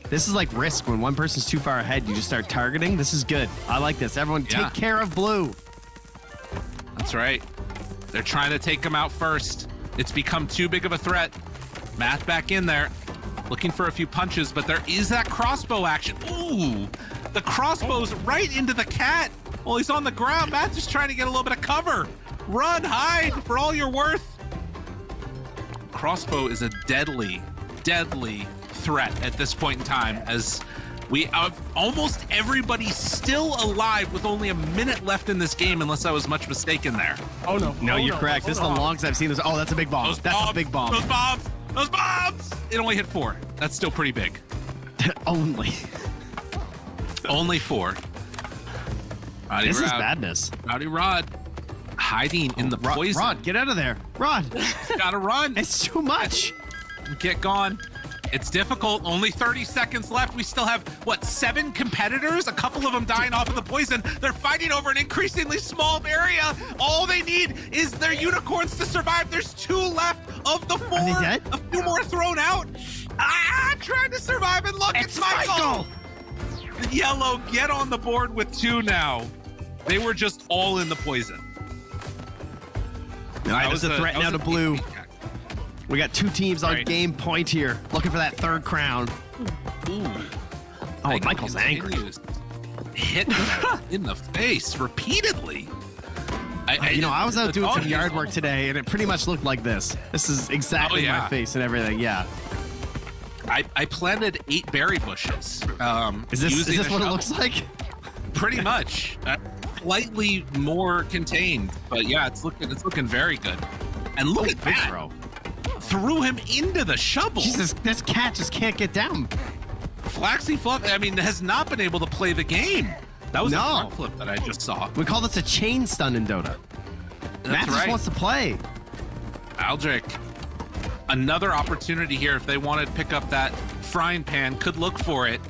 This is like Risk. When one person's too far ahead, you just start targeting. This is good. I like this. Everyone Yeah. take care of blue. That's right. They're trying to take them out first. It's become too big of a threat. Matt back in there. Looking for a few punches, but there is that crossbow action. Ooh, the crossbow's right into the cat. Well, he's on the ground. Matt's just trying to get a little bit of cover. Run, hide for all you're worth. Crossbow is a deadly, deadly threat at this point in time, as we have almost everybody still alive with only a minute left in this game, unless I was much mistaken there. Oh no! No, you're correct. This is the longest I've seen this. Oh, that's a big bomb. Those That's bombs, a big bomb. Those bombs! Those bombs! It only hit 4. That's still pretty big. Only. Only 4. Roddy This is Rod. badness. Rowdy Rod hiding in the poison. Rod, get out of there. Rod, Gotta run. it's too much. Get gone. It's difficult. Only 30 seconds left. We still have, what, 7 competitors? A couple of them dying off of the poison. They're fighting over an increasingly small area. All they need is their unicorns to survive. There's 2 left of the 4. Are they dead? A few more thrown out. Trying to survive, and look, it's Michael. Yellow, get on the board with 2 now. They were just all in the poison. All right, there's a threat now to blue. We got 2 teams on game point here, looking for that 3rd crown. Ooh. Oh, Michael's angry. Continues hitting them in the face repeatedly. I was out doing some yard work today, and it pretty much looked like this. This is exactly my face and everything. Yeah. I planted 8 berry bushes. Is this what it looks like? Pretty much. Slightly more contained, but yeah, it's looking very good. And look at that. Bro. Threw him into the shovel. Jesus, this cat just can't get down. Flaxy Fluff, has not been able to play the game. That was a front flip that I just saw. We call this a chain stun in Dota. Matt just wants to play. Aldrich, another opportunity here if they wanted to pick up that frying pan, could look for it.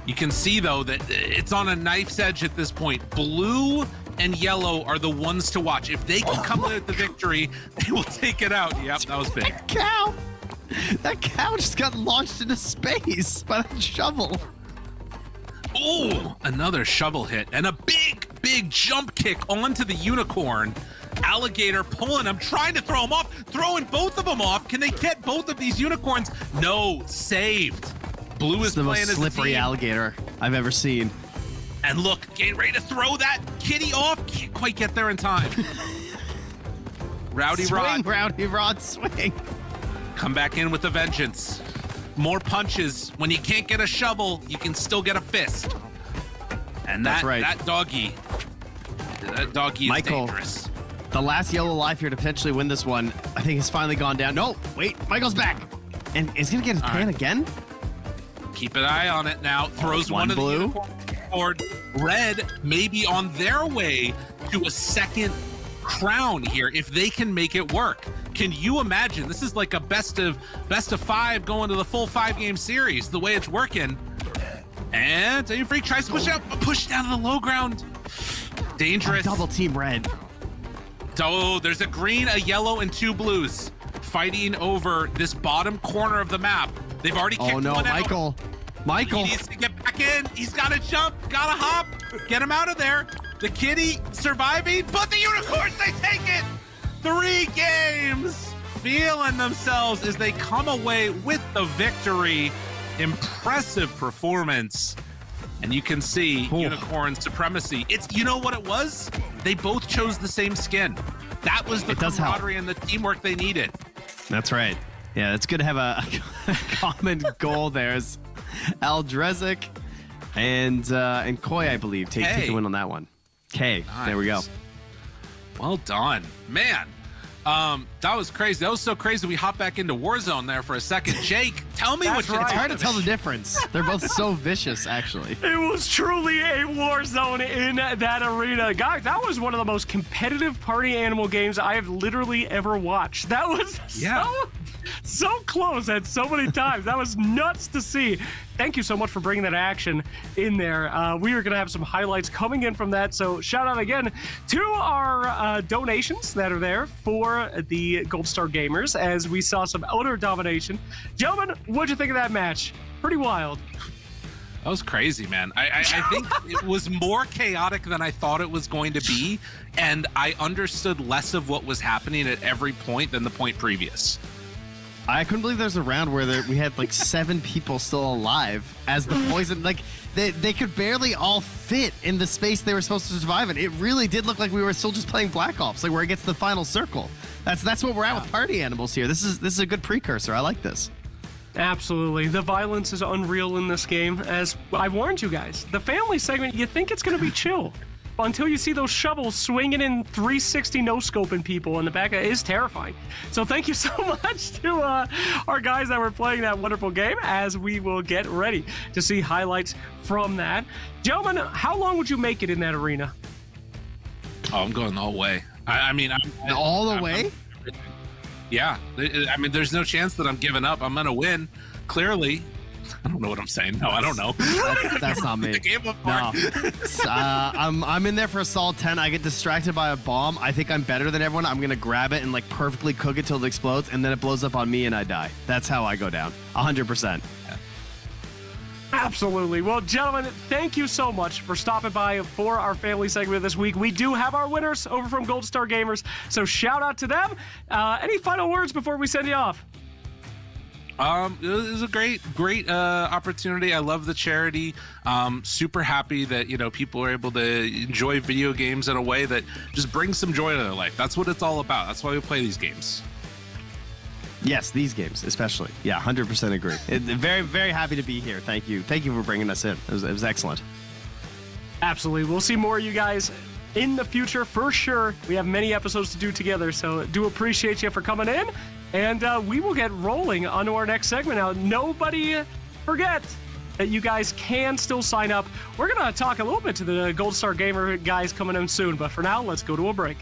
You can see, though, that it's on a knife's edge at this point. Blue and yellow are the ones to watch. If they can come with the victory, they will take it out. Yep, that was big. That cow just got launched into space by that shovel. Ooh, another shovel hit and a big jump kick onto the unicorn. Alligator pulling him, trying to throw him off, throwing both of them off. Can they get both of these unicorns? No, saved. Blue is the playing most as slippery a team. alligator I've ever seen. And look, getting ready to throw that kitty off. Can't quite get there in time. Rowdy Rod. Rowdy Rod, swing. Come back in with a vengeance. More punches. When you can't get a shovel, you can still get a fist. And that doggy is dangerous. The last yellow alive here to potentially win this one, I think has finally gone down. No, wait, Michael's back. And is he gonna get his pan again? Keep an eye on it now. Throws one of the unicorns forward. Red may be on their way to a 2nd crown here if they can make it work. Can you imagine? This is like a best of 5 going to the full 5-game series, the way it's working. And Dave Freak tries to push down to the low ground. Dangerous. Double team red. Oh, there's a green, a yellow, and 2 blues fighting over this bottom corner of the map. They've already kicked one out. Michael. He needs to get back in. He's got to jump, got to hop. Get him out of there. The kitty surviving, but the unicorns, they take it. 3 games. Feeling themselves as they come away with the victory. Impressive performance. And you can see unicorn supremacy. You know what it was? They both chose the same skin. That was the camaraderie and the teamwork they needed. That's right. Yeah, it's good to have a common goal there. As Aldrezic and Koi, I believe, take the win on that one. Okay, nice. There we go. Well done, man. That was crazy. That was so crazy. We hopped back into Warzone there for a second. Jake, tell me what you think. It's hard to tell the difference. They're both so vicious, actually. It was truly a war zone in that arena. Guys, that was one of the most competitive party animal games I have literally ever watched. That was so close at so many times. That was nuts to see. Thank you so much for bringing that action in there. We are going to have some highlights coming in from that. So shout out again to our donations that are there for the Gold Star Gamers as we saw some outer domination. Gentlemen, what'd you think of that match? Pretty wild. That was crazy, man. I think it was more chaotic than I thought it was going to be. And I understood less of what was happening at every point than the point previous. I couldn't believe there's a round where we had like 7 people still alive as the poison. Like they could barely all fit in the space they were supposed to survive in. It really did look like we were still just playing Black Ops, like where it gets to the final circle. That's what we're at with party animals here. This is a good precursor. I like this. Absolutely. The violence is unreal in this game. As I warned you guys, the family segment, you think it's going to be chill. Until you see those shovels swinging in 360 no-scoping people in the back. It is terrifying. So thank you so much to our guys that were playing that wonderful game, as we will get ready to see highlights from that. Gentlemen, how long would you make it in that arena? Oh, I'm going all the way. I mean, All the way? Yeah. I mean, there's no chance that I'm giving up. I'm going to win, clearly. I don't know what I'm saying. No, I don't know. That's not me. The game apart. No. I'm in there for a solid 10. I get distracted by a bomb. I think I'm better than everyone. I'm going to grab it and like perfectly cook it till it explodes, and then it blows up on me and I die. That's how I go down. 100%. Absolutely. Well, gentlemen, thank you so much for stopping by for our family segment this week. We do have our winners over from Gold Star Gamers, so shout out to them. Any final words before we send you off? It was a great opportunity. I love the charity. Super happy that, you know, people are able to enjoy video games in a way that just brings some joy to their life. That's what it's all about. That's why we play these games. Yes, these games especially. Yeah, 100% agree. Very, very happy to be here. Thank you. Thank you for bringing us in. It was excellent. Absolutely. We'll see more of you guys in the future for sure. We have many episodes to do together, so do appreciate you for coming in. And we will get rolling onto our next segment. Now, nobody forget that you guys can still sign up. We're going to talk a little bit to the Gold Star Gamer guys coming in soon, but for now, let's go to a break.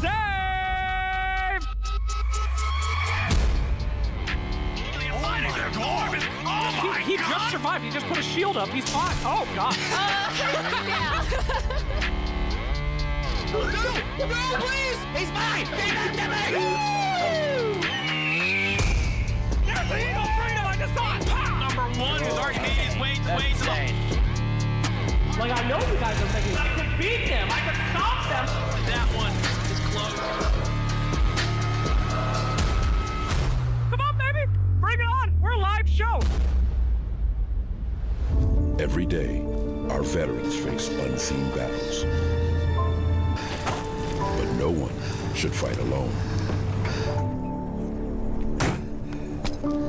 save! He just survived. He just put a shield up. He's fine. Oh, God. No, please! He's mine! Give him to me! There's the Eagle Freedom. I just saw it. Number one is already made his way to the... Like, I know you guys are thinking, I can beat them. I can stop them. That one is close. Come on, baby. Bring it on. We're a live show. Every day, our veterans face unseen battles. But no one should fight alone.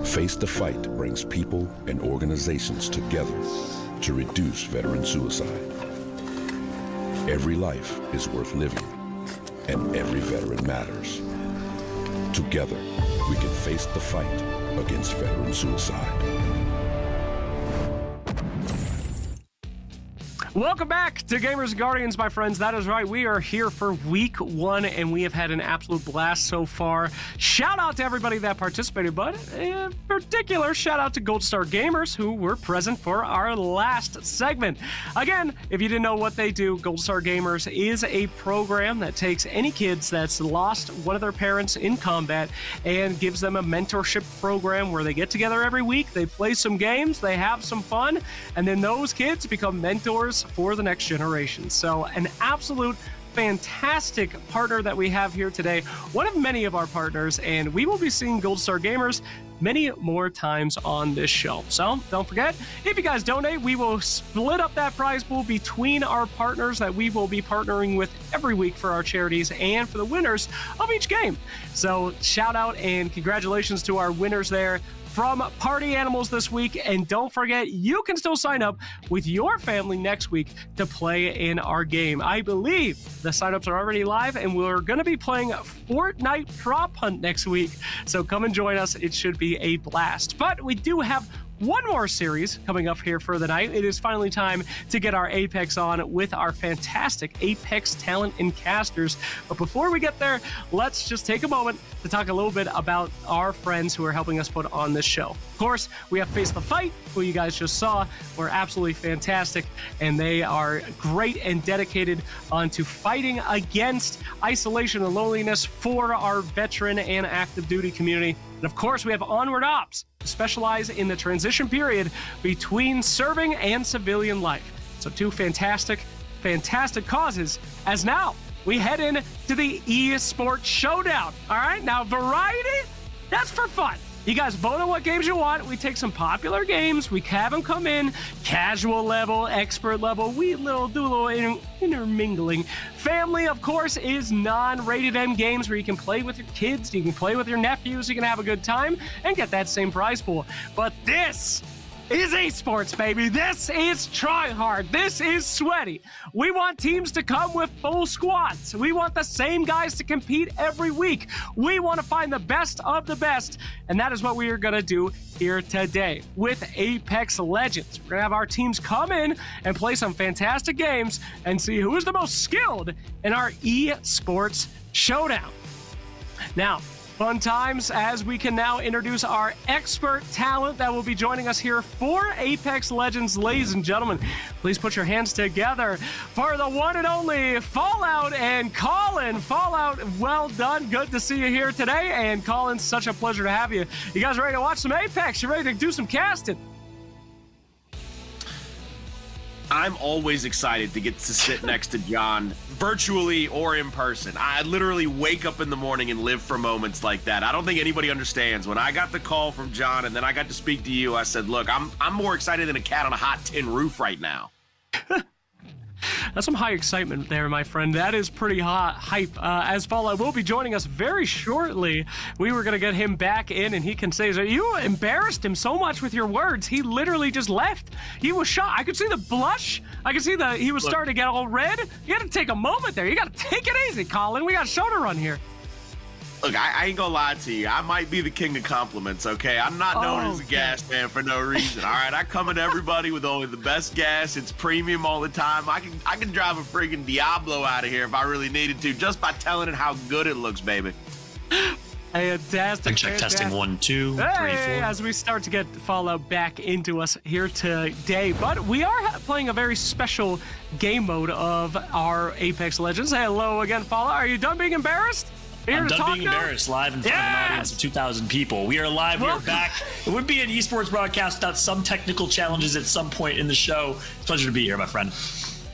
Face the Fight brings people and organizations together to reduce veteran suicide. Every life is worth living, and every veteran matters. Together, we can face the fight against veteran suicide. Welcome back to Gamers and Guardians, my friends. That is right. We are here for week 1, and we have had an absolute blast so far. Shout out to everybody that participated, but in particular, shout out to Gold Star Gamers, who were present for our last segment. Again, if you didn't know what they do, Gold Star Gamers is a program that takes any kids that's lost one of their parents in combat and gives them a mentorship program where they get together every week, they play some games, they have some fun, and then those kids become mentors for the next generation. So an absolute fantastic partner that we have here today, one of many of our partners, and we will be seeing Gold Star Gamers many more times on this show. So don't forget, if you guys donate, we will split up that prize pool between our partners that we will be partnering with every week for our charities and for the winners of each game. So shout out and congratulations to our winners there from Party Animals this week. And don't forget, you can still sign up with your family next week to play in our game. I believe the signups are already live, and we're going to be playing Fortnite Prop Hunt next week. So come and join us. It should be a blast. But we do have one more series coming up here for the night. It is finally time to get our Apex on with our fantastic Apex talent and casters. But before we get there, let's just take a moment to talk a little bit about our friends who are helping us put on this show. Of course, we have Face the Fight, who you guys just saw. We're absolutely fantastic, and they are great and dedicated onto fighting against isolation and loneliness for our veteran and active duty community. And of course, we have Onward Ops, who specialize in the transition period between serving and civilian life. So two fantastic causes, as now we head in to the eSports Showdown. All right, now variety, that's for fun. You guys vote on what games you want. We take some popular games, we have them come in, casual level, expert level, we do a little intermingling. Family, of course, is non-rated M games where you can play with your kids, you can play with your nephews, you can have a good time and get that same prize pool. But this is esports, baby. This is try hard. This is sweaty. We want teams to come with full squads. We want the same guys to compete every week. We want to find the best of the best, and that is what we are going to do here today with Apex Legends. We're going to have our teams come in and play some fantastic games and see who is the most skilled in our esports showdown. Now, fun times as we can now introduce our expert talent that will be joining us here for Apex Legends. Ladies and gentlemen, please put your hands together for the one and only Fallout and Colin. Fallout, well done. Good to see you here today. And Colin, such a pleasure to have you. You guys ready to watch some Apex? You ready to do some casting? I'm always excited to get to sit next to John, virtually or in person. I literally wake up in the morning and live for moments like that. I don't think anybody understands. When I got the call from John and then I got to speak to you, I said, look, I'm more excited than a cat on a hot tin roof right now. That's some high excitement there, my friend. That is pretty hot hype. As Fallout will be joining us very shortly. We were going to get him back in, and he can say, you embarrassed him so much with your words. He literally just left. He was shocked. I could see the blush. I could see he was starting to get all red. You got to take a moment there. You got to take it easy, Colin. We got a show to run here. Look, I ain't gonna lie to you. I might be the king of compliments, okay? I'm not known as a gas man for no reason, all right? I come at everybody with only the best gas. It's premium all the time. I can drive a friggin' Diablo out of here if I really needed to, just by telling it how good it looks, baby. Fantastic. Check testing 1, 2, 3, 4. As we start to get Fallout back into us here today, but we are playing a very special game mode of our Apex Legends. Hello again, Fallout. Are you done being embarrassed? I'm done being embarrassed live in front of an audience of 2,000 people. We are live. We are back. It would be an esports broadcast without some technical challenges at some point in the show. It's a pleasure to be here, my friend.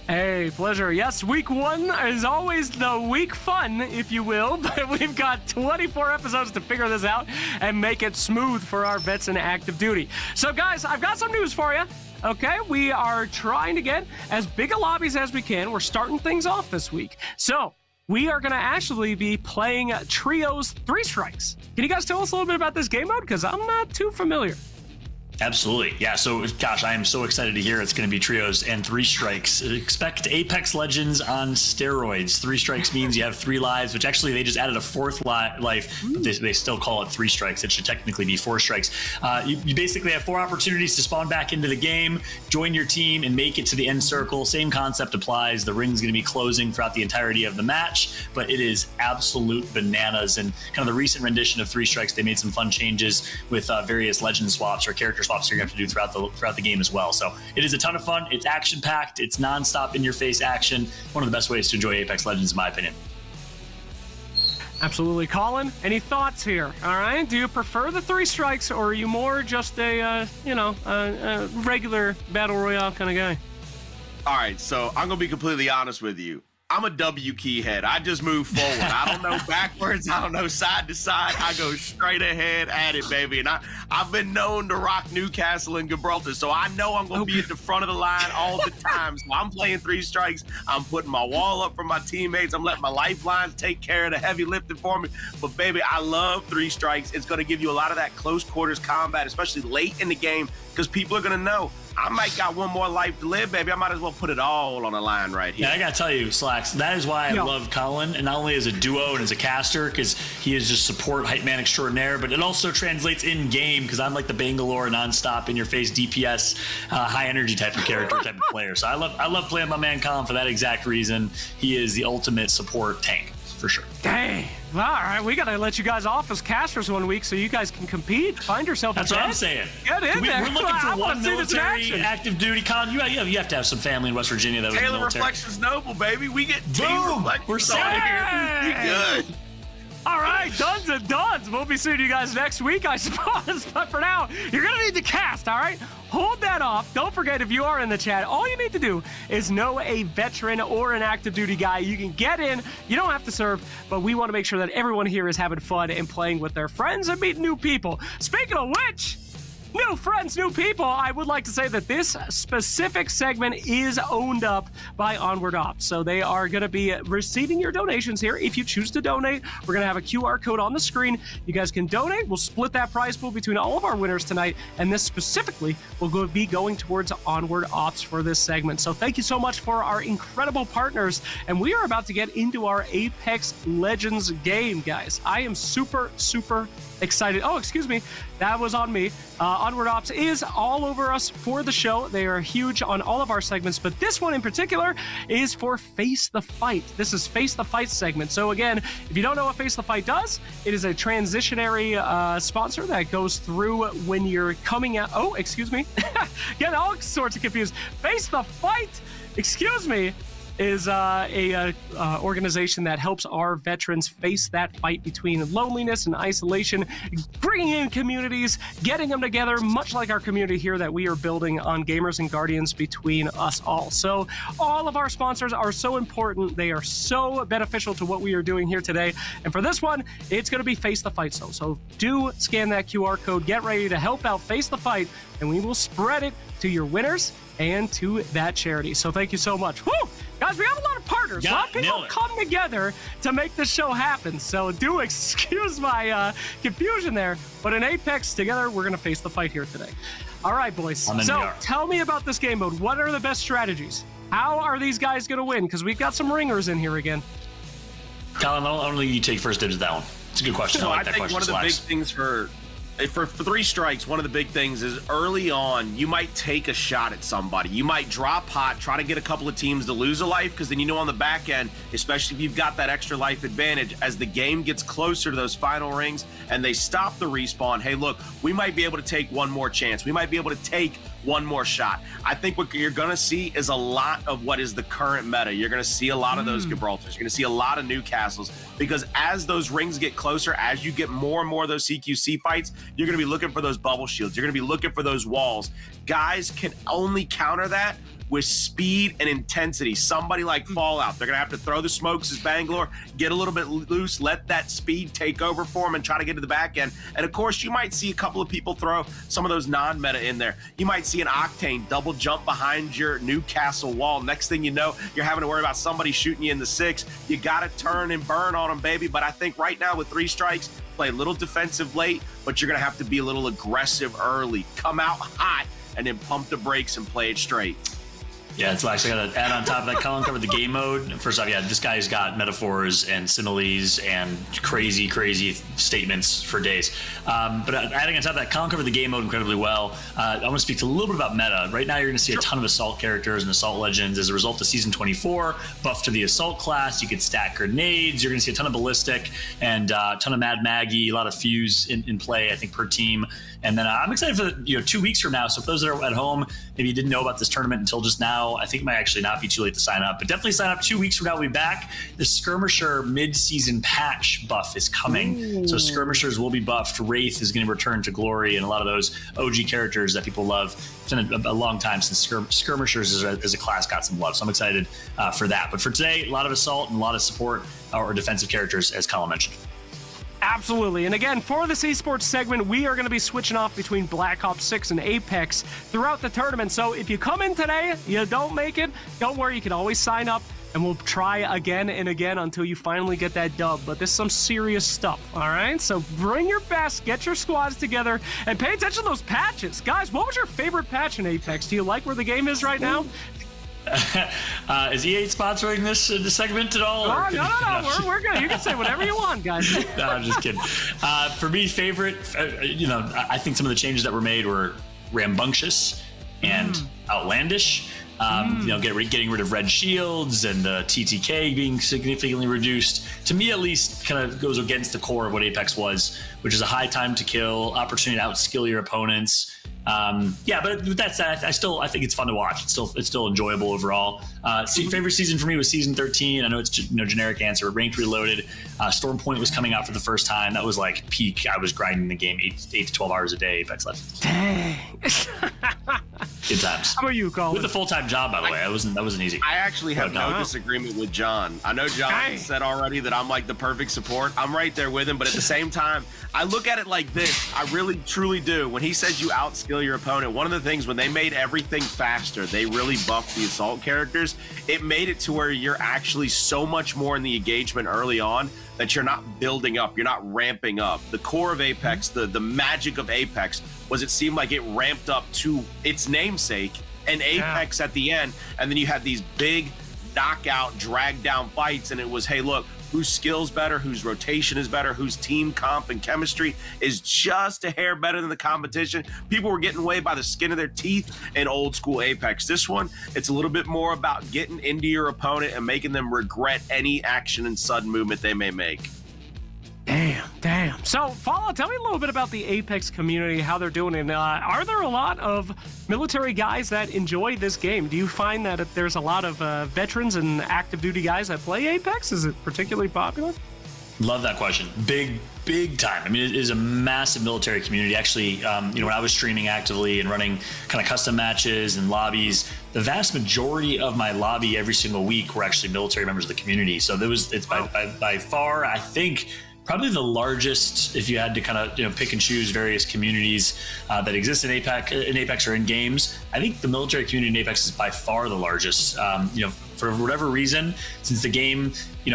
Hey, pleasure. Yes, week 1 is always the week fun, if you will, but we've got 24 episodes to figure this out and make it smooth for our vets in active duty. So, guys, I've got some news for you. Okay, we are trying to get as big a lobbies as we can. We're starting things off this week. So, we are going to actually be playing Trios 3 Strikes. Can you guys tell us a little bit about this game mode? Because I'm not too familiar. Absolutely. Yeah. So, gosh, I am so excited to hear it's going to be trios and 3 strikes. Expect Apex Legends on steroids. 3 strikes means you have 3 lives, which actually they just added a 4th life. They still call it 3 strikes. It should technically be 4 strikes. You basically have 4 opportunities to spawn back into the game, join your team, and make it to the end circle. Same concept applies. The ring's going to be closing throughout the entirety of the match, but it is absolute bananas. And kind of the recent rendition of 3 strikes, they made some fun changes with various legend swaps or character swaps you're going to have to do throughout the game as well. So it is a ton of fun. It's action packed. It's nonstop in your face action. One of the best ways to enjoy Apex Legends, in my opinion. Absolutely. Colin, any thoughts here? All right. Do you prefer the 3 strikes, or are you more just a regular battle royale kind of guy? All right, so I'm gonna be completely honest with you. I'm a W key head. I just move forward. I don't know backwards. I don't know side to side. I go straight ahead at it, baby. And I've been known to rock Newcastle and Gibraltar, so I know I'm going to be at the front of the line all the time. So I'm playing 3 strikes. I'm putting my wall up for my teammates. I'm letting my lifelines take care of the heavy lifting for me. But, baby, I love 3 strikes. It's going to give you a lot of that close quarters combat, especially late in the game, because people are going to know I might got one more life to live, baby. I might as well put it all on the line right here. Yeah, I got to tell you, Slacks, that is why I love Colin, and not only as a duo and as a caster, because he is just support hype man extraordinaire, but it also translates in game, because I'm like the Bangalore nonstop in your face DPS, high energy type of character, type of player. So I love playing my man Colin for that exact reason. He is the ultimate support tank, for sure. Dang. All right, we got to let you guys off as casters one week so you guys can compete. Find yourself a That's what I'm saying. Get in there. We're looking for one military active duty. Colin, you have to have some family in West Virginia that was Taylor military. Reflections Noble, baby. We get team Boom! reflections. We're set here. You good. All right, duns and duns. We'll be seeing you guys next week, I suppose. But for now, you're going to need to cast, all right? Hold that off. Don't forget, if you are in the chat, all you need to do is know a veteran or an active duty guy. You can get in. You don't have to serve, but we want to make sure that everyone here is having fun and playing with their friends and meeting new people. Speaking of which, new friends, new people, I would like to say that this specific segment is owned up by Onward Ops. So they are going to be receiving your donations here. If you choose to donate, we're going to have a QR code on the screen. You guys can donate. We'll split that prize pool between all of our winners tonight. And this specifically will be going towards Onward Ops for this segment. So thank you so much for our incredible partners. And we are about to get into our Apex Legends game, guys. I am super, super excited. Oh, excuse me. That was on me. Onward Ops is all over us for the show. They are huge on all of our segments, but this one in particular is for Face the Fight. This is Face the Fight segment. So again, if you don't know what Face the Fight does, it is a transitionary sponsor that goes through when you're coming out. Oh, excuse me. Getting all sorts of confused. Face the Fight, excuse me, is a organization that helps our veterans face that fight between loneliness and isolation, bringing in communities, getting them together, much like our community here that we are building on Gamers and Guardians between us all. So all of our sponsors are so important. They are so beneficial to what we are doing here today. And for this one, it's going to be Face the Fight. So do scan that QR code. Get ready to help out Face the Fight, and we will spread it to your winners and to that charity. So thank you so much. Woo! Guys, we have a lot of partners. A lot of people come together to make this show happen. So do excuse my confusion there. But in Apex, together, we're going to face the fight here today. All right, boys. So tell me about this game mode. What are the best strategies? How are these guys going to win? Because we've got some ringers in here again. Colin, I'll let you take first dibs at that one. It's a good question. So I I like that think question. one of the big Slacks. things for three strikes, one of the big things is early on, you might take a shot at somebody. You might drop hot, try to get a couple of teams to lose a life, because then you know on the back end, especially if you've got that extra life advantage, as the game gets closer to those final rings and they stop the respawn, hey, look, we might be able to take one more chance. We might be able to take one more shot. I think what you're going to see is a lot of what is the current meta. You're going to see a lot of those Gibraltars. You're going to see a lot of Newcastles, because as those rings get closer, as you get more and more of those CQC fights, you're going to be looking for those bubble shields. You're going to be looking for those walls. Guys can only counter that with speed and intensity. Somebody like Fallout, they're going to have to throw the smokes as Bangalore, get a little bit loose, let that speed take over for them and try to get to the back end. And of course, you might see a couple of people throw some of those non-meta in there. You might see an Octane double jump behind your Newcastle wall. Next thing you know, you're having to worry about somebody shooting you in the 6. You got to turn and burn on them, baby. But I think right now with 3 strikes, play a little defensive late, but you're going to have to be a little aggressive early. Come out hot and then pump the brakes and play it straight. Yeah, it's actually got to add on top of that. Colin covered the game mode. First off, yeah, this guy's got metaphors and similes and crazy statements for days. But adding on top of that, Colin covered the game mode incredibly well. I want to speak to a little bit about meta. Right now, you're going to see a ton of assault characters and assault legends. As a result of season 24, buff to the assault class, you could stack grenades. You're going to see a ton of ballistic and a ton of Mad Maggie, a lot of fuse in play, I think, per team. And then I'm excited for 2 weeks from now. So for those that are at home, maybe you didn't know about this tournament until just now, I think it might actually not be too late to sign up. But definitely sign up. 2 weeks from now, we'll be back. The Skirmisher mid-season patch buff is coming. Ooh. So Skirmishers will be buffed. Wraith is going to return to glory, and a lot of those OG characters that people love. It's been a long time since Skirmishers as a class got some love. So I'm excited for that. But for today, a lot of assault and a lot of support or defensive characters, as Colin mentioned. Absolutely. And again, for this esports segment, we are going to be switching off between Black Ops 6 and Apex throughout the tournament. So if you come in today, you don't make it, don't worry, you can always sign up and we'll try again and again until you finally get that dub. But this is some serious stuff, all right? So bring your best, get your squads together, and pay attention to those patches. Guys, what was your favorite patch in Apex? Do you like where the game is right now? Is EA sponsoring this segment at all? Oh, no. We're good. You can say whatever you want, guys. No, I'm just kidding. For me, favorite, I think some of the changes that were made were rambunctious and outlandish. Getting rid of red shields and the TTK being significantly reduced, to me at least, kind of goes against the core of what Apex was, which is a high time to kill, opportunity to outskill your opponents. But with that said, I think it's fun to watch. It's still enjoyable overall. Favorite season for me was season 13. I know it's generic answer, but Ranked Reloaded. Storm Point was coming out for the first time. That was like peak. I was grinding the game 8 to 12 hours a day. Apex Legends. Dang. Good times. How about you, Colin? With a full-time job, by the way. That wasn't easy. I actually have no disagreement with John. I know John said already that I'm like the perfect support. I'm right there with him, but at the same time, I look at it like this. I really, truly do. When he says you outskill your opponent, one of the things when they made everything faster, they really buffed the assault characters. It made it to where you're actually so much more in the engagement early on that you're not building up, you're not ramping up. The core of Apex, the magic of Apex was it seemed like it ramped up to its namesake and Apex at the end, and then you had these big knockout, drag down fights, and it was, hey, look, whose skill's better, whose rotation is better, whose team comp and chemistry is just a hair better than the competition. People were getting away by the skin of their teeth in old school Apex. This one, it's a little bit more about getting into your opponent and making them regret any action and sudden movement they may make. Damn. So, Fallout, tell me a little bit about the Apex community, how they're doing it. Are there a lot of military guys that enjoy this game? Do you find that there's a lot of veterans and active duty guys that play Apex? Is it particularly popular? Love that question. Big time. I mean, it is a massive military community. Actually, when I was streaming actively and running kind of custom matches and lobbies, the vast majority of my lobby every single week were actually military members of the community. So it's by far, I think, probably the largest, if you had to kind of pick and choose various communities that exist in Apex or in games. I think the military community in Apex is by far the largest. for whatever reason, since the game,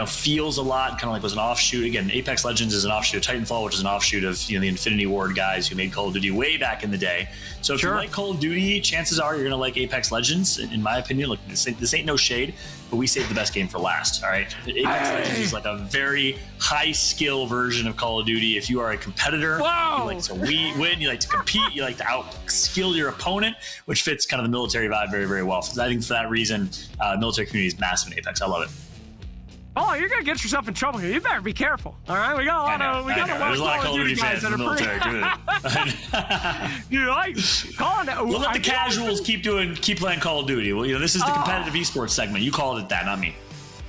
feels a lot kind of like was an offshoot. Again, Apex Legends is an offshoot of Titanfall, which is an offshoot of the Infinity Ward guys who made Call of Duty way back in the day. So if you like Call of Duty, chances are you're gonna like Apex Legends. In my opinion, look, this ain't no shade, but we saved the best game for last. All right, Apex Legends is like a very high skill version of Call of Duty. If you are a competitor, you like to win, you like to compete, you like to out-skill your opponent, which fits kind of the military vibe very, very well. So I think for that reason, military community is massive in Apex. I love it. Oh, you're gonna get yourself in trouble here. You better be careful. All right, we got a lot of There's a lot of Call of Duty fans in the military too. You're like, we'll let the casuals keep playing Call of Duty. Well, this is the competitive esports segment. You called it that, not me.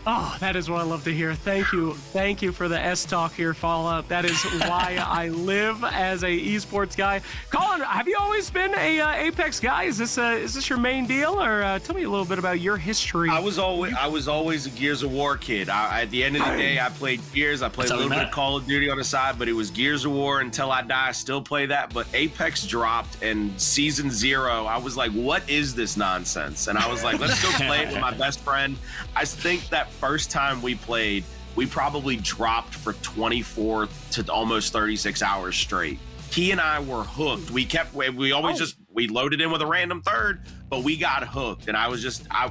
Oh, that is what I love to hear. Thank you for the S talk here, Fallout. That is why I live as a esports guy. Colin, have you always been a Apex guy? Is this your main deal, or tell me a little bit about your history? I was always a Gears of War kid. At the end of the day, I played Gears. I played a little bit of Call of Duty on the side, but it was Gears of War until I die. I still play that. But Apex dropped, and Season 0, I was like, what is this nonsense? And I was like, let's go play it with my best friend. I think that first time we played, we probably dropped for 24 to almost 36 hours straight. He and I were hooked. We loaded in with a random third, but we got hooked. And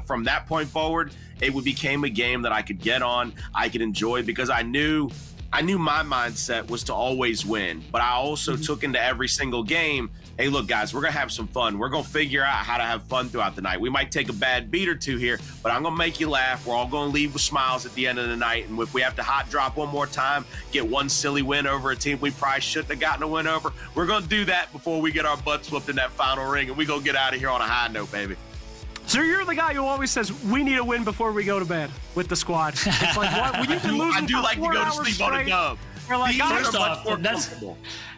from that point forward, it became a game that I could get on, I could enjoy, because I knew my mindset was to always win. But I also took into every single game, hey, look, guys, we're going to have some fun. We're going to figure out how to have fun throughout the night. We might take a bad beat or two here, but I'm going to make you laugh. We're all going to leave with smiles at the end of the night. And if we have to hot drop one more time, get one silly win over a team we probably shouldn't have gotten a win over, we're going to do that before we get our butts whooped in that final ring, and we're going to get out of here on a high note, baby. So you're the guy who always says, we need a win before we go to bed with the squad. It's like, what? Well, you've been losing I do like to go to sleep on a dub. We're like, first off,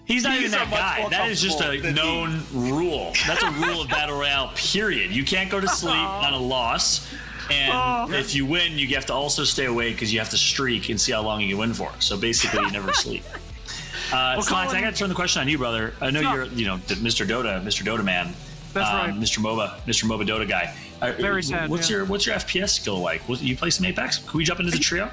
he's not even that guy. That is just a known rule. That's a rule of Battle Royale, period. You can't go to sleep on a loss. And if you win, you have to also stay awake because you have to streak and see how long you can win for. So basically, you never sleep. Slacks, I got to turn the question on you, brother. I know you're, Mr. Dota man. That's right. Mr. MOBA Dota guy. Very sad. What's your FPS skill like? You play some Apex? Can we jump into the trio?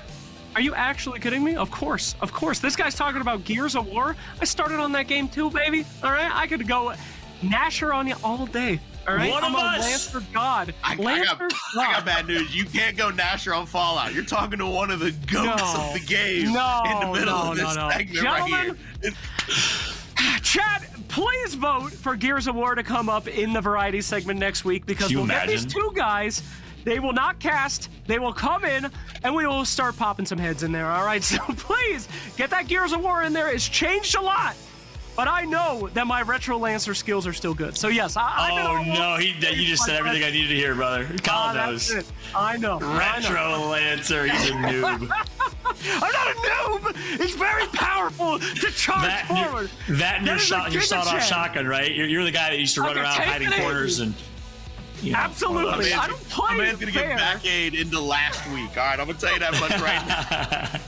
Are you actually kidding me? Of course. This guy's talking about Gears of War. I started on that game too, baby. All right, I could go Nasher on you all day. All right, I'm a Lancer God. I got bad news. You can't go Nasher on Fallout. You're talking to one of the goats of the game in the middle of this segment. Gentlemen, right here. Chat, please vote for Gears of War to come up in the variety segment next week, because we'll get these two guys. They will not cast. They will come in, and we will start popping some heads in there. All right, so please get that Gears of War in there. It's changed a lot, but I know that my Retro Lancer skills are still good. So yes, you just said everything I needed to hear, brother. Colin knows. I know. Retro Lancer, he's a noob. I'm not a noob. It's very powerful to charge forward. And your sawed-off shotgun, right? You're the guy that used to run around hiding corners and. Absolutely. I don't play. man's gonna get back aid into last week. All right, I'm gonna tell you that much right now.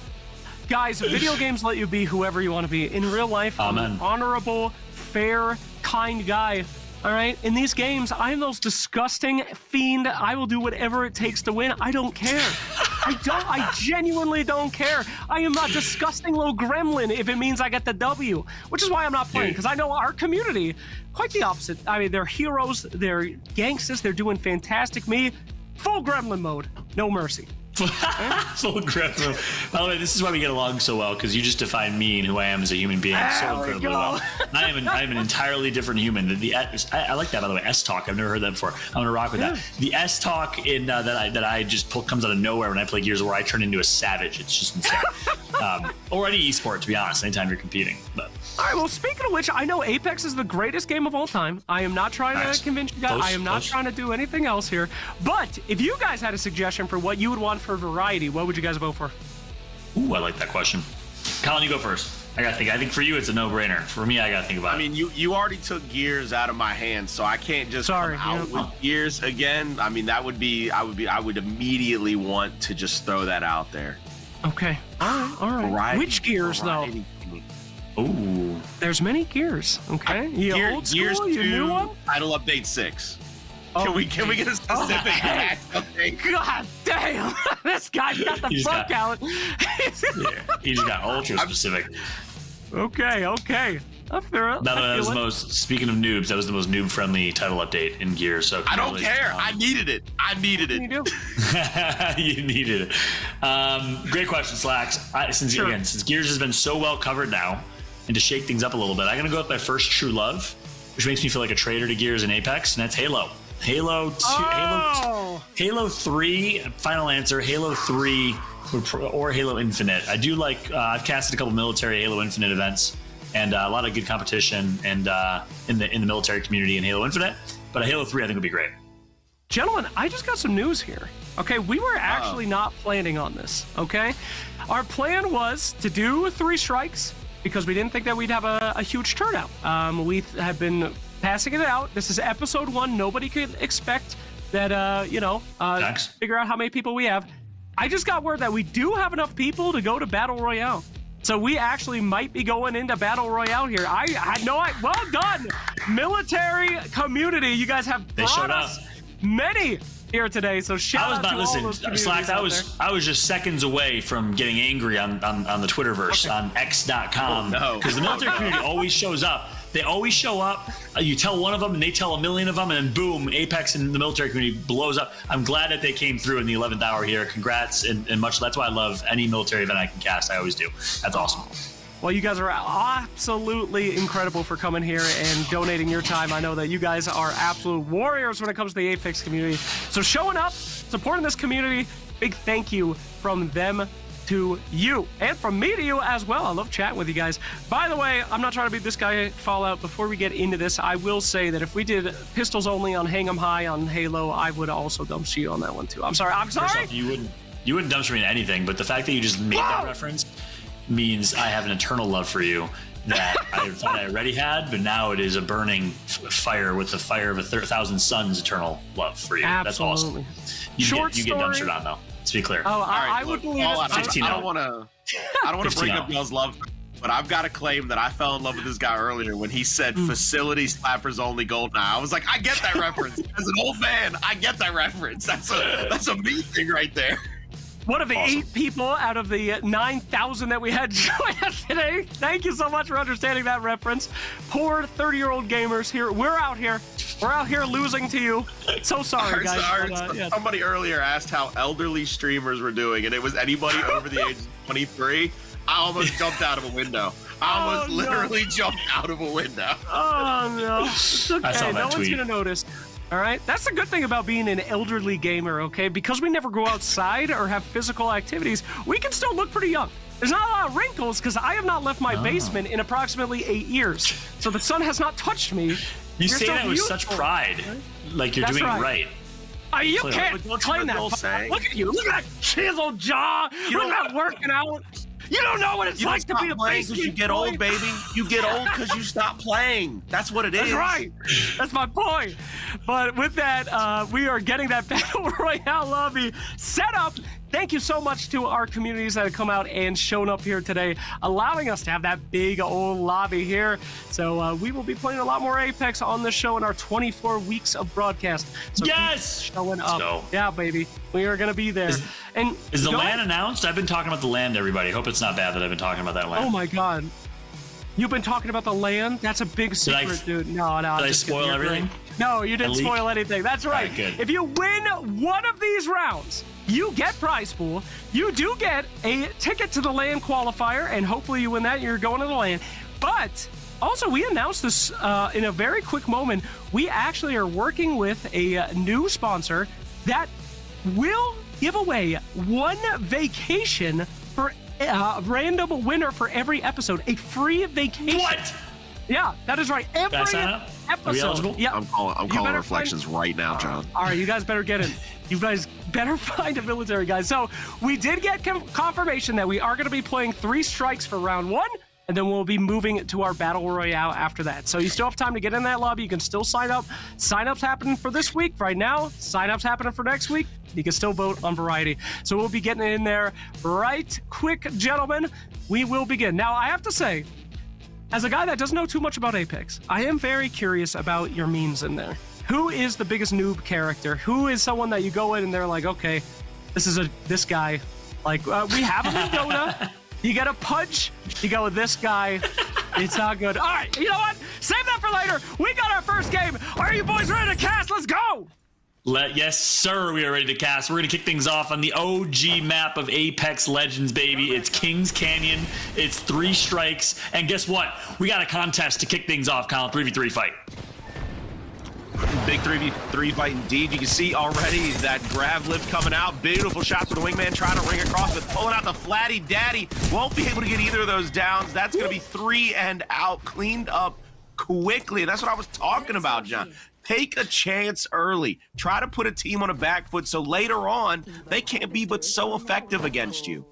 Guys, video games let you be whoever you want to be. In real life, I'm an honorable, fair, kind guy. All right? In these games, I'm those disgusting fiend. I will do whatever it takes to win. I don't care. I genuinely don't care. I am a disgusting little gremlin if it means I get the W, which is why I'm not playing, because I know our community, quite the opposite. I mean, they're heroes, they're gangsters, they're doing fantastic. Me, full gremlin mode, no mercy. Full gremlin. By the way, this is why we get along so well, because you just define me and who I am as a human being so incredibly well. I am an entirely different human. I like that, by the way. S talk. I've never heard that before. I'm gonna rock with that. The S talk in that I just pull comes out of nowhere when I play Gears of War. I turn into a savage. It's just insane. Or any esport, to be honest. Anytime you're competing. But all right. Well, speaking of which, I know Apex is the greatest game of all time. I am not trying to convince you guys. I am not trying to do anything else here. But if you guys had a suggestion for what you would want for variety, what would you guys vote for? Ooh, I like that question. Colin, you go first. I gotta think. I think for you it's a no-brainer. For me, I gotta think about it. I mean, you already took Gears out of my hands, so I can't just come out with Gears again. I mean, I would immediately want to just throw that out there. Okay. All right. Variety, which Gears though? Ooh. There's many Gears. Okay. Gears old school, 2, new one? Title Update 6. Can we get a specific match? Okay. God damn! This guy's got the He's fuck got- out. He's got ultra specific. Okay. That was the most. Speaking of noobs, that was the most noob-friendly title update in Gears. So I don't care. I needed it. You do. You needed it. Great question, Slacks. Since Gears has been so well covered now, and to shake things up a little bit, I'm gonna go with my first true love, which makes me feel like a traitor to Gears and Apex, and that's Halo. Halo 2, Halo 3. Final answer. Halo 3 or Halo Infinite. I do like. I've casted a couple military Halo Infinite events. And a lot of good competition and in the military community in Halo Infinite. But Halo 3, I think, would be great. Gentlemen, I just got some news here. Okay, we were actually not planning on this, okay? Our plan was to do 3 strikes because we didn't think that we'd have a huge turnout. We have been passing it out. This is episode 1. Nobody could expect that, figure out how many people we have. I just got word that we do have enough people to go to Battle Royale. So we actually might be going into Battle Royale here. Well done, military community. You guys have brought us many here today. So shout out to all those communities Slacks, I was just seconds away from getting angry on the Twitterverse on X.com because the military community always shows up. They always show up. You tell one of them, and they tell a million of them, and then boom, Apex and the military community blows up. I'm glad that they came through in the 11th hour here. Congrats, and much. That's why I love any military event I can cast. I always do. That's awesome. Well, you guys are absolutely incredible for coming here and donating your time. I know that you guys are absolute warriors when it comes to the Apex community. So showing up, supporting this community, big thank you from them to you, and from me to you as well. I love chatting with you guys. By the way, I'm not trying to beat this guy Fallout. Before we get into this, I will say that if we did pistols only on Hang 'em High on Halo, I would also dumpster you on that one too. I'm sorry. First off, you wouldn't dumpster me in anything, but the fact that you just made that reference means I have an eternal love for you that I thought I already had, but now it is a burning fire with the fire of 1,000 suns eternal love for you. Absolutely. That's awesome. You get dumpstered on though. To be clear. Oh, right, I would believe it. I don't want to bring up y'all's love, but I've got to claim that I fell in love with this guy earlier when he said facility slappers only gold. Now I was like, I get that reference. As an old man, I get that reference. That's a me thing right there. One of the 8 people out of the 9,000 that we had join us today. Thank you so much for understanding that reference. Poor 30-year-old gamers here. We're out here losing to you. So sorry, guys. Somebody earlier asked how elderly streamers were doing, and it was anybody over the age of 23. I almost jumped out of a window. I almost literally jumped out of a window. Oh, no. It's okay. I saw that No one's tweet. going to notice. All right. That's the good thing about being an elderly gamer, okay? Because we never go outside or have physical activities, we can still look pretty young. There's not a lot of wrinkles because I have not left my basement in approximately 8 years. So the sun has not touched me. You say that with such pride, like you're That's doing right. right. You Clearly. can't claim that. Look at you. Look at that chiseled jaw. Look at that working out. You don't know what it's like to be a playing because you get old, baby. You get old because you stop playing. That's what it is. That's right. That's my point. But with that, we are getting that Battle Royale lobby set up. Thank you so much to our communities that have come out and shown up here today, allowing us to have that big old lobby here. So we will be playing a lot more Apex on this show in our 24 weeks of broadcast. So Yes! showing up. go. Yeah, baby. We are going to be there. Is the LAN announced? I've been talking about the LAN to everybody. Hope it's not bad that I've been talking about that LAN. Oh my God. You've been talking about the LAN? That's a big secret, dude. No. Did I spoil everything? No, you didn't spoil anything. That's right. All right, good. If you win one of these rounds, you get prize pool. You do get a ticket to the LAN qualifier, and hopefully you win that. You're going to the LAN. But also, we announced this in a very quick moment. We actually are working with a new sponsor that will give away one vacation for a random winner for every episode. A free vacation. What? Yeah, that is right. Every episode. Are we eligible? Yeah. I'm calling reflections right now, John. All right, you guys better get in. You guys better find a military guy. So we did get confirmation that we are going to be playing 3 strikes for round 1, and then we'll be moving to our Battle Royale after that. So you still have time to get in that lobby. You can still sign up. Sign-ups happening for this week right now. Sign-ups happening for next week. You can still vote on Variety. So we'll be getting in there right quick, gentlemen. We will begin. Now, I have to say, as a guy that doesn't know too much about Apex, I am very curious about your memes in there. who is the biggest noob character? Who is someone that you go in and they're like, okay, this guy. Like, we have him in Dota. You get a punch, you go with this guy. It's not good. All right, you know what? Save that for later. We got our first game. Are you boys ready to cast? Let's go. Yes, sir, we are ready to cast. We're going to kick things off on the OG map of Apex Legends, baby. It's Kings Canyon. It's 3 strikes. And guess what? We got a contest to kick things off, Kyle. 3v3 fight. Big 3v3 fight indeed. You can see already that grab lift coming out. Beautiful shots with the wingman trying to ring across, but pulling out the flatty daddy. Won't be able to get either of those downs. That's going to be 3 and out, cleaned up quickly. That's what I was talking about, John. Take a chance early. Try to put a team on a back foot so later on they can't be but so effective against you.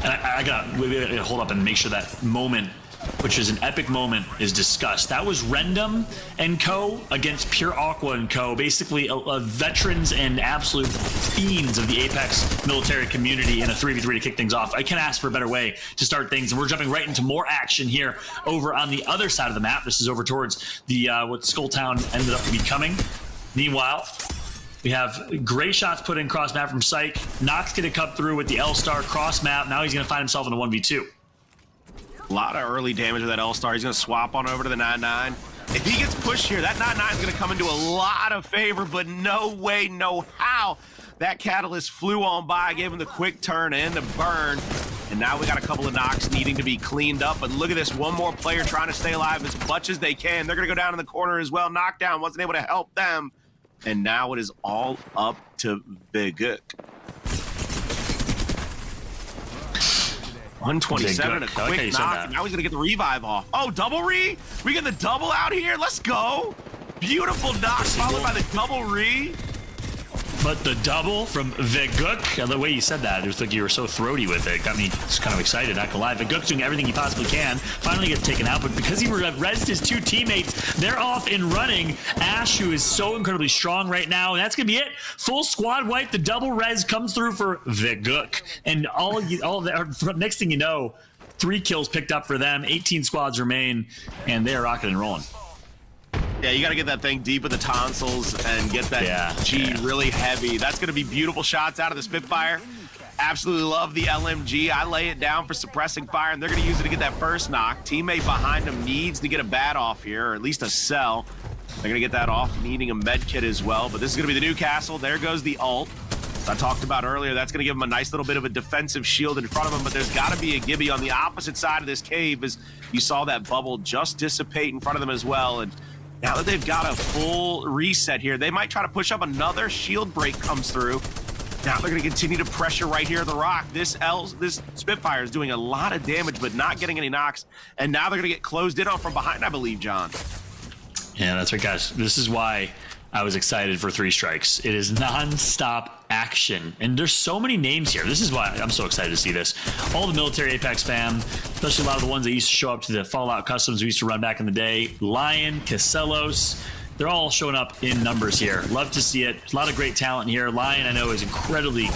And we gotta hold up and make sure that moment, which is an epic moment, is discussed. That was Rendum and co. against Pure Aqua and co. Basically, veterans and absolute fiends of the Apex military community in a 3v3 to kick things off. I can't ask for a better way to start things, and we're jumping right into more action here over on the other side of the map. This is over towards the what Skulltown ended up becoming. Meanwhile, we have great shots put in cross map from Psych. Nox gonna cut through with the L-Star cross map. Now he's gonna find himself in a 1v2. A lot of early damage with that L-Star. He's going to swap on over to the 9-9. If he gets pushed here, that 9-9 is going to come into a lot of favor, but no way, no how. That Catalyst flew on by, gave him the quick turn and the burn. And now we got a couple of knocks needing to be cleaned up. But look at this, one more player trying to stay alive as much as they can. They're going to go down in the corner as well. Knockdown wasn't able to help them. And now it is all up to Viguk. 127, a quick knock. Now he's going to get the revive off. Oh, double re? We get the double out here? Let's go. Beautiful knock followed by the double re. But the double from Viguk, the way you said that, it was like you were so throaty with it. Got me just kind of excited, not gonna lie. Viguk's doing everything he possibly can. Finally gets taken out, but because he rezzed his 2 teammates, they're off and running. Ash, who is so incredibly strong right now, and that's gonna be it. Full squad wipe, the double res comes through for Viguk. And all of that, next thing you know, 3 kills picked up for them, 18 squads remain, and they're rocking and rolling. Yeah, you got to get that thing deep in the tonsils and get that G really heavy. That's going to be beautiful shots out of the Spitfire. Absolutely love the LMG. I lay it down for suppressing fire, and they're going to use it to get that first knock. Teammate behind him needs to get a bat off here, or at least a cell. They're going to get that off, needing a med kit as well. But this is going to be the Newcastle. There goes the ult. As I talked about earlier, that's going to give him a nice little bit of a defensive shield in front of him, but there's got to be a Gibby on the opposite side of this cave, as you saw that bubble just dissipate in front of them as well. And now that they've got a full reset here, they might try to push up another shield break comes through. Now they're going to continue to pressure right here at the rock. This Spitfire is doing a lot of damage, but not getting any knocks. And now they're going to get closed in on from behind, I believe, John. Yeah, that's right, guys. This is why I was excited for 3 strikes. It is non-stop action, and there's so many names here. This is why I'm so excited to see this. All the military Apex fam, especially a lot of the ones that used to show up to the Fallout Customs we used to run back in the day. Lion, Casellos, they're all showing up in numbers here. Love to see it. A lot of great talent here. Lion, I know, is incredibly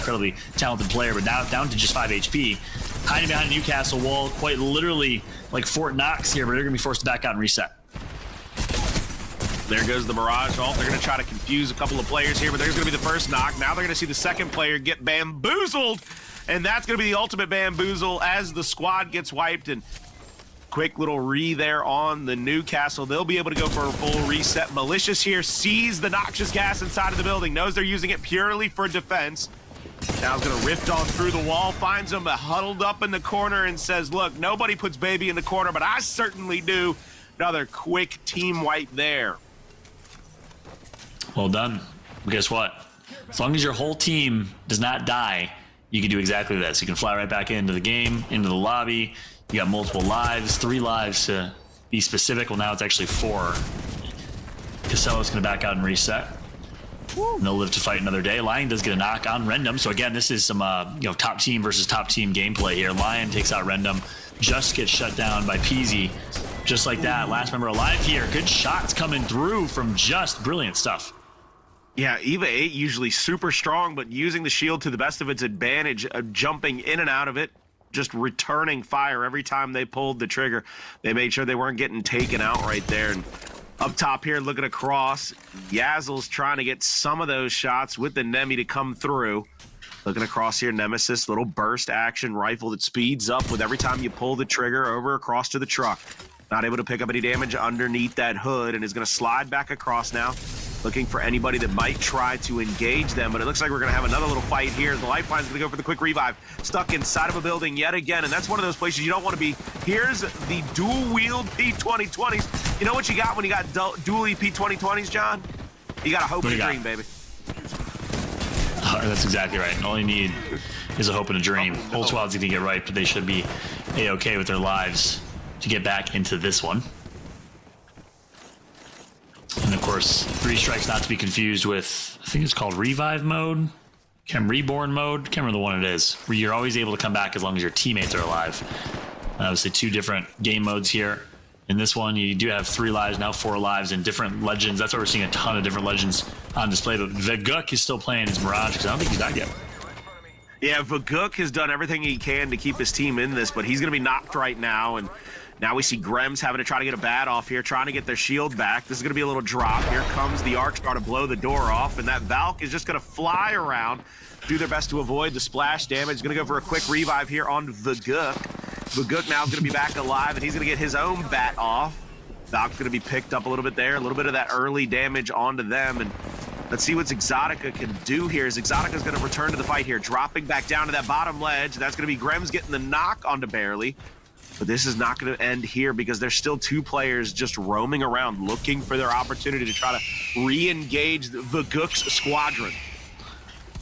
talented player, but now down to just 5 HP. Hiding behind a Newcastle wall, quite literally like Fort Knox here, but they're going to be forced to back out and reset. There goes the Mirage ult. They're going to try to confuse a couple of players here, but there's going to be the first knock. Now they're going to see the second player get bamboozled, and that's going to be the ultimate bamboozle as the squad gets wiped. And quick little re there on the Newcastle. They'll be able to go for a full reset. Malicious here sees the noxious gas inside of the building, knows they're using it purely for defense. Now he's going to rift on through the wall, finds him huddled up in the corner and says, look, nobody puts baby in the corner, but I certainly do. Another quick team wipe there. Well done. But guess what? As long as your whole team does not die, you can do exactly this. You can fly right back into the game, into the lobby. You got multiple lives, 3 lives to be specific. Well, now it's actually 4. Casello's going to back out and reset. And they'll live to fight another day. Lion does get a knock on Rendum. So again, this is some top team versus top team gameplay here. Lion takes out Rendum, just gets shut down by Peasy. Just like that. Last member alive here. Good shots coming through from Just. Brilliant stuff. Yeah, EVA 8 usually super strong, but using the shield to the best of its advantage, jumping in and out of it, just returning fire every time they pulled the trigger. They made sure they weren't getting taken out right there. And Up top here, looking across, Yazzle's trying to get some of those shots with the Nemi to come through. Looking across here, Nemesis, little burst action rifle that speeds up with every time you pull the trigger over across to the truck. Not able to pick up any damage underneath that hood and is going to slide back across now. Looking for anybody that might try to engage them, but it looks like we're going to have another little fight here. The Lifeline's going to go for the quick revive. Stuck inside of a building yet again, and that's one of those places you don't want to be. Here's the dual-wield P2020s. You know what you got when you got dual P2020s, John? You got a hope and a dream, baby. That's exactly right. All you need is a hope and a dream. Whole squad's going to get right, but they should be A-okay with their lives to get back into this one. And of course, 3 strikes not to be confused with, I think it's called revive mode, reborn mode, can't remember the one it is, where you're always able to come back as long as your teammates are alive. Obviously 2 different game modes here. In this one, you do have 3 lives, now 4 lives, and different legends. That's why we're seeing a ton of different legends on display. But Veguk is still playing his Mirage because I don't think he's died yet. Yeah, Veguk has done everything he can to keep his team in this, but he's going to be knocked right now. And now we see Grems having to try to get a bat off here, trying to get their shield back. This is going to be a little drop. Here comes the Arc Star to blow the door off, and that Valk is just going to fly around, do their best to avoid the splash damage. Going to go for a quick revive here on Veguk. Veguk now is going to be back alive, and he's going to get his own bat off. Valk's going to be picked up a little bit there, a little bit of that early damage onto them, and let's see what Exotica can do here. Exotica's going to return to the fight here, dropping back down to that bottom ledge. That's going to be Grems getting the knock onto Barely. But this is not going to end here because there's still 2 players just roaming around looking for their opportunity to try to re-engage Veguk's squadron.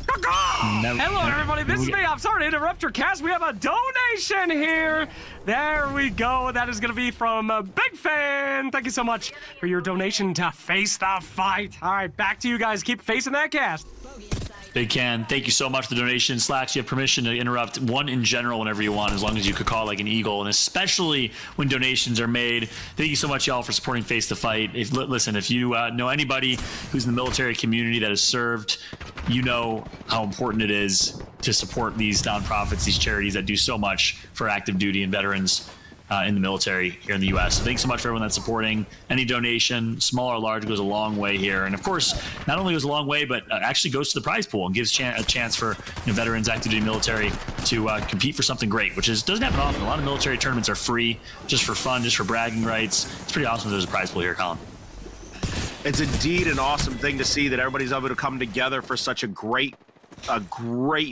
Hello, everybody. This is me. I'm sorry to interrupt your cast. We have a donation here. There we go. That is going to be from Big Fan. Thank you so much for your donation to Face the Fight. All right, back to you guys. Keep facing that cast. Big Can, thank you so much for the donation. Slacks, you have permission to interrupt one in general whenever you want, as long as you could call like an eagle, and especially when donations are made. Thank you so much, y'all, for supporting Face the Fight. Listen, if you know anybody who's in the military community that has served, you know how important it is to support these nonprofits, these charities that do so much for active duty and veterans in the military here in the U.S. So thanks so much for everyone that's supporting. Any donation, small or large, goes a long way here. And of course, not only goes a long way, but actually goes to the prize pool and gives a chance for veterans, active duty military to compete for something great, which doesn't happen often. A lot of military tournaments are free, just for fun, just for bragging rights. It's pretty awesome there's a prize pool here, Colin. It's indeed an awesome thing to see that everybody's able to come together for such a great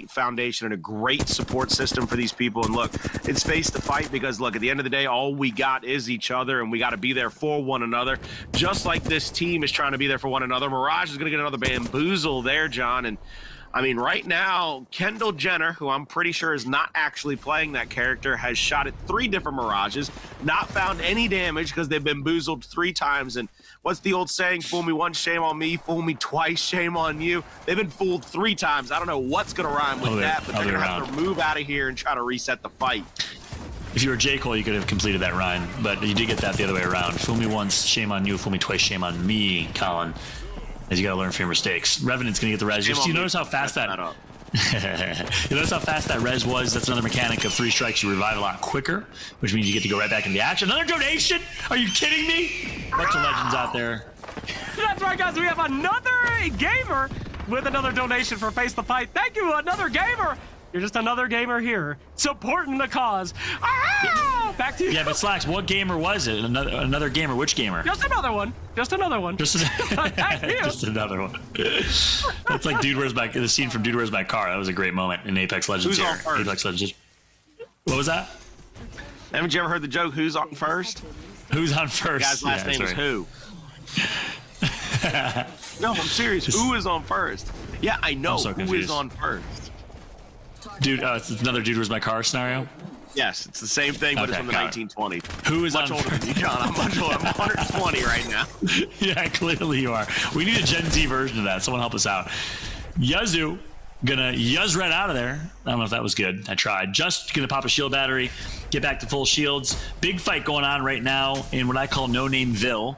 foundation and a great support system for these people. And look, it's Face the Fight because look, at the end of the day, all we got is each other, and we got to be there for one another, just like this team is trying to be there for one another. Mirage is going to get another bamboozle there, John. And I mean, right now, Kendall Jenner, who I'm pretty sure is not actually playing that character, has shot at 3 different Mirages, not found any damage because they've been bamboozled 3 times. And what's the old saying? Fool me once, shame on me. Fool me twice, shame on you. They've been fooled 3 times. I don't know what's going to rhyme with that, but they're going to have to move out of here and try to reset the fight. If you were J. Cole, you could have completed that rhyme, but you did get that the other way around. Fool me once, shame on you. Fool me twice, shame on me, Colin. As you got to learn from your mistakes. Revenant's going to get the res. You notice how fast that... You notice how fast that res was? That's another mechanic of 3 strikes. You revive a lot quicker, which means you get to go right back into the action. Another donation? Are you kidding me? Bunch of legends out there. That's right, guys. We have another gamer with another donation for Face the Fight. Thank you, another gamer. You're just another gamer here, supporting the cause. Ah! Back to you. Yeah, but Slacks, what gamer was it? Another gamer? Which gamer? Just another one. Just another one. Just another one. That's like the scene from Dude, Where's My Car? That was a great moment in Apex Legends. Who's on first? Apex Legends. What was that? Haven't you ever heard the joke, who's on first? Who's on first? The guy's last name is Who. No, I'm serious. Who is on first? Yeah, I know who is on first. Dude, it's another Dude, Where's My Car scenario? Yes, it's the same thing, but it's from the 1920s. Who is much older than you, John? I'm much older. I'm 120 right now. Yeah, clearly you are. We need a Gen Z version of that. Someone help us out. Yazu, gonna Yuz right out of there. I don't know if that was good. I tried. Just gonna pop a shield battery, get back to full shields. Big fight going on right now in what I call No Name Ville.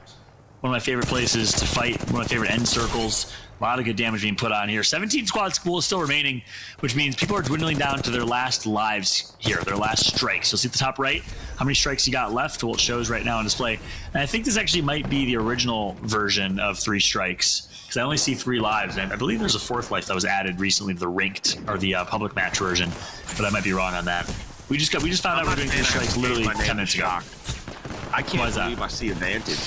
One of my favorite places to fight, one of my favorite end circles. A lot of good damage being put on here. 17 squads still remaining, which means people are dwindling down to their last lives here, their last strikes. You'll see at the top right how many strikes you got left. Well, it shows right now on display. And I think this actually might be the original version of 3 strikes, because I only see 3 lives. And I believe there's a 4th life that was added recently to the ranked or the public match version, but I might be wrong on that. We just found out we're doing 3 strikes literally 10 minutes ago. I can't believe I see Advantage.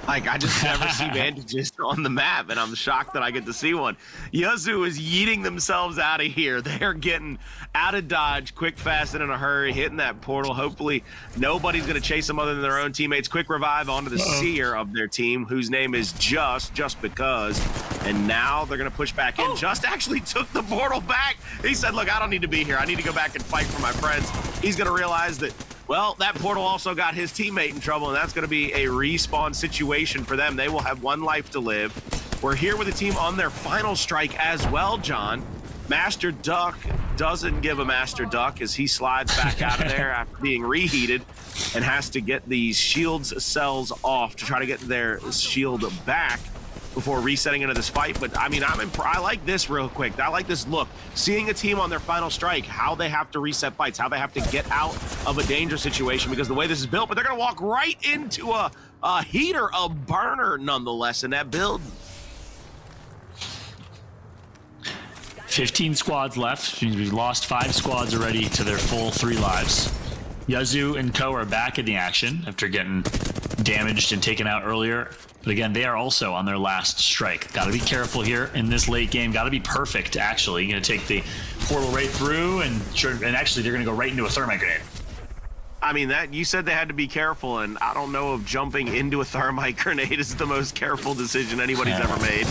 Like, I just never see Vantages on the map, and I'm shocked that I get to see one. Yazoo is yeeting themselves out of here. They're getting out of dodge, quick, fast, and in a hurry, hitting that portal. Hopefully, nobody's going to chase them other than their own teammates. Quick revive onto the seer of their team, whose name is Just Because. And now they're going to push back in. Just actually took the portal back. He said, look, I don't need to be here. I need to go back and fight for my friends. He's going to realize that, well, that portal also got his teammate in trouble, and that's going to be a respawn situation for them. They will have 1 life to live. We're here with the team on their final strike as well, John. Master Duck doesn't give a Master Duck as he slides back out of there after being reheated and has to get these shields cells off to try to get their shield back before resetting into this fight. But I mean, I like this real quick. I like this look. Seeing a team on their final strike, how they have to reset fights, how they have to get out of a dangerous situation because the way this is built, but they're going to walk right into a heater, a burner nonetheless in that build. 15 squads left, which means we've lost 5 squads already to their full 3 lives. Yazoo and Co are back in the action after getting damaged and taken out earlier. But again, they are also on their last strike. Got to be careful here in this late game. Got to be perfect, actually. You're going to take the portal right through, and actually they're going to go right into a thermite grenade. I mean, that you said they had to be careful, and I don't know if jumping into a thermite grenade is the most careful decision anybody's ever made.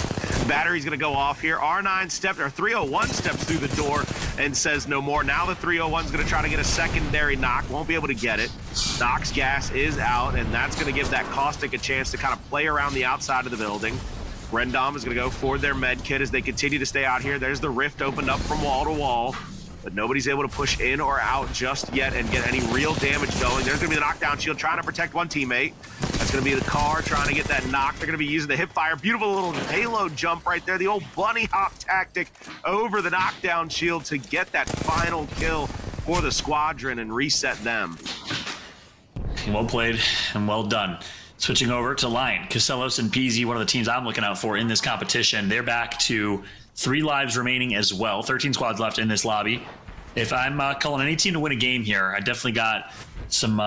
Battery's going to go off here. R9 stepped, or 301 steps through the door and says no more. Now the 301's going to try to get a secondary knock. Won't be able to get it. Nox gas is out, and that's going to give that Caustic a chance to kind of play around the outside of the building. Rendom is going to go for their med kit as they continue to stay out here. There's the rift opened up from wall to wall, but nobody's able to push in or out just yet and get any real damage going. There's going to be the knockdown shield trying to protect one teammate. That's going to be the car trying to get that knock. They're going to be using the hip fire. Beautiful little halo jump right there. The old bunny hop tactic over the knockdown shield to get that final kill for the squadron and reset them. Well played and well done. Switching over to Lion. Casellos and PZ, one of the teams I'm looking out for in this competition. They're back to 3 lives remaining as well. 13 squads left in this lobby. If I'm calling any team to win a game here, I definitely got some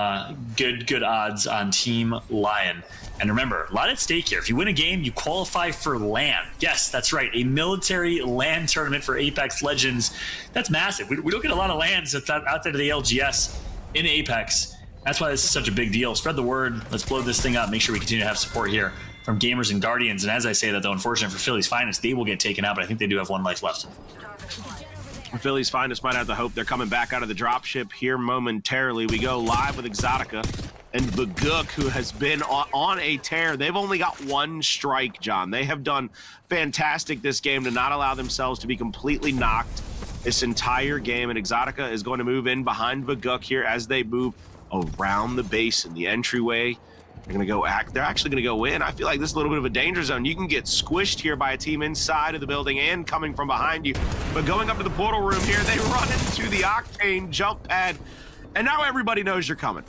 good odds on Team Lion. And remember, a lot at stake here. If you win a game, you qualify for LAN. Yes, that's right. A military LAN tournament for Apex Legends. That's massive. We don't get a lot of LANs outside of the LGS in Apex. That's why this is such a big deal. Spread the word. Let's blow this thing up. Make sure we continue to have support here from Gamers and Guardians. And as I say that, though, unfortunately for Philly's Finest, they will get taken out, but I think they do have 1 life left. Philly's Finest might have to hope they're coming back out of the dropship here momentarily. We go live with Exotica and Baguk, who has been on a tear. They've only got 1 strike, John. They have done fantastic this game to not allow themselves to be completely knocked this entire game. And Exotica is going to move in behind Baguk here as they move around the base in the entryway. They're going to go they're actually going to go in. I feel like this is a little bit of a danger zone. You can get squished here by a team inside of the building and coming from behind you. But going up to the portal room here, they run into the Octane jump pad, and now everybody knows you're coming.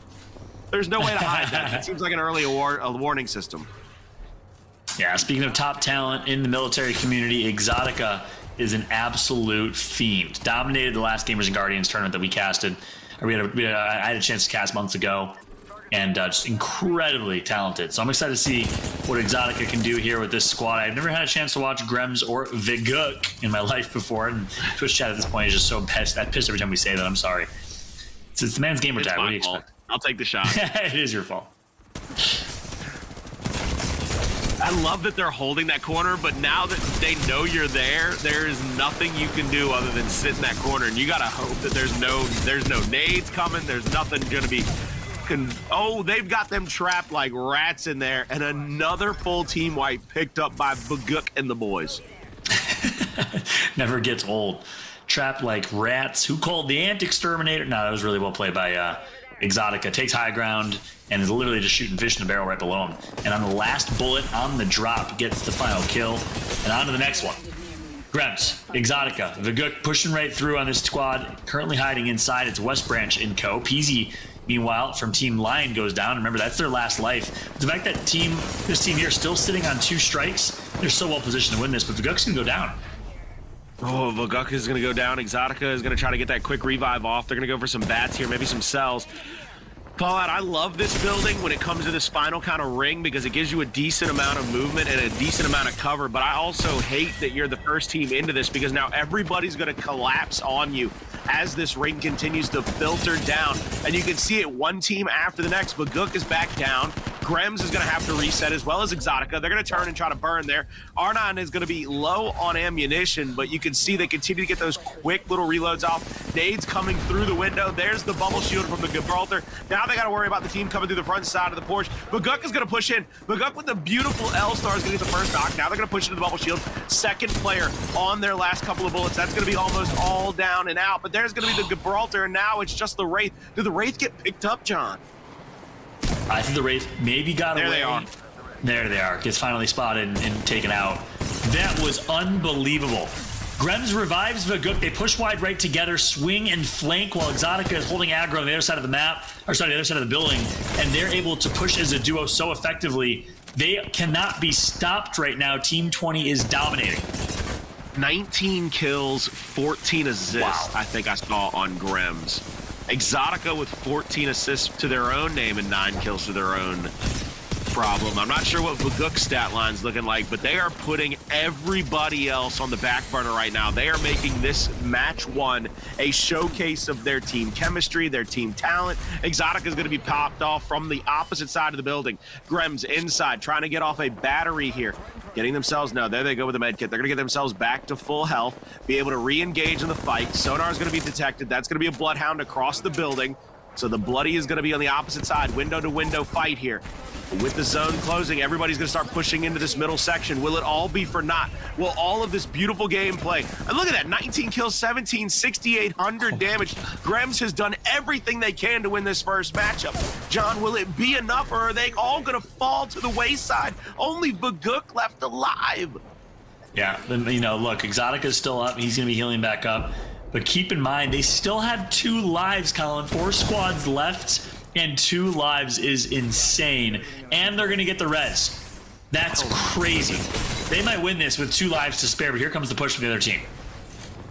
There's no way to hide that. It seems like an early warning system. Yeah, speaking of top talent in the military community, Exotica is an absolute fiend. Dominated the last Gamers and Guardians tournament that we casted. I had a chance to cast months ago. And just incredibly talented. So I'm excited to see what Exotica can do here with this squad. I've never had a chance to watch Grems or Viguk in my life before, and Twitch chat at this point is just so pissed. I'm pissed every time we say that. I'm sorry. It's the man's gamer tag. What do you expect? I'll take the shot. It is your fault. I love that they're holding that corner, but now that they know you're there, there is nothing you can do other than sit in that corner, and you gotta hope that there's no nades coming. There's nothing gonna be. Oh, they've got them trapped like rats in there, and another full team wipe picked up by Baguk and the boys. Never gets old. Trapped like rats. Who called the Ant Exterminator? No, that was really well played by Exotica takes high ground and is literally just shooting fish in a barrel right below him. And on the last bullet on the drop, gets the final kill. And on to the next one. Grems, Exotica, Vaguk pushing right through on this squad, currently hiding inside its West Branch in Co. Peasy, meanwhile, from Team Lion goes down. Remember, that's their last life. The fact that this team here is still sitting on 2 strikes, they're so well positioned to win this, but Vaguk's going to go down. Oh, Vaguk is going to go down. Exotica is going to try to get that quick revive off. They're going to go for some bats here, maybe some cells. Fallout, I love this building when it comes to this final kind of ring because it gives you a decent amount of movement and a decent amount of cover, but I also hate that you're the first team into this because now everybody's going to collapse on you as this ring continues to filter down. And you can see it one team after the next. Vaguk is back down. Grems is going to have to reset as well as Exotica. They're going to turn and try to burn there. R9 is going to be low on ammunition, but you can see they continue to get those quick little reloads off. Nades coming through the window. There's the bubble shield from the Gibraltar. Now they got to worry about the team coming through the front side of the porch. Vaguk is going to push in. Vaguk with the beautiful L-Star is going to get the first knock. Now they're going to push into the bubble shield. Second player on their last couple of bullets. That's going to be almost all down and out, but there's going to be the Gibraltar, and now it's just the Wraith. Did the Wraith get picked up, John? I think the Wraith maybe got away. There they are. There they are. Gets finally spotted and taken out. That was unbelievable. Grems revives Vaguk. They push wide right together, swing and flank while Exotica is holding aggro on the other side of the map, or sorry, the other side of the building, and they're able to push as a duo so effectively. They cannot be stopped right now. Team 20 is dominating. 19 kills, 14 assists, Wow. I think I saw on Grems. Exotica with 14 assists to their own name and 9 kills to their own problem. I'm not sure what Vaguk's stat line's looking like, but they are putting everybody else on the back burner right now. They are making this match 1 a showcase of their team chemistry, their team talent. Exotica is going to be popped off from the opposite side of the building. Grems inside, trying to get off a battery here. Getting themselves, no, there they go with the med kit. They're going to get themselves back to full health, be able to re-engage in the fight. Sonar is going to be detected. That's going to be a bloodhound across the building. So the bloody is going to be on the opposite side, window to window fight here. With the zone closing, everybody's going to start pushing into this middle section. Will it all be for naught? Will all of this beautiful gameplay, and look at that, 19 kills, 17, 6,800 damage. Grems has done everything they can to win this first matchup. John, will it be enough, or are they all going to fall to the wayside? Only Vaguk left alive. Yeah, you know, look, Exotica's still up. He's going to be healing back up. But keep in mind, they still have 2 lives, Colin. 4 squads left, and 2 lives is insane. And they're going to get the res. That's crazy. They might win this with 2 lives to spare, but here comes the push from the other team.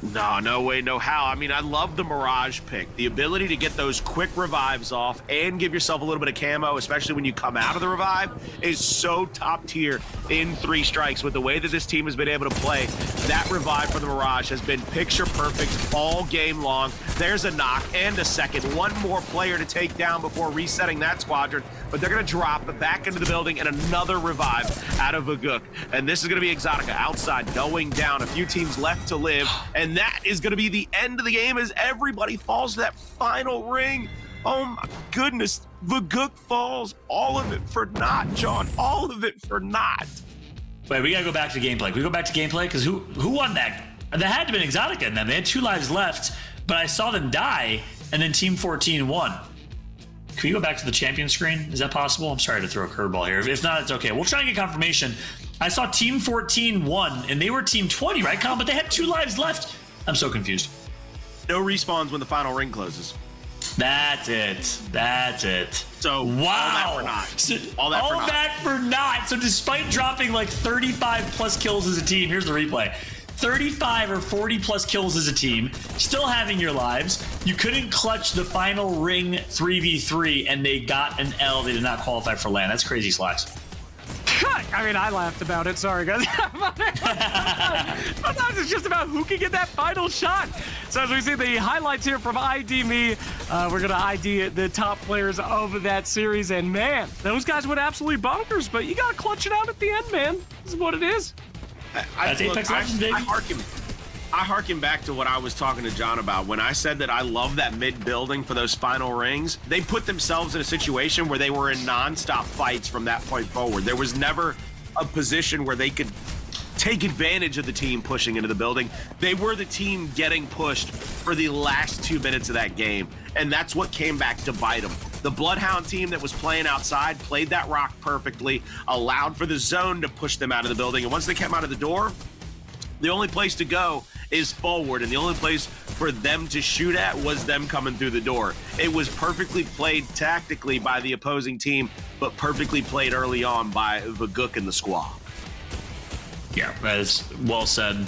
No way, no how. I mean, I love the Mirage pick. The ability to get those quick revives off and give yourself a little bit of camo, especially when you come out of the revive, is so top tier in 3 strikes. With the way that this team has been able to play, that revive for the Mirage has been picture perfect all game long. There's a knock and a second. 1 more player to take down before resetting that squadron, but they're going to drop back into the building and another revive out of Vaguk. And this is going to be Exotica outside, going down. A few teams left to live, and that is going to be the end of the game as everybody falls to that final ring. Oh my goodness, Vaguk falls. All of it for naught, John. All of it for naught. Wait, we got to go back to gameplay. Can we go back to gameplay? Because who won that? That had to have been Exotica in them. They had 2 lives left, but I saw them die, and then Team 14 won. Can we go back to the champion screen? Is that possible? I'm sorry to throw a curveball here. If not, it's okay. We'll try and get confirmation. I saw Team 14 won, and they were Team 20, right, Colin? But they had 2 lives left. I'm so confused. No respawns when the final ring closes. That's it. That's it. So, wow. all that for naught. So, all that for naught. So despite dropping like 35 plus kills as a team, here's the replay. 35 or 40 plus kills as a team, still having your lives. You couldn't clutch the final ring 3v3 and they got an L. They did not qualify for LAN. That's crazy, Slacks. I mean, I laughed about it. Sorry, guys. Sometimes it's just about who can get that final shot. So as we see the highlights here from ID Me, we're going to ID the top players of that series. And, man, those guys went absolutely bonkers. But you got to clutch it out at the end, man. This is what it is. That's Apex Legends, baby. I harken back to what I was talking to John about when I said that I love that mid building for those final rings. They put themselves in a situation where they were in non-stop fights from that point forward. There was never a position where they could take advantage of the team pushing into the building. They were the team getting pushed for the last 2 minutes of that game, and that's what came back to bite them. The Bloodhound team that was playing outside played that rock perfectly, allowed for the zone to push them out of the building, and once they came out of the door, the only place to go is forward, and the only place for them to shoot at was them coming through the door. It was perfectly played tactically by the opposing team, but perfectly played early on by Vaguk and the squad. Yeah, that is well said.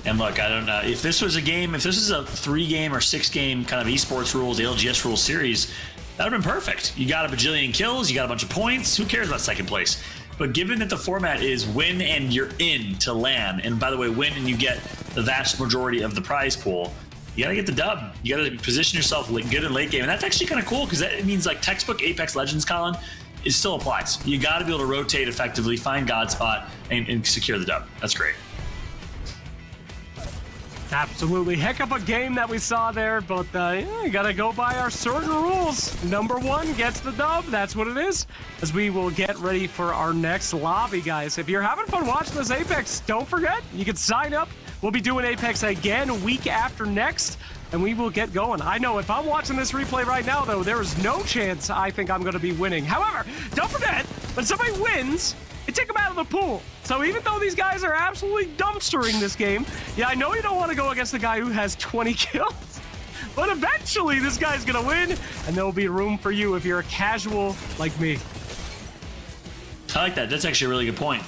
And look, I don't know if this was a game, if this is a 3-game or 6-game kind of esports rules, LGS rules series, that would have been perfect. You got a bajillion kills, you got a bunch of points. Who cares about second place? But given that the format is win and you're in to LAN, and by the way, win and you get the vast majority of the prize pool, you gotta get the dub. You gotta position yourself good in late game, and that's actually kind of cool because that means like textbook Apex Legends, Colin, it still applies. You gotta be able to rotate effectively, find God spot, and secure the dub. That's great. Absolutely. Heck of a game that we saw there, but you gotta go by our certain rules. Number 1 gets the dub. That's what it is. As we will get ready for our next lobby, guys. If you're having fun watching this Apex, don't forget, you can sign up. We'll be doing Apex again week after next, and we will get going. I know if I'm watching this replay right now, though, there is no chance I think I'm going to be winning. However, don't forget, when somebody wins, you take them out of the pool. So even though these guys are absolutely dumpstering this game, yeah, I know you don't want to go against the guy who has 20 kills, but eventually this guy's going to win, and there'll be room for you if you're a casual like me. I like that. That's actually a really good point.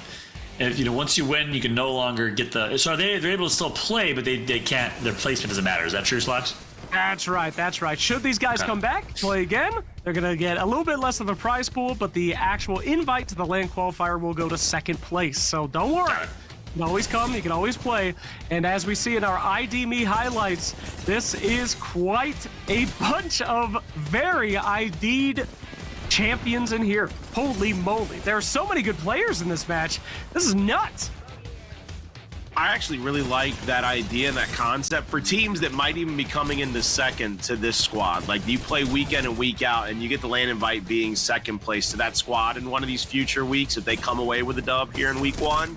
If, once you win, you can no longer get the. So they're able to still play, but they can't. Their placement doesn't matter. Is that true, Slacks? That's right. That's right. Should these guys come back, play again, they're going to get a little bit less of a prize pool, but the actual invite to the LAN qualifier will go to second place. So don't worry. You can always come. You can always play. And as we see in our ID Me highlights, this is quite a bunch of very ID'd champions in here. Holy moly. There are so many good players in this match. This is nuts. I actually really like that idea and that concept for teams that might even be coming into second to this squad. Like you play week in and week out and you get the LAN invite being second place to that squad in one of these future weeks if they come away with a dub here in week 1.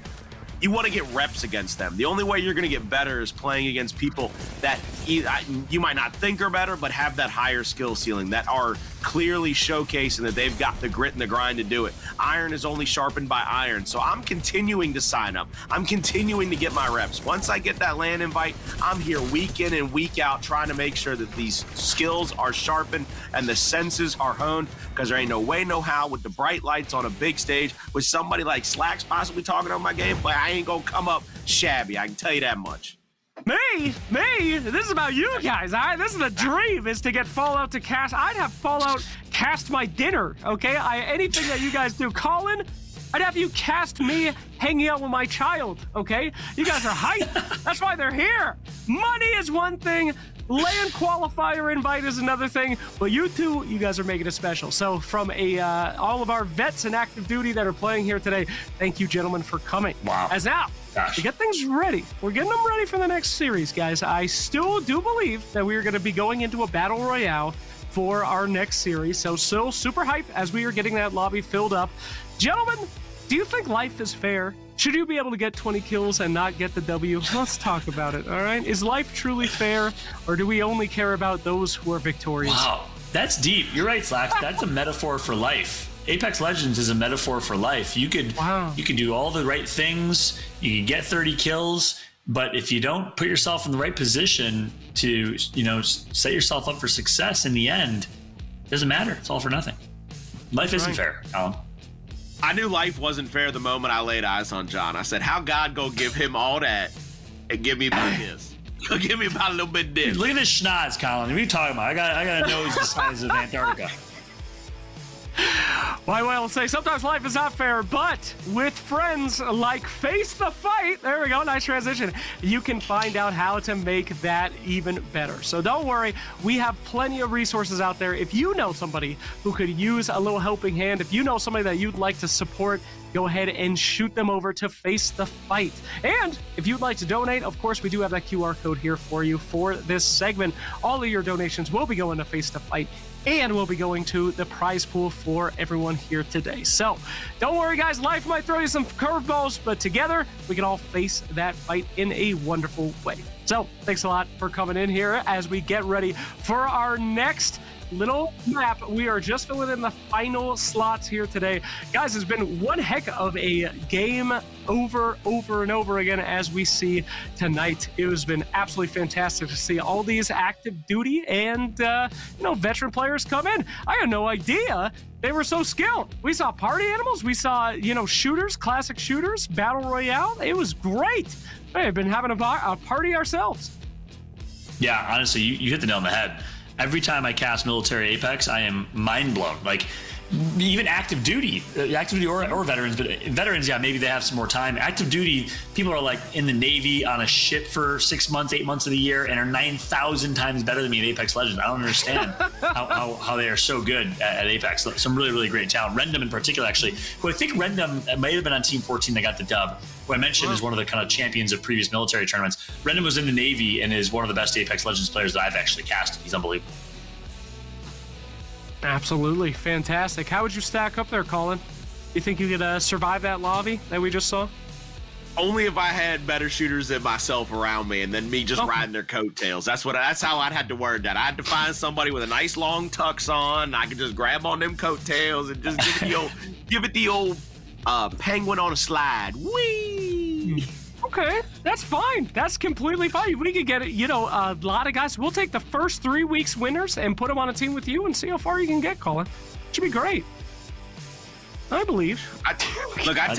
You want to get reps against them. The only way you're going to get better is playing against people that you might not think are better, but have that higher skill ceiling, that are clearly showcasing that they've got the grit and the grind to do it. Iron is only sharpened by iron. So I'm continuing to sign up. I'm continuing to get my reps. Once I get that LAN invite, I'm here week in and week out trying to make sure that these skills are sharpened and the senses are honed, because there ain't no way, no how with the bright lights on a big stage with somebody like Slacks possibly talking on my gameplay. I ain't gonna come up shabby. I can tell you that much. Me? This is about you guys, all right? This is the dream, is to get Fallout to cast. I'd have Fallout cast my dinner, okay? Anything that you guys do. Colin, I'd have you cast me hanging out with my child, okay? You guys are hype. That's why they're here. Money is one thing. LAN qualifier invite is another thing, but you two, you guys are making it special. So from all of our vets and active duty that are playing here today, thank you, gentlemen, for coming. Wow. As now, to get things ready, we're getting them ready for the next series, guys. I still do believe that we are going to be going into a battle royale for our next series. So still super hype as we are getting that lobby filled up. Gentlemen, do you think life is fair? Should you be able to get 20 kills and not get the W? Let's talk about it, all right? Is life truly fair, or do we only care about those who are victorious? Wow, that's deep. You're right, Slacks. That's a metaphor for life. Apex Legends is a metaphor for life. You could do all the right things, you can get 30 kills, but if you don't put yourself in the right position to, set yourself up for success in the end, it doesn't matter. It's all for nothing. Life isn't fair, Colin. I knew life wasn't fair the moment I laid eyes on John. I said, how God go give him all that and give me about this? He'll give me about a little bit of this. Dude, look at this schnoz, Colin. What are you talking about? I got a nose the size of Antarctica. Why, well, say sometimes life is not fair, but with friends like Face the Fight, there we go, nice transition, you can find out how to make that even better. So don't worry, we have plenty of resources out there. If you know somebody who could use a little helping hand, if you know somebody that you'd like to support, go ahead and shoot them over to Face the Fight. And if you'd like to donate, of course, we do have that QR code here for you for this segment. All of your donations will be going to Face the Fight and we'll be going to the prize pool for everyone here today. So don't worry, guys. Life might throw you some curveballs, but together we can all face that fight in a wonderful way. So thanks a lot for coming in here as we get ready for our next little map. We are just filling in the final slots here today. Guys, it's been one heck of a game over and over again as we see tonight. It has been absolutely fantastic to see all these active duty and veteran players come in. I had no idea they were so skilled. We saw party animals, we saw shooters, classic shooters, battle royale. It was great. We've been having a party ourselves. Yeah, honestly, you hit the nail on the head. Every time I cast military Apex, I am mind blown. Like, even active duty or veterans, but veterans, yeah, maybe they have some more time. Active duty, people are like in the Navy on a ship for 6 months, 8 months of the year, and are 9,000 times better than me in Apex Legends. I don't understand how they are so good at Apex. Some really, really great talent. Rendom in particular, actually, who I think Rendom might have been on Team 14 that got the dub, who I mentioned is one of the kind of champions of previous military tournaments. Rendom was in the Navy and is one of the best Apex Legends players that I've actually cast. He's unbelievable. Absolutely fantastic. How would you stack up there, Colin? You think you could survive that lobby that we just saw? Only if I had better shooters than myself around me, and then me just riding their coattails. That's how I'd had to word that. I had to find somebody with a nice long tux on. I could just grab on them coattails and just give it the old penguin on a slide. Whee! Okay, that's fine. That's completely fine. We could get it. A lot of guys. We'll take the first 3 weeks winners and put them on a team with you and see how far you can get, Colin. Should be great. I believe. I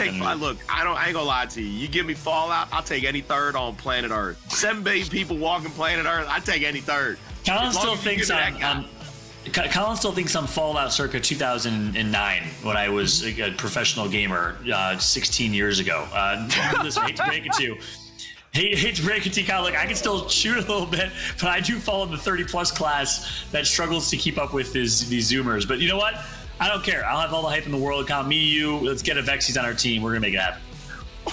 ain't gonna lie to you. You give me Fallout, I'll take any third on planet Earth. 7 billion people walking planet Earth, I take any third. Colin still thinks I'm Fallout circa 2009 when I was a professional gamer 16 years ago. Listen, hate to break it to you. Hate to break it to you, Kyle. Look, I can still shoot a little bit, but I do fall in the 30-plus class that struggles to keep up with these Zoomers. But you know what? I don't care. I'll have all the hype in the world. Count me, you. Let's get a Vexies on our team. We're going to make it happen.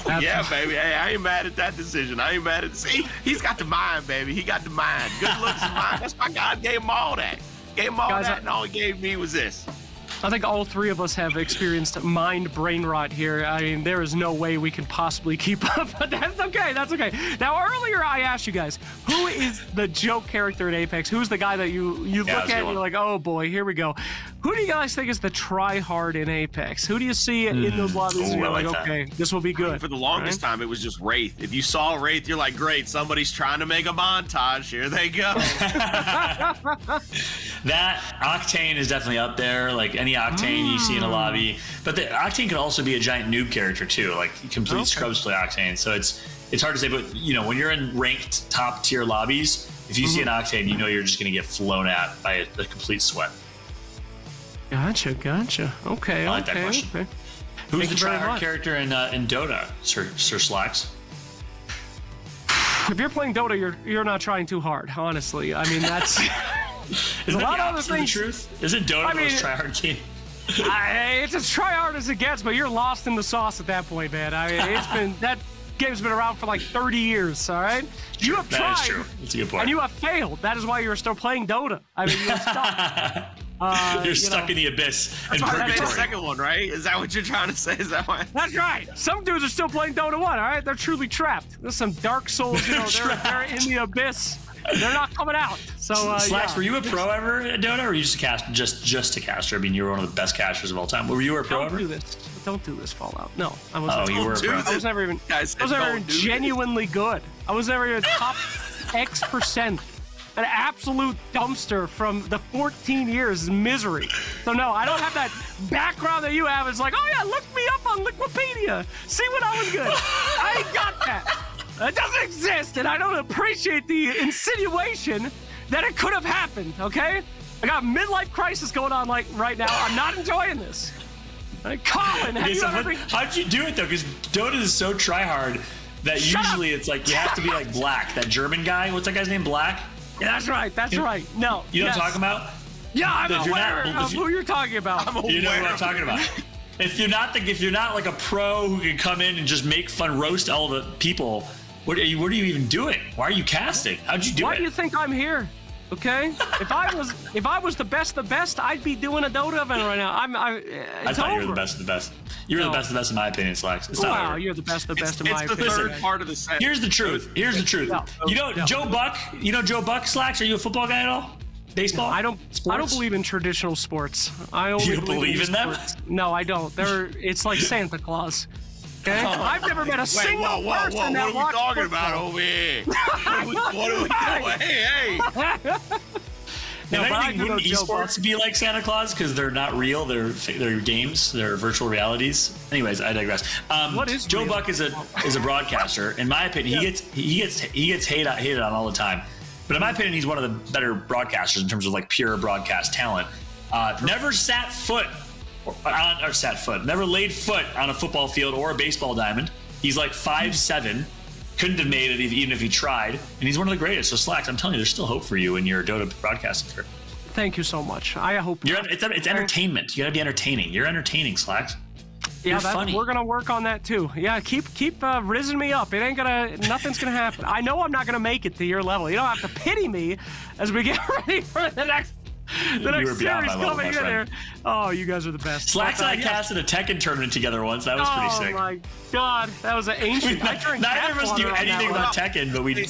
Oh, yeah, baby. Hey, I ain't mad at that decision. I ain't mad at See, he's got the mind, baby. He got the mind. Good looks and mind. That's why God gave him all that. And all he gave me was this. I think all three of us have experienced brain rot here. I mean, there is no way we can possibly keep up, but that's okay. That's okay. Now, earlier I asked you guys, who is the joke character in Apex? Who's the guy that you look at and you're like, oh boy, here we go. Who do you guys think is the try-hard in Apex? Who do you see in those lobbies and you're like, okay, this will be good? For the longest time, it was just Wraith. If you saw Wraith, you're like, great, somebody's trying to make a montage. Here they go. That Octane is definitely up there. Like any Octane you see in a lobby. But the Octane could also be a giant noob character too. Like complete scrubs play Octane. So it's hard to say. But when you're in ranked top tier lobbies, if you see an Octane, you're just going to get flown at by a complete sweat. Gotcha. Okay. I like that question. Okay. Who's the tryhard character in Dota, Sir Slacks? If you're playing Dota, you're not trying too hard, honestly. I mean, that's Isn't that the opposite of the truth? Isn't Dota the most tryhard game? It's as tryhard as it gets, but you're lost in the sauce at that point, man. I mean, that game's been around for like 30 years, all right? You have tried. That is true. That's a good point. And you have failed. That is why you're still playing Dota. I mean, you're stuck. You're stuck in the abyss in purgatory. purgatory. The second one, right? Is that what you're trying to say? Is that why? That's right. Some dudes are still playing Dota 1, all right? They're truly trapped. There's some Dark Souls, they're in the abyss. They're not coming out. So, Slacks, were you a pro ever at Dota, or were you just a caster? I mean, you were one of the best casters of all time. Were you a pro ever? Don't do this, Fallout. No, I wasn't. Oh, you were a pro. I was never even. Genuinely good. I was never even top X%. An absolute dumpster from the 14 years misery. So no, I don't have that background that you have. It's like, oh yeah, look me up on Wikipedia. See when I was good. I ain't got that. It doesn't exist, and I don't appreciate the insinuation that it could have happened, okay? I got midlife crisis going on right now. I'm not enjoying this. Colin, how'd you do it, though? Because Dota is so try-hard that usually it's like you have to be like Black, that German guy. What's that guy's name, Black? Yeah, that's right. Right. No. You know what I'm talking about? Yeah, I'm aware of who you're talking about. You know what I'm talking about. If you're not like a pro who can come in and just make fun, roast all the people, what are you even doing? Why are you casting? How'd you do it? Why do you think I'm here? Okay, if I was the best, I'd be doing a Dota event right now. I thought you were the best of the best. You were the best of the best in my opinion, Slacks. It's not Wow, over. you're the best of the my It's the opinion. third part of the set. Here's the truth. No. You know Joe Buck? You know Joe Buck, Slacks? Are you a football guy at all? Baseball? I don't Sports? believe in traditional sports. I only You don't believe in them? sports. No, I don't. It's like Santa Claus. Okay? I've never met a single person What that are we watched talking football. about over here? What are we doing? Hey! No, If but I anything, do know wouldn't Joe Buck. esports be like Santa Claus because they're not real? They're games. They're virtual realities. Anyways, I digress. What is Joe real? Buck is a broadcaster. In my opinion, he gets hated on all the time. But in my opinion, he's one of the better broadcasters in terms of like pure broadcast talent. Never never laid foot on a football field or a baseball diamond. He's like 5'7". Couldn't have made it even if he tried, and he's one of the greatest. So Slacks, I'm telling you, there's still hope for you in your Dota broadcasting career. Thank you so much. I hope It's entertainment. You gotta be entertaining. You're entertaining, Slacks. You're funny. We're gonna work on that too. Yeah, keep rizzing me up. Nothing's gonna happen. I know I'm not gonna make it to your level. You don't have to pity me as we get ready for the next were beyond series my level, coming my in friend. there. Oh, you guys are the best. Slacks and I Yes. casted a Tekken tournament together once. That was pretty Oh sick. my god, that was an ancient. I drank Neither of us bathwater knew on that anything one. about Tekken, but we.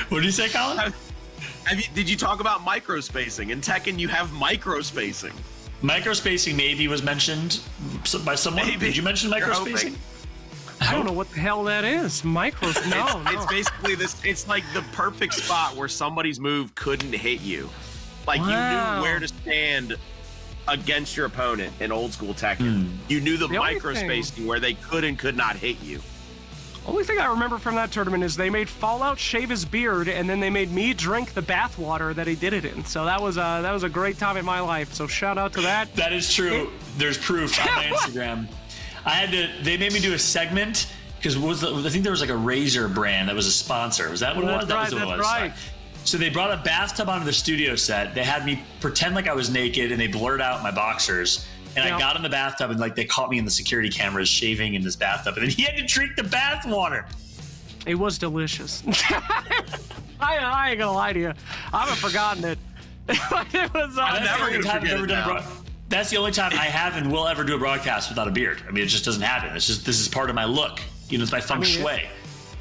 What did you say, Colin? Did you talk about microspacing? In Tekken, you have microspacing. Microspacing maybe was mentioned by someone. Maybe. Did you mention You're microspacing? hoping. I don't know what the hell that is. No. It's basically this. It's like the perfect spot where somebody's move couldn't hit you. Like you Wow. knew where to stand against your opponent in old school Tekken. You knew the The only microspacing where they could and could not hit you. Only thing I remember from that tournament is they made Fallout shave his beard, and then they made me drink the bathwater that he did it in. So that was a great time in my life. So shout out to that. That is true. There's proof on my Instagram. They made me do a segment because I think there was like a razor brand that was a sponsor. Was that what it was? That's That was what it was. right. So they brought a bathtub onto the studio set. They had me pretend like I was naked, and they blurred out my boxers. And I got in the bathtub, and like they caught me in the security cameras shaving in this bathtub, and then he had to drink the bath water. It was delicious. I ain't gonna lie to you. I haven't forgotten it. It was. That's the only time I have and will ever do a broadcast without a beard. I mean, it just doesn't happen. It's just this is part of my look. You know, it's my feng shui.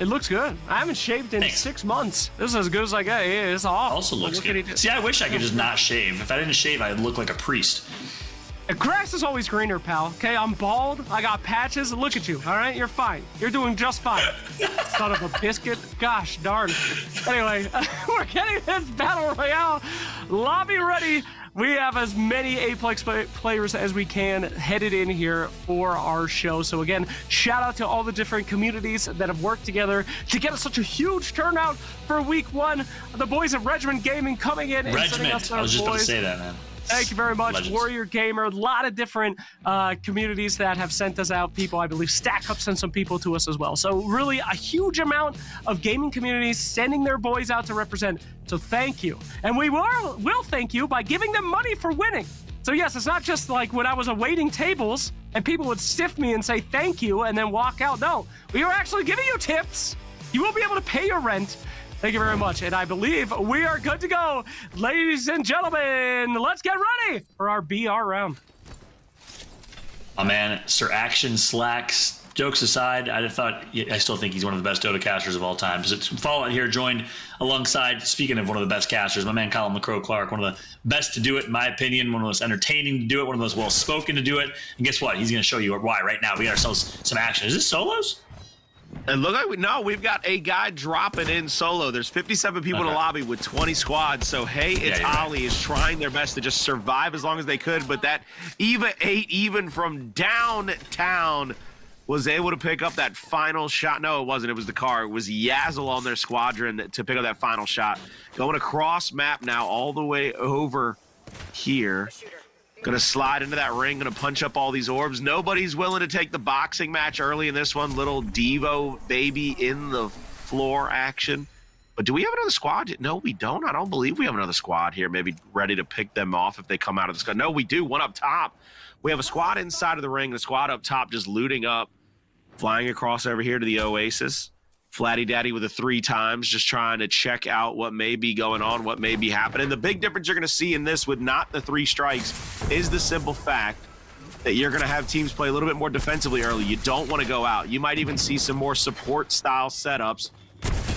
It looks good. I haven't shaved in Thanks. 6 months. This is as good as I get. Yeah, it's awful. Also looks Look at good. it. See, I wish I could just not shave. If I didn't shave, I'd look like a priest. Grass is always greener, pal. Okay, I'm bald. I got patches. Look at you. All right, you're fine. You're doing just fine. Son of a biscuit. Gosh darn. Anyway, we're getting this battle royale lobby ready. We have as many Apex players as we can headed in here for our show. So again, shout out to all the different communities that have worked together to get us such a huge turnout for week 1. The boys at Regiment Gaming coming in and sending us Regiment. their I was just about to boys. say that, man. Thank you very much, Legends. Warrior Gamer. A lot of different communities that have sent us out people. I believe Stack Up sent some people to us as well. So really a huge amount of gaming communities sending their boys out to represent. So thank you. And we will thank you by giving them money for winning. So yes, it's not just like when I was awaiting tables and people would stiff me and say thank you and then walk out. No, we are actually giving you tips. You will be able to pay your rent. Thank you very much. And I believe we are good to go. Ladies and gentlemen, let's get ready for our BR round. Oh man, Sir Action Slacks. Jokes aside, I still think he's one of the best Dota casters of all time. So Fallout here joined alongside, speaking of one of the best casters, my man Colin McCrow Clark, one of the best to do it, in my opinion, one of the most entertaining to do it, one of the most well-spoken to do it. And guess what? He's going to show you why right now. We got ourselves some action. Is this solos? And look like we've got a guy dropping in solo. There's 57 people in the lobby with 20 squads. So hey, it's Ollie is trying their best to just survive as long as they could. But that EVA 8, even from downtown, was able to pick up that final shot. No, it wasn't. It was the car. It was Yazzle on their squadron to pick up that final shot. Going across map now all the way over here. Gonna slide into that ring, gonna punch up all these orbs. Nobody's willing to take the boxing match early in this one. Little Devo baby in the floor action. But do we have another squad? No, we don't. I don't believe we have another squad here. Maybe ready to pick them off if they come out of the squad. No, we do. One up top. We have a squad inside of the ring, the squad up top just looting up, flying across over here to the Oasis. Flatty Daddy with a 3 times, just trying to check out what may be going on, what may be happening. The big difference you're going to see in this with not the 3 strikes is the simple fact that you're going to have teams play a little bit more defensively early. You don't want to go out. You might even see some more support-style setups,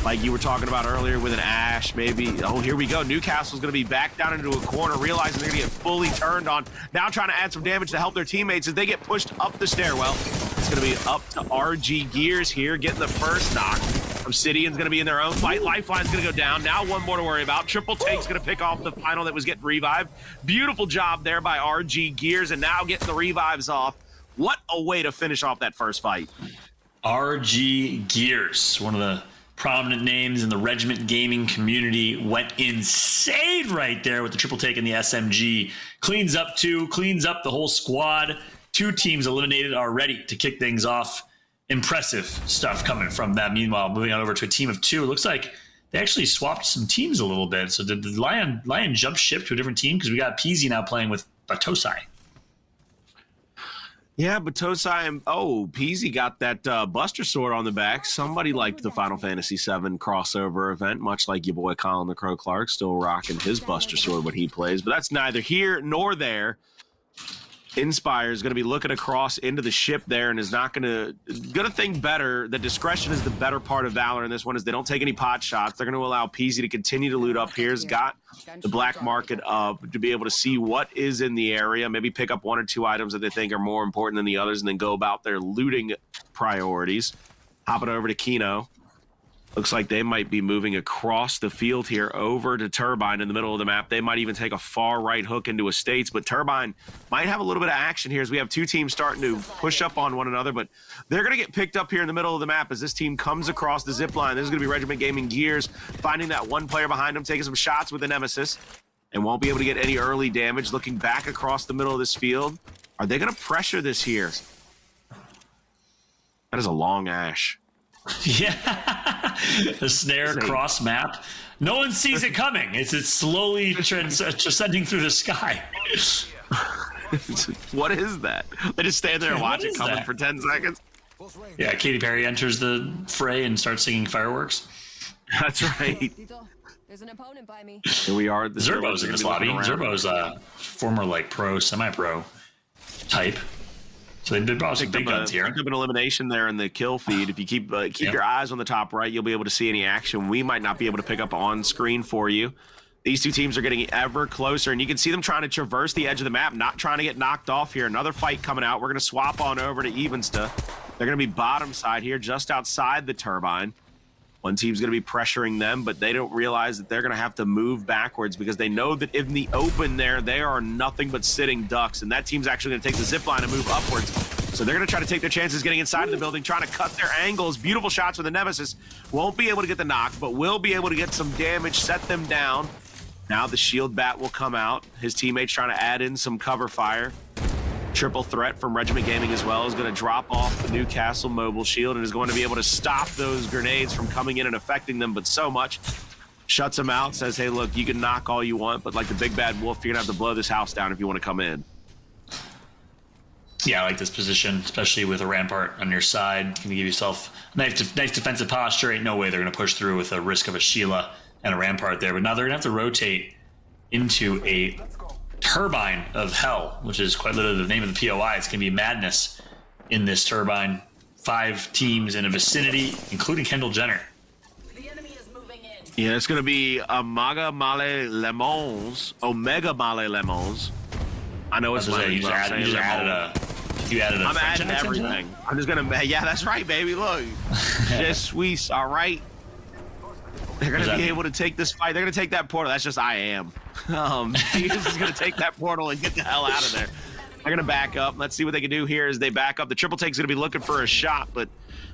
like you were talking about earlier with an Ash, maybe. Oh, here we go. Newcastle's going to be back down into a corner, realizing they're going to get fully turned on. Now trying to add some damage to help their teammates as they get pushed up the stairwell. It's going to be up to RG Gears here, getting the first knock. Obsidian's going to be in their own fight. Lifeline's going to go down. Now one more to worry about. Triple Take's going to pick off the final that was getting revived. Beautiful job there by RG Gears, and now getting the revives off. What a way to finish off that first fight. RG Gears, one of the prominent names in the Regiment gaming community, went insane right there with the Triple Take and the SMG. Cleans up the whole squad. 2 teams eliminated already to kick things off. Impressive stuff coming from them. Meanwhile, moving on over to a team of 2, it looks like they actually swapped some teams a little bit. So did the Lion jump ship to a different team? Because we got Peasy now playing with Batosai. Yeah, Batosai and Peasy got that Buster Sword on the back. Somebody liked the Final Fantasy VII crossover event, much like your boy Colin the Crow Clark, still rocking his Buster Sword when he plays. But that's neither here nor there. Inspire is going to be looking across into the ship there and is not going to think better. The discretion is the better part of Valor in this one, is they don't take any pot shots. They're going to allow Peasy to continue to loot up here. He's got the black market up to be able to see what is in the area, maybe pick up 1 or 2 items that they think are more important than the others, and then go about their looting priorities. Hopping over to Kino. Looks like they might be moving across the field here over to Turbine in the middle of the map. They might even take a far right hook into Estates, but Turbine might have a little bit of action here as we have 2 teams starting to push up on one another, but they're going to get picked up here in the middle of the map as this team comes across the zip line. This is going to be Regiment Gaming Gears finding that 1 player behind them, taking some shots with the Nemesis, and won't be able to get any early damage. Looking back across the middle of this field. Are they going to pressure this here? That is a long Ash. Yeah, the snare cross map. No one sees it coming. It's slowly ascending through the sky. What is that? They just stand there and watch it coming for 10 seconds. Yeah, Katy Perry enters the fray and starts singing fireworks. That's right. There's an opponent by me. Here we are. Zerbo's in this lobby. Zerbo's former pro, semi-pro type. So they brought some big guns here. Picked up an elimination there in the kill feed. If you keep your eyes on the top right, you'll be able to see any action we might not be able to pick up on screen for you. These 2 teams are getting ever closer, and you can see them trying to traverse the edge of the map, not trying to get knocked off here. Another fight coming out. We're going to swap on over to Evensta. They're going to be bottom side here, just outside the Turbine. One team's going to be pressuring them, but they don't realize that they're going to have to move backwards because they know that in the open there, they are nothing but sitting ducks, and that team's actually going to take the zip line and move upwards. So they're going to try to take their chances getting inside of the building, trying to cut their angles. Beautiful shots with the Nemesis. Won't be able to get the knock, but will be able to get some damage, set them down. Now the shield bat will come out. His teammates trying to add in some cover fire. Triple threat from Regiment Gaming as well is going to drop off the Newcastle mobile shield and is going to be able to stop those grenades from coming in and affecting them, but so much. Shuts them out, says, hey, look, you can knock all you want, but like the big bad wolf, you're going to have to blow this house down if you want to come in. Yeah, I like this position, especially with a rampart on your side. Can give yourself nice defensive posture. Ain't no way they're going to push through with a risk of a Sheila and a rampart there. But now they're going to have to rotate into a Turbine of Hell, which is quite literally the name of the POI. It's going to be madness in this Turbine. 5 teams in a vicinity, including Kendall Jenner. The enemy is moving in. Yeah, it's going to be Omega Male Lemons. I know it's lame, but I'm saying I'm adding everything. I'm just going to, yeah, that's right, baby. Look, just Swiss, all right? They're going to be able to take this fight. They're going to take that portal. That's just I am. He's just going to take that portal and get the hell out of there. They're going to back up. Let's see what they can do here as they back up. The Triple Take's going to be looking for a shot, but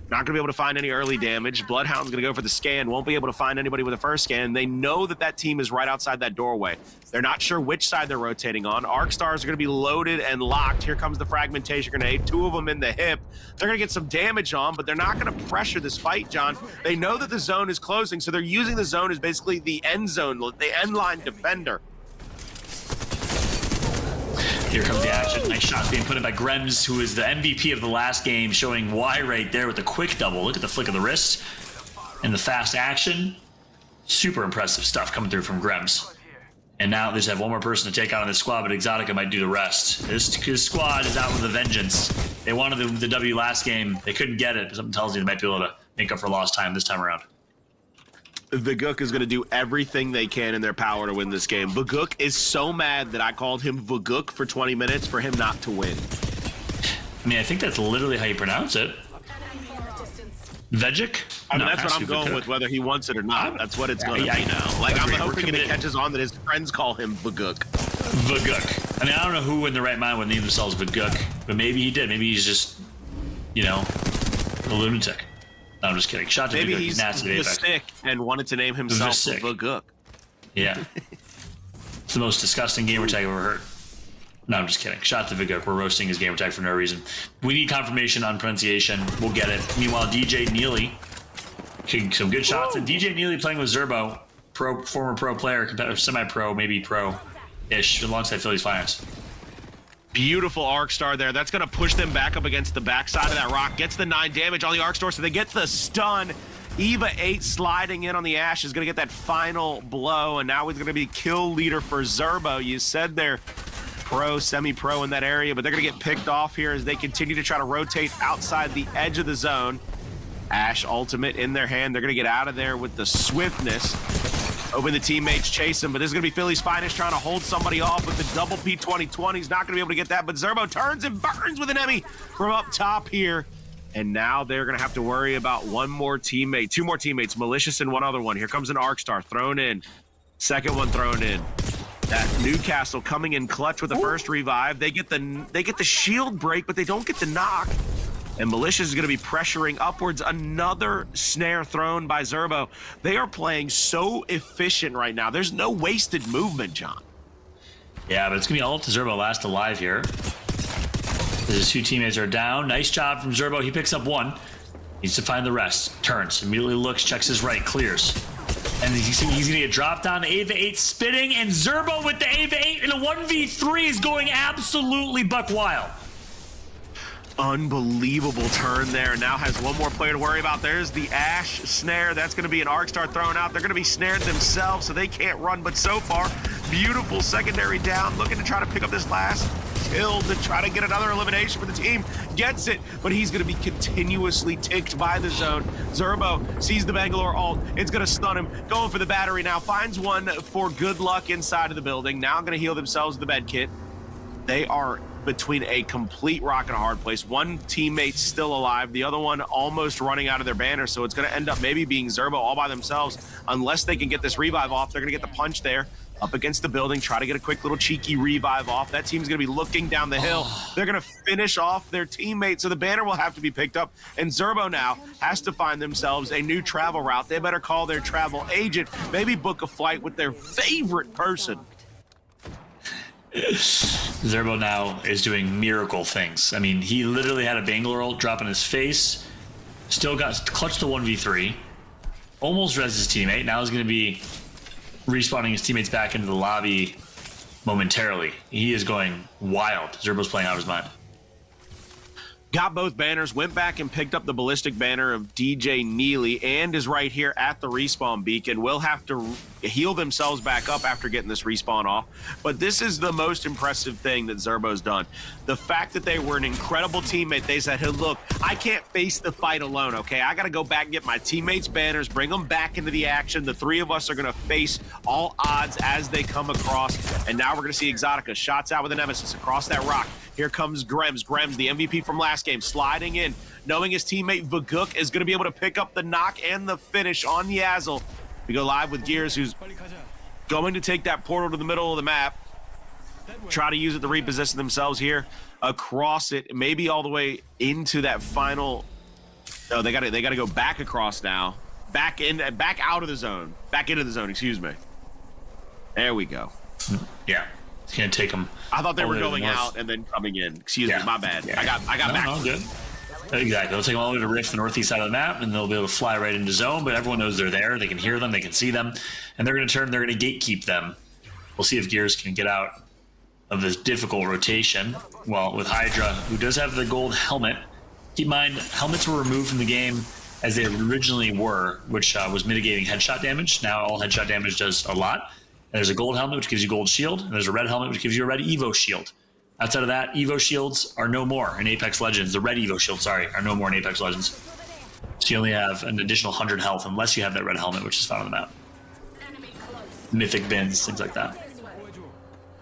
not going to be able to find any early damage. Bloodhound's going to go for the scan. Won't be able to find anybody with a first scan. They know that that team is right outside that doorway. They're not sure which side they're rotating on. Arc Stars are going to be loaded and locked. Here comes the fragmentation grenade. 2 of them in the hip. They're going to get some damage on, but they're not going to pressure this fight, John. They know that the zone is closing, so they're using the zone as basically the end zone, the end line defender. Here comes the action. Nice shot being put in by Grems, who is the MVP of the last game, showing why right there with the quick double. Look at the flick of the wrist. and the fast action. Super impressive stuff coming through from Grems. And now they just have one more person to take out on this squad, but Exotica might do the rest. This squad is out with a vengeance. They wanted the W last game. They couldn't get it, but something tells me they might be able to make up for lost time this time around. Vaguk is going to do everything they can in their power to win this game. Vaguk is so mad that I called him Vaguk for 20 minutes for him not to win. I mean, I think that's literally how you pronounce it. Vegik? I mean, No, that's what I'm going Vaguk. with, whether he wants it or not. That's what it's going to be now. Like, I'm hoping that it catches on that his friends call him Vaguk. Vaguk. I mean, I don't know who in the right mind would name themselves Vaguk, but maybe he did. Maybe he's just, you know, a lunatic. No, I'm just kidding. Shot to Maybe Vaguk. he's Nasty Apex. sick and wanted to name himself Vasic. Vaguk. Yeah. It's the most disgusting gamer tag I've ever heard. No, I'm just kidding. Shout out to Vaguk. We're roasting his gamer tag for no reason. We need confirmation on pronunciation. We'll get it. Meanwhile, DJ Neely kicking some good shots. And DJ Neely playing with Zerbo, former pro player, competitive, semi-pro, maybe pro-ish, alongside Philly's finest. Beautiful Arc Star there. That's going to push them back up against the backside of that rock. Gets the 9 damage on the Arc Star, so they get the stun. Eva 8 sliding in on the Ash is going to get that final blow, and now he's going to be kill leader for Zerbo. You said they're pro, semi-pro in that area, but they're going to get picked off here as they continue to try to rotate outside the edge of the zone. Ash ultimate in their hand. They're going to get out of there with the swiftness. Hoping the teammates chase him, but this is going to be Philly's finest trying to hold somebody off with the double P2020. He's not going to be able to get that, but Zerbo turns and burns with an Emmy from up top here. And now they're going to have to worry about one more teammate, 2 more teammates, Malicious and one other one. Here comes an Arc Star thrown in. Second one thrown in. That Newcastle coming in clutch with the first revive. They get the shield break, but they don't get the knock. And Malicious is going to be pressuring upwards. Another snare thrown by Zerbo. They are playing so efficient right now. There's no wasted movement, John. Yeah, but it's going to be all up to Zerbo last alive here. His 2 teammates are down. Nice job from Zerbo. He picks up 1. Needs to find the rest. Turns. Immediately looks, checks his right, clears. And he's going to get dropped down. Ava 8 spitting, and Zerbo with the Ava 8 in a 1v3 is going absolutely buck wild. Unbelievable turn there. Now has one more player to worry about. There's the Ash snare. That's going to be an Arc Star thrown out. They're going to be snared themselves, so they can't run. But so far, beautiful secondary down. Looking to try to pick up this last kill to try to get another elimination for the team. Gets it, but he's going to be continuously ticked by the zone. Zerbo sees the Bangalore ult. It's going to stun him. Going for the battery now. Finds one for good luck inside of the building. Now going to heal themselves with the med kit. They are between a complete rock and a hard place. One teammate still alive, the other one almost running out of their banner, so it's going to end up maybe being Zerbo all by themselves. Unless they can get this revive off, they're going to get the punch there up against the building, try to get a quick little cheeky revive off. That team's going to be looking down the hill. They're going to finish off their teammate, so the banner will have to be picked up, and Zerbo now has to find themselves a new travel route. They better call their travel agent, maybe book a flight with their favorite person. Zerbo now is doing miracle things. I mean, he literally had a Bangalore ult drop in his face, still got clutched to 1v3, almost res his teammate. Now he's going to be respawning his teammates back into the lobby momentarily. He is going wild. Zerbo's playing out of his mind. Got both banners, went back and picked up the ballistic banner of DJ Neely, and is right here at the respawn beacon. Will have to heal themselves back up after getting this respawn off. But this is the most impressive thing that Zerbo's done. The fact that they were an incredible teammate. They said, hey, look, I can't face the fight alone, okay? I got to go back and get my teammates' banners, bring them back into the action. The 3 of us are going to face all odds as they come across. And now we're going to see Exotica shots out with a Nemesis across that rock. Here comes Grems. Grems, the MVP from last game, sliding in, knowing his teammate Vaguk is going to be able to pick up the knock and the finish on Yazzle. We go live with Gears, who's going to take that portal to the middle of the map, try to use it to reposition themselves here across it, maybe all the way into that final. Oh, they got to go back across now, back out of the zone, back into the zone. Excuse me. There we go. Yeah. It's going to take them. I thought they were going out and then coming in. Excuse me, my bad. Yeah. I got back. No, good. Exactly. They'll take them all the way to Rift, the northeast side of the map, and they'll be able to fly right into zone, but everyone knows they're there. They can hear them. They can see them. And they're going to gatekeep them. We'll see if Gears can get out of this difficult rotation. Well, with Hydra, who does have the gold helmet. Keep in mind, helmets were removed from the game as they originally were, which was mitigating headshot damage. Now all headshot damage does a lot. And there's a gold helmet, which gives you gold shield, and there's a red helmet, which gives you a red Evo shield. Outside of that, Evo shields are no more in Apex Legends. The red Evo shields, are no more in Apex Legends. So you only have an additional 100 health unless you have that red helmet, which is found on the map. Mythic bins, things like that.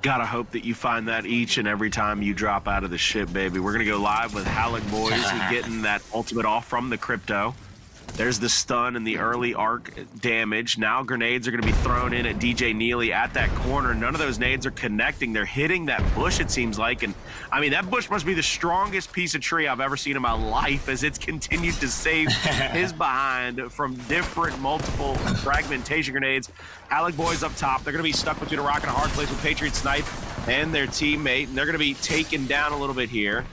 Gotta hope that you find that each and every time you drop out of the ship, baby. We're gonna go live with Halleck Boys getting that ultimate off from the crypto. There's the stun and the early arc damage. Now grenades are going to be thrown in at DJ Neely at that corner. None of those nades are connecting. They're hitting that bush, it seems like. And, I mean, that bush must be the strongest piece of tree I've ever seen in my life as it's continued to save his behind from different multiple fragmentation grenades. Halleck Boys up top. They're going to be stuck between a rock and a hard place with Patriot Snipe and their teammate. And they're going to be taken down a little bit here.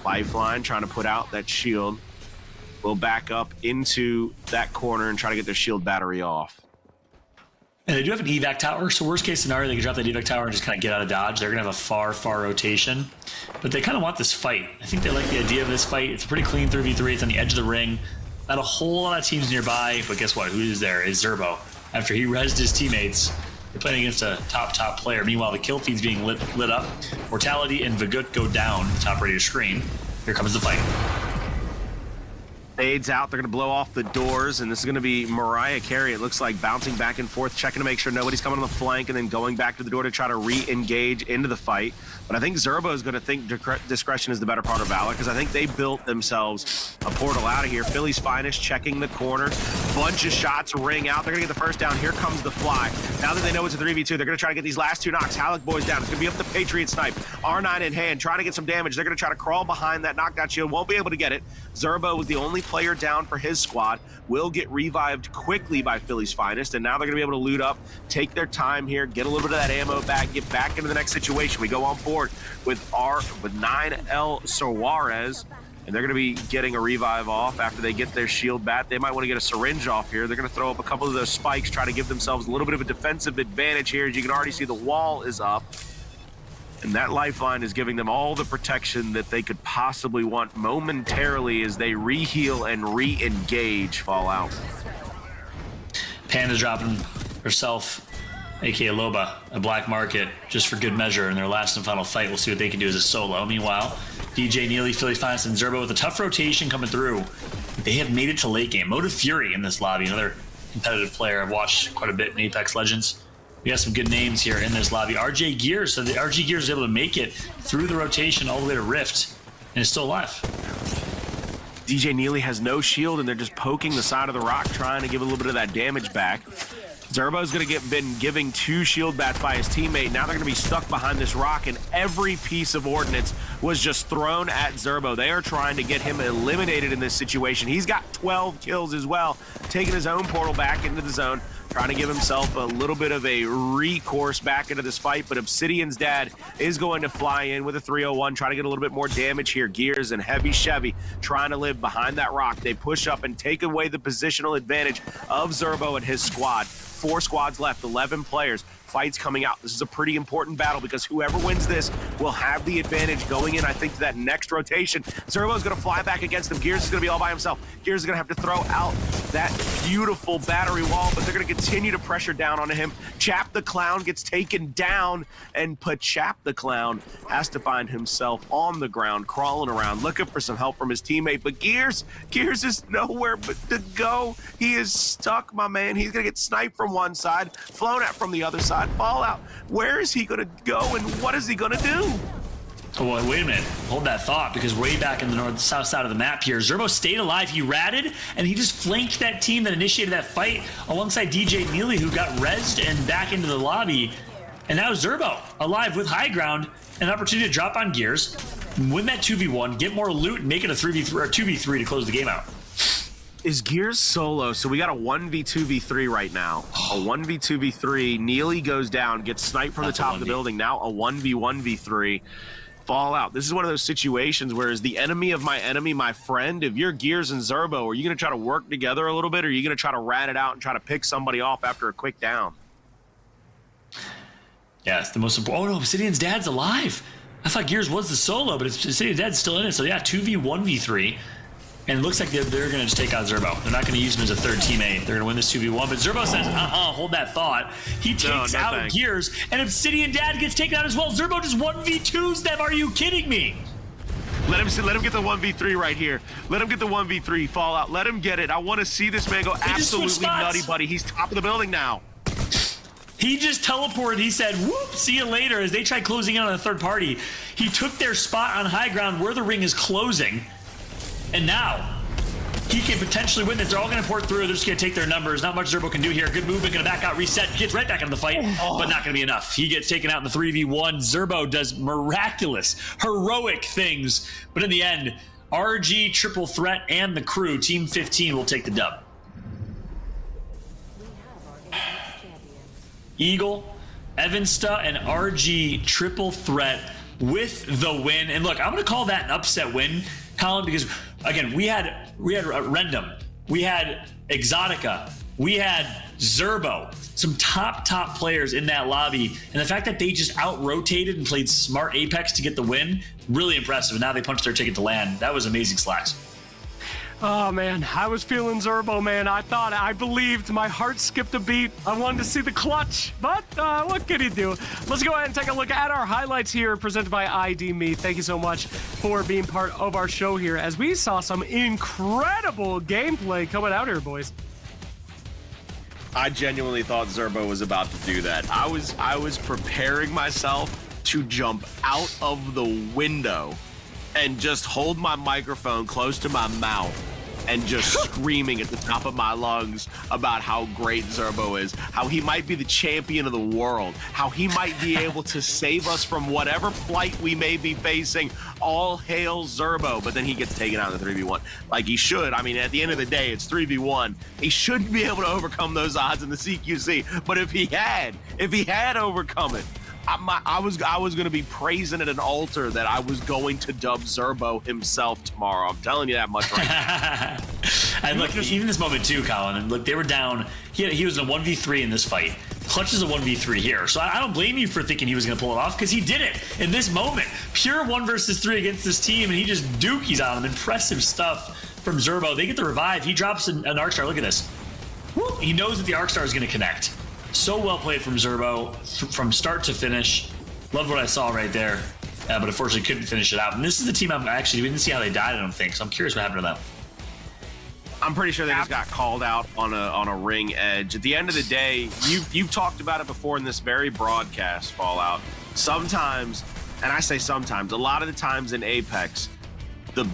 Lifeline trying to put out that shield. Will back up into that corner and try to get their shield battery off. And they do have an evac tower, so worst case scenario, they can drop that evac tower and just kind of get out of dodge. They're going to have a far rotation, but they kind of want this fight. I think they like the idea of this fight. It's a pretty clean 3v3. It's on the edge of the ring. Not a whole lot of teams nearby, but guess what? Who is there? Is Zerbo. After he rezzed his teammates, they're playing against a top player. Meanwhile, the kill feed's being lit up. Mortality and Vagut go down, top right of your screen. Here comes the fight. Nades out, they're going to blow off the doors, and this is going to be Mariah Carey, it looks like, bouncing back and forth, checking to make sure nobody's coming on the flank, and then going back to the door to try to re-engage into the fight. But I think Zerbo is going to think discretion is the better part of valor, because I think they built themselves a portal out of here. Philly's Finest checking the corner. Bunch of shots ring out. They're going to get the first down. Here comes the fly. Now that they know it's a 3v2, they're going to try to get these last two knocks. Halleck Boys down. It's going to be up the Patriot Snipe. R9 in hand, trying to get some damage. They're going to try to crawl behind that knockdown shield. Won't be able to get it. Zerbo was the only player down for his squad. Will get revived quickly by Philly's Finest, and now they're going to be able to loot up, take their time here, get a little bit of that ammo back, get back into the next situation. We go on board with 9L Suarez, and they're going to be getting a revive off after they get their shield back. They might want to get a syringe off here. They're going to throw up a couple of those spikes, try to give themselves a little bit of a defensive advantage here. As you can already see, the wall is up. And that lifeline is giving them all the protection that they could possibly want momentarily as they re-heal and re-engage Fallout. Panda dropping herself, aka Loba, a black market, just for good measure in their last and final fight. We'll see what they can do as a solo. Meanwhile, DJ Neely, Philly's Finest, and Zerbo with a tough rotation coming through. They have made it to late game. Motive Fury in this lobby, another competitive player I've watched quite a bit in Apex Legends. We got some good names here in this lobby. RJ Gears, so the RJ Gears is able to make it through the rotation all the way to Rift and is still alive. DJ Neely has no shield, and they're just poking the side of the rock, trying to give a little bit of that damage back. Zerbo's going to been giving 2 shield bats by his teammate. Now they're going to be stuck behind this rock, and every piece of ordnance was just thrown at Zerbo. They are trying to get him eliminated in this situation. He's got 12 kills as well, taking his own portal back into the zone, trying to give himself a little bit of a recourse back into this fight, but Obsidian's dad is going to fly in with a 301, trying to get a little bit more damage here. Gears and Heavy Chevy trying to live behind that rock. They push up and take away the positional advantage of Zerbo and his squad. 4 squads left, 11 players. Fights coming out. This is a pretty important battle because whoever wins this will have the advantage going in, I think, to that next rotation. Zerbo's going to fly back against them. Gears is going to be all by himself. Gears is going to have to throw out that beautiful battery wall, but they're going to continue to pressure down onto him. Chap the Clown gets taken down, and Pachap the Clown has to find himself on the ground, crawling around, looking for some help from his teammate. But Gears is nowhere but to go. He is stuck, my man. He's going to get sniped from one side, flown at from the other side. Fallout, where is he going to go, and what is he going to do? Oh, well, wait a minute. Hold that thought, because way back in the north-south side of the map here, Zerbo stayed alive. He ratted, and he just flanked that team that initiated that fight alongside DJ Neely, who got rezzed and back into the lobby. And now Zerbo, alive with high ground, an opportunity to drop on Gears, win that 2v1, get more loot, and make it a 3v3 or 2v3 to close the game out. Is Gears solo? So we got a 1v2v3 right now. A 1v2v3. Neely goes down, gets sniped from the top of the building. Now a 1v1v3. Fallout. This is one of those situations where is the enemy of my enemy my friend? If you're Gears and Zerbo, are you going to try to work together a little bit, or are you going to try to rat it out and try to pick somebody off after a quick down? Yeah, it's the most important. Oh, no, Obsidian's dad's alive. I thought Gears was the solo, but Obsidian's dad's still in it. So, yeah, 2v1v3. And it looks like they're going to just take out Zerbo. They're not going to use him as a third teammate. They're going to win this 2v1. But Zerbo says, hold that thought. He takes out thanks. Gears, and Obsidian Dad gets taken out as well. Zerbo just 1v2s them. Are you kidding me? Let him get the 1v3 right here. Let him get the 1v3 Fallout. Let him get it. I want to see this man go just switched absolutely spots. nutty, buddy. He's top of the building now. He just teleported. He said, whoop, see you later. As they tried closing in on a third party, he took their spot on high ground where the ring is closing. And now he can potentially win this. They're all going to port through. They're just going to take their numbers. Not much Zerbo can do here. Good movement. Going to back out, reset. Gets right back into the fight, but not going to be enough. He gets taken out in the 3v1. Zerbo does miraculous, heroic things. But in the end, RG, Triple Threat, and the crew, Team 15, will take the dub. Eagle, Evansta, and RG Triple Threat with the win. And look, I'm going to call that an upset win, Colin, because again, we had Random, we had Exotica, we had Zerbo, some top players in that lobby, and the fact that they just out-rotated and played smart Apex to get the win, really impressive. And now they punched their ticket to land. That was amazing, Slacks. Oh man, I was feeling Zerbo, man. I believed. My heart skipped a beat. I wanted to see the clutch, but what can you do? Let's go ahead and take a look at our highlights here, presented by ID Me. Thank you so much for being part of our show here, as we saw some incredible gameplay coming out here, boys. I genuinely thought Zerbo was about to do that. I was preparing myself to jump out of the window and just hold my microphone close to my mouth and just screaming at the top of my lungs about how great Zerbo is, how he might be the champion of the world, how he might be able to save us from whatever plight we may be facing. All hail Zerbo. But then he gets taken out in the 3v1 like he should. I mean, at the end of the day, it's 3v1. He should be able to overcome those odds in the CQC. But if he had overcome it, I was going to be praising at an altar that I was going to dub Zerbo himself tomorrow. I'm telling you that much right now. And look, even this moment too, Colin, and look, they were down. He was in a 1v3 in this fight. Clutch is a 1v3 here. So I don't blame you for thinking he was going to pull it off, because he did it in this moment. Pure 1 versus 3 against this team, and he just dookies on them. Impressive stuff from Zerbo. They get the revive. He drops an Arc Star. Look at this. Woo! He knows that the Arc Star is going to connect. So well played from Zerbo from start to finish. Loved what I saw right there, but unfortunately couldn't finish it out. And this is the team we didn't see how they died, I don't think. So I'm curious what happened to them. I'm pretty sure they just got called out on a ring edge. At the end of the day, you've talked about it before in this very broadcast, Fallout. Sometimes, and I say sometimes, a lot of the times in Apex, the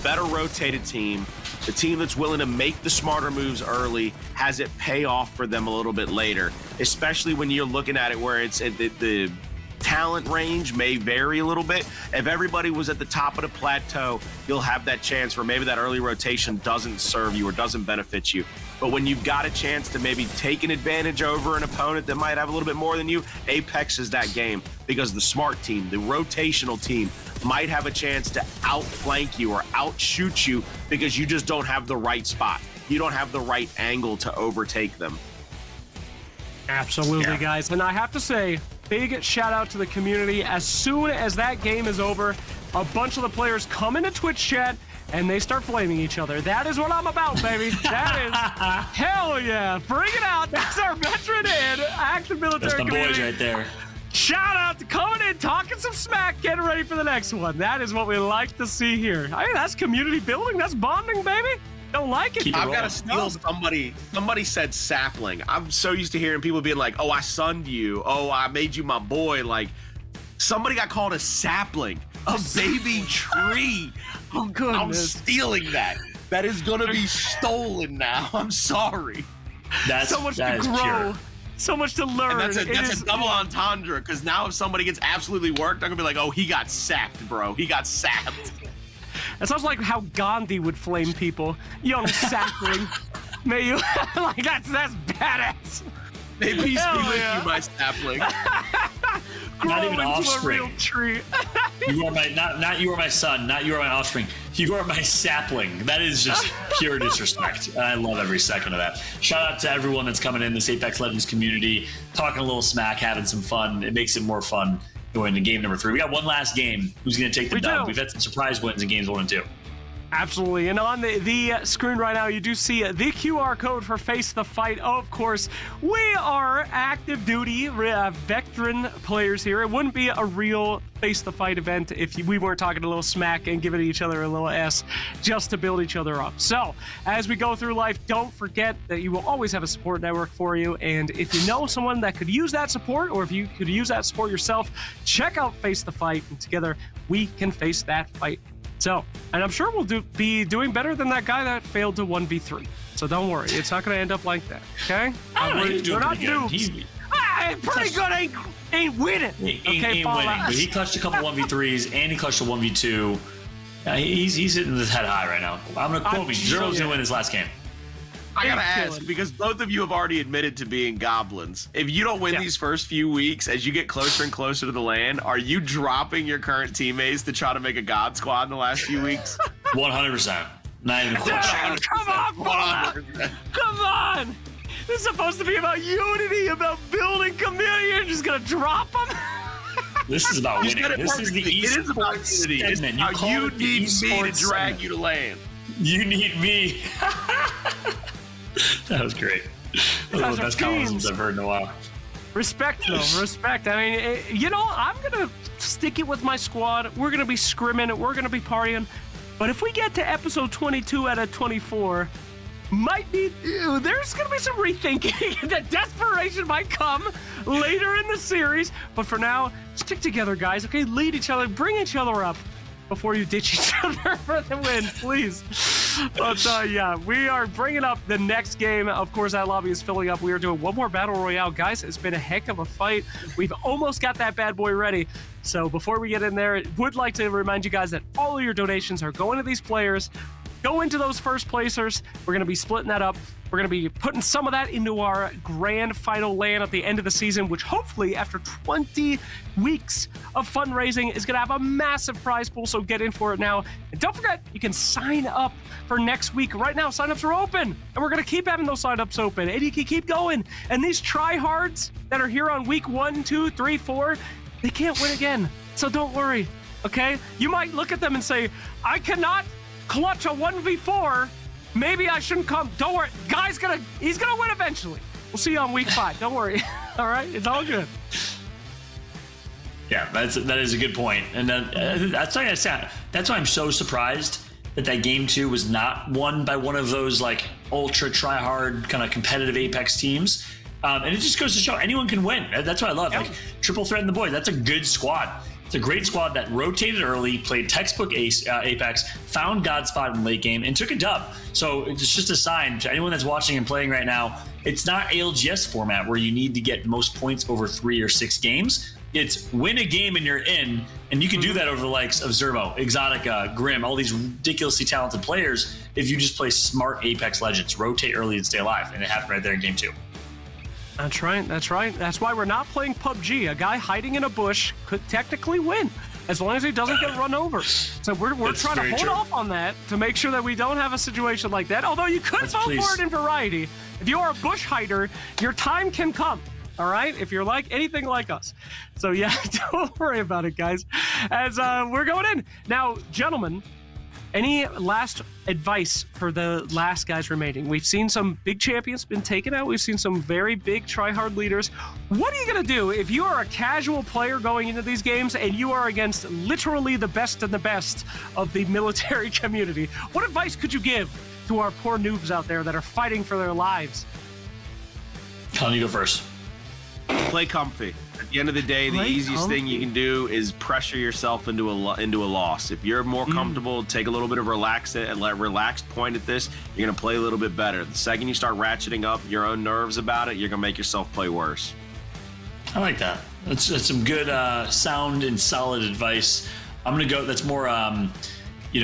better rotated team, the team that's willing to make the smarter moves early, has it pay off for them a little bit later, especially when you're looking at it where it's the talent range may vary a little bit. If everybody was at the top of the plateau, you'll have that chance where maybe that early rotation doesn't serve you or doesn't benefit you. But when you've got a chance to maybe take an advantage over an opponent that might have a little bit more than you, Apex is that game, because the smart team, the rotational team, might have a chance to outflank you or outshoot you because you just don't have the right spot. You don't have the right angle to overtake them. Absolutely, guys. And I have to say, big shout out to the community. As soon as that game is over, a bunch of the players come into Twitch chat and they start flaming each other. That is what I'm about, baby. That is hell yeah. Bring it out. That's our veteran and active military That's the community. boys right there. Shout out to coming in, talking some smack, getting ready for the next one. That is what we like to see here. I mean, that's community building. That's bonding, baby. Don't like it. I've got to steal somebody. Somebody said sapling. I'm so used to hearing people being like, oh, I sunned you. Oh, I made you my boy. Like, somebody got called a sapling, a baby tree. Oh, goodness. I'm stealing that. That is going to be stolen now. I'm sorry. That's so much to grow. Pure. So much to learn. And that's a double entendre, because now if somebody gets absolutely worked, I'm going to be like, oh, he got sapped, bro. He got sapped. That sounds like how Gandhi would flame people. Young sapling. May you like that's badass. May peace be with yeah. you, my sapling. Not even Grow into offspring. a real tree. You are my not you are my son, not you are my offspring. You are my sapling. That is just pure disrespect. And I love every second of that. Shout out to everyone that's coming in this Apex Legends community, talking a little smack, having some fun. It makes it more fun going to game number 3. We got one last game. Who's going to take the dub? We've had some surprise wins in games 1 and 2. Absolutely. And on the screen right now, you do see the QR code for Face the Fight. Of course, we are active duty veteran players here. It wouldn't be a real Face the Fight event if we weren't talking a little smack and giving each other a little S just to build each other up. So as we go through life, don't forget that you will always have a support network for you. And if you know someone that could use that support, or if you could use that support yourself, check out Face the Fight, and together we can face that fight. So, and I'm sure we'll be doing better than that guy that failed to 1v3. So don't worry, it's not going to end up like that, okay? He's we're not pretty good. noobs. Pretty good ain't winning. Ain't winning, but he clutched a couple 1v3s and he clutched a 1v2. He's hitting his head high right now. I'm going to quote me. Zero's going to win his last game. I gotta ask, because both of you have already admitted to being goblins. If you don't win these first few weeks, as you get closer and closer to the land, are you dropping your current teammates to try to make a god squad in the last few weeks? 100%. Not even a question. Come on, Paula. Come on. This is supposed to be about unity, about building community. You're just gonna drop them? This is about winning. This is the esports. It is about unity. It's how you need me to drag you to land. You need me. That was great. One of the best columns I've heard in a while. Respect, though. Respect. I mean, I'm going to stick it with my squad. We're going to be scrimming. We're going to be partying. But if we get to episode 22 out of 24, there's going to be some rethinking. The desperation might come later in the series. But for now, stick together, guys. Okay, lead each other. Bring each other up before you ditch each other for the win, please. But we are bringing up the next game. Of course, that lobby is filling up. We are doing one more battle royale. Guys, it's been a heck of a fight. We've almost got that bad boy ready. So before we get in there, would like to remind you guys that all of your donations are going to these players. Go into those first placers. We're going to be splitting that up. We're going to be putting some of that into our grand final land at the end of the season, which hopefully after 20 weeks of fundraising is going to have a massive prize pool. So get in for it now. And don't forget, you can sign up for next week. Right now, signups are open, and we're going to keep having those signups open, and you can keep going. And these tryhards that are here on week 1, 2, 3, 4, they can't win again. So don't worry, okay? You might look at them and say, I cannot clutch a 1v4. Maybe I shouldn't come. Don't worry. He's gonna win eventually. We'll see you on week 5. Don't worry. All right? It's all good. Yeah, that is a good point. And that's why I'm so surprised that game 2 was not won by one of those like ultra try hard kind of competitive Apex teams. And it just goes to show anyone can win. That's what I love. Like triple threat in the boys. That's a good squad. It's a great squad that rotated early, played textbook Apex, found God spot in late game, and took a dub. So it's just a sign to anyone that's watching and playing right now. It's not ALGS format where you need to get most points over 3 or 6 games. It's win a game and you're in, and you can do that over the likes of Zerbo, Exotica, Grim, all these ridiculously talented players if you just play smart Apex Legends, rotate early and stay alive, and it happened right there in game 2. That's right. That's right. That's why we're not playing PUBG. A guy hiding in a bush could technically win as long as he doesn't get run over. So we're trying to hold off on that to make sure that we don't have a situation like that. Although you could vote for it in variety. If you are a bush hider, your time can come. All right? If you're like anything like us. So yeah, don't worry about it, guys. As we're going in. Now, gentlemen, any last advice for the last guys remaining? We've seen some big champions been taken out. We've seen some very big try-hard leaders. What are you going to do if you are a casual player going into these games and you are against literally the best of the best of the military community? What advice could you give to our poor noobs out there that are fighting for their lives? Colin, you go first. Play comfy. At the end of the day, the easiest thing you can do is pressure yourself into a loss. If you're more comfortable, take a little bit of relaxed point at this, you're going to play a little bit better. The second you start ratcheting up your own nerves about it, you're going to make yourself play worse. I like that. That's some good, sound and solid advice. I'm going to go, that's more,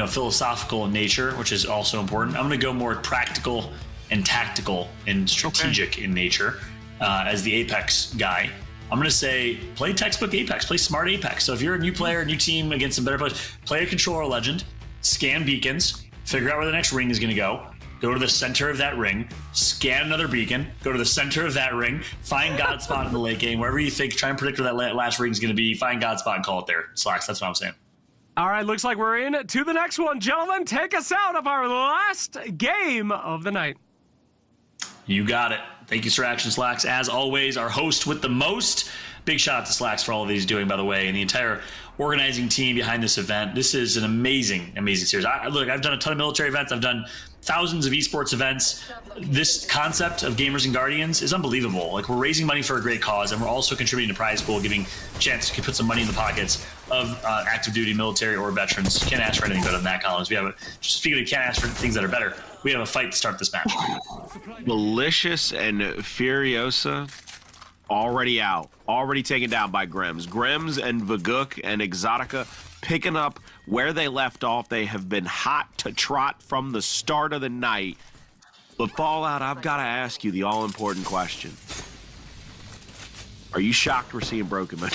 philosophical in nature, which is also important. I'm going to go more practical and tactical and strategic in nature as the Apex guy. I'm going to say play textbook Apex, play smart Apex. So if you're a new player, new team against some better players, play a controller legend, scan beacons, figure out where the next ring is going to go to the center of that ring, scan another beacon, go to the center of that ring, find God spot in the late game, wherever you think, try and predict where that last ring is going to be, find God spot and call it there. Slacks, that's what I'm saying. All right, looks like we're in to the next one. Gentlemen, take us out of our last game of the night. You got it. Thank you, Sir Action Slacks. As always, our host with the most. Big shout out to Slacks for all of he's doing, by the way, and the entire organizing team behind this event. This is an amazing, amazing series. Look, I've done a ton of military events. I've done thousands of esports events. This concept of Gamers and Guardians is unbelievable. Like, we're raising money for a great cause, and we're also contributing to prize pool, giving a chance to put some money in the pockets of active duty military or veterans. Can't ask for anything better than that, Collins. We have just speaking of can't ask for things that are better. We have a fight to start this match. Malicious and Furiosa already out, already taken down by Grims. Grims and Vaguk and Exotica picking up where they left off. They have been hot to trot from the start of the night. But Fallout, I've got to ask you the all-important question. Are you shocked we're seeing Broken Moon?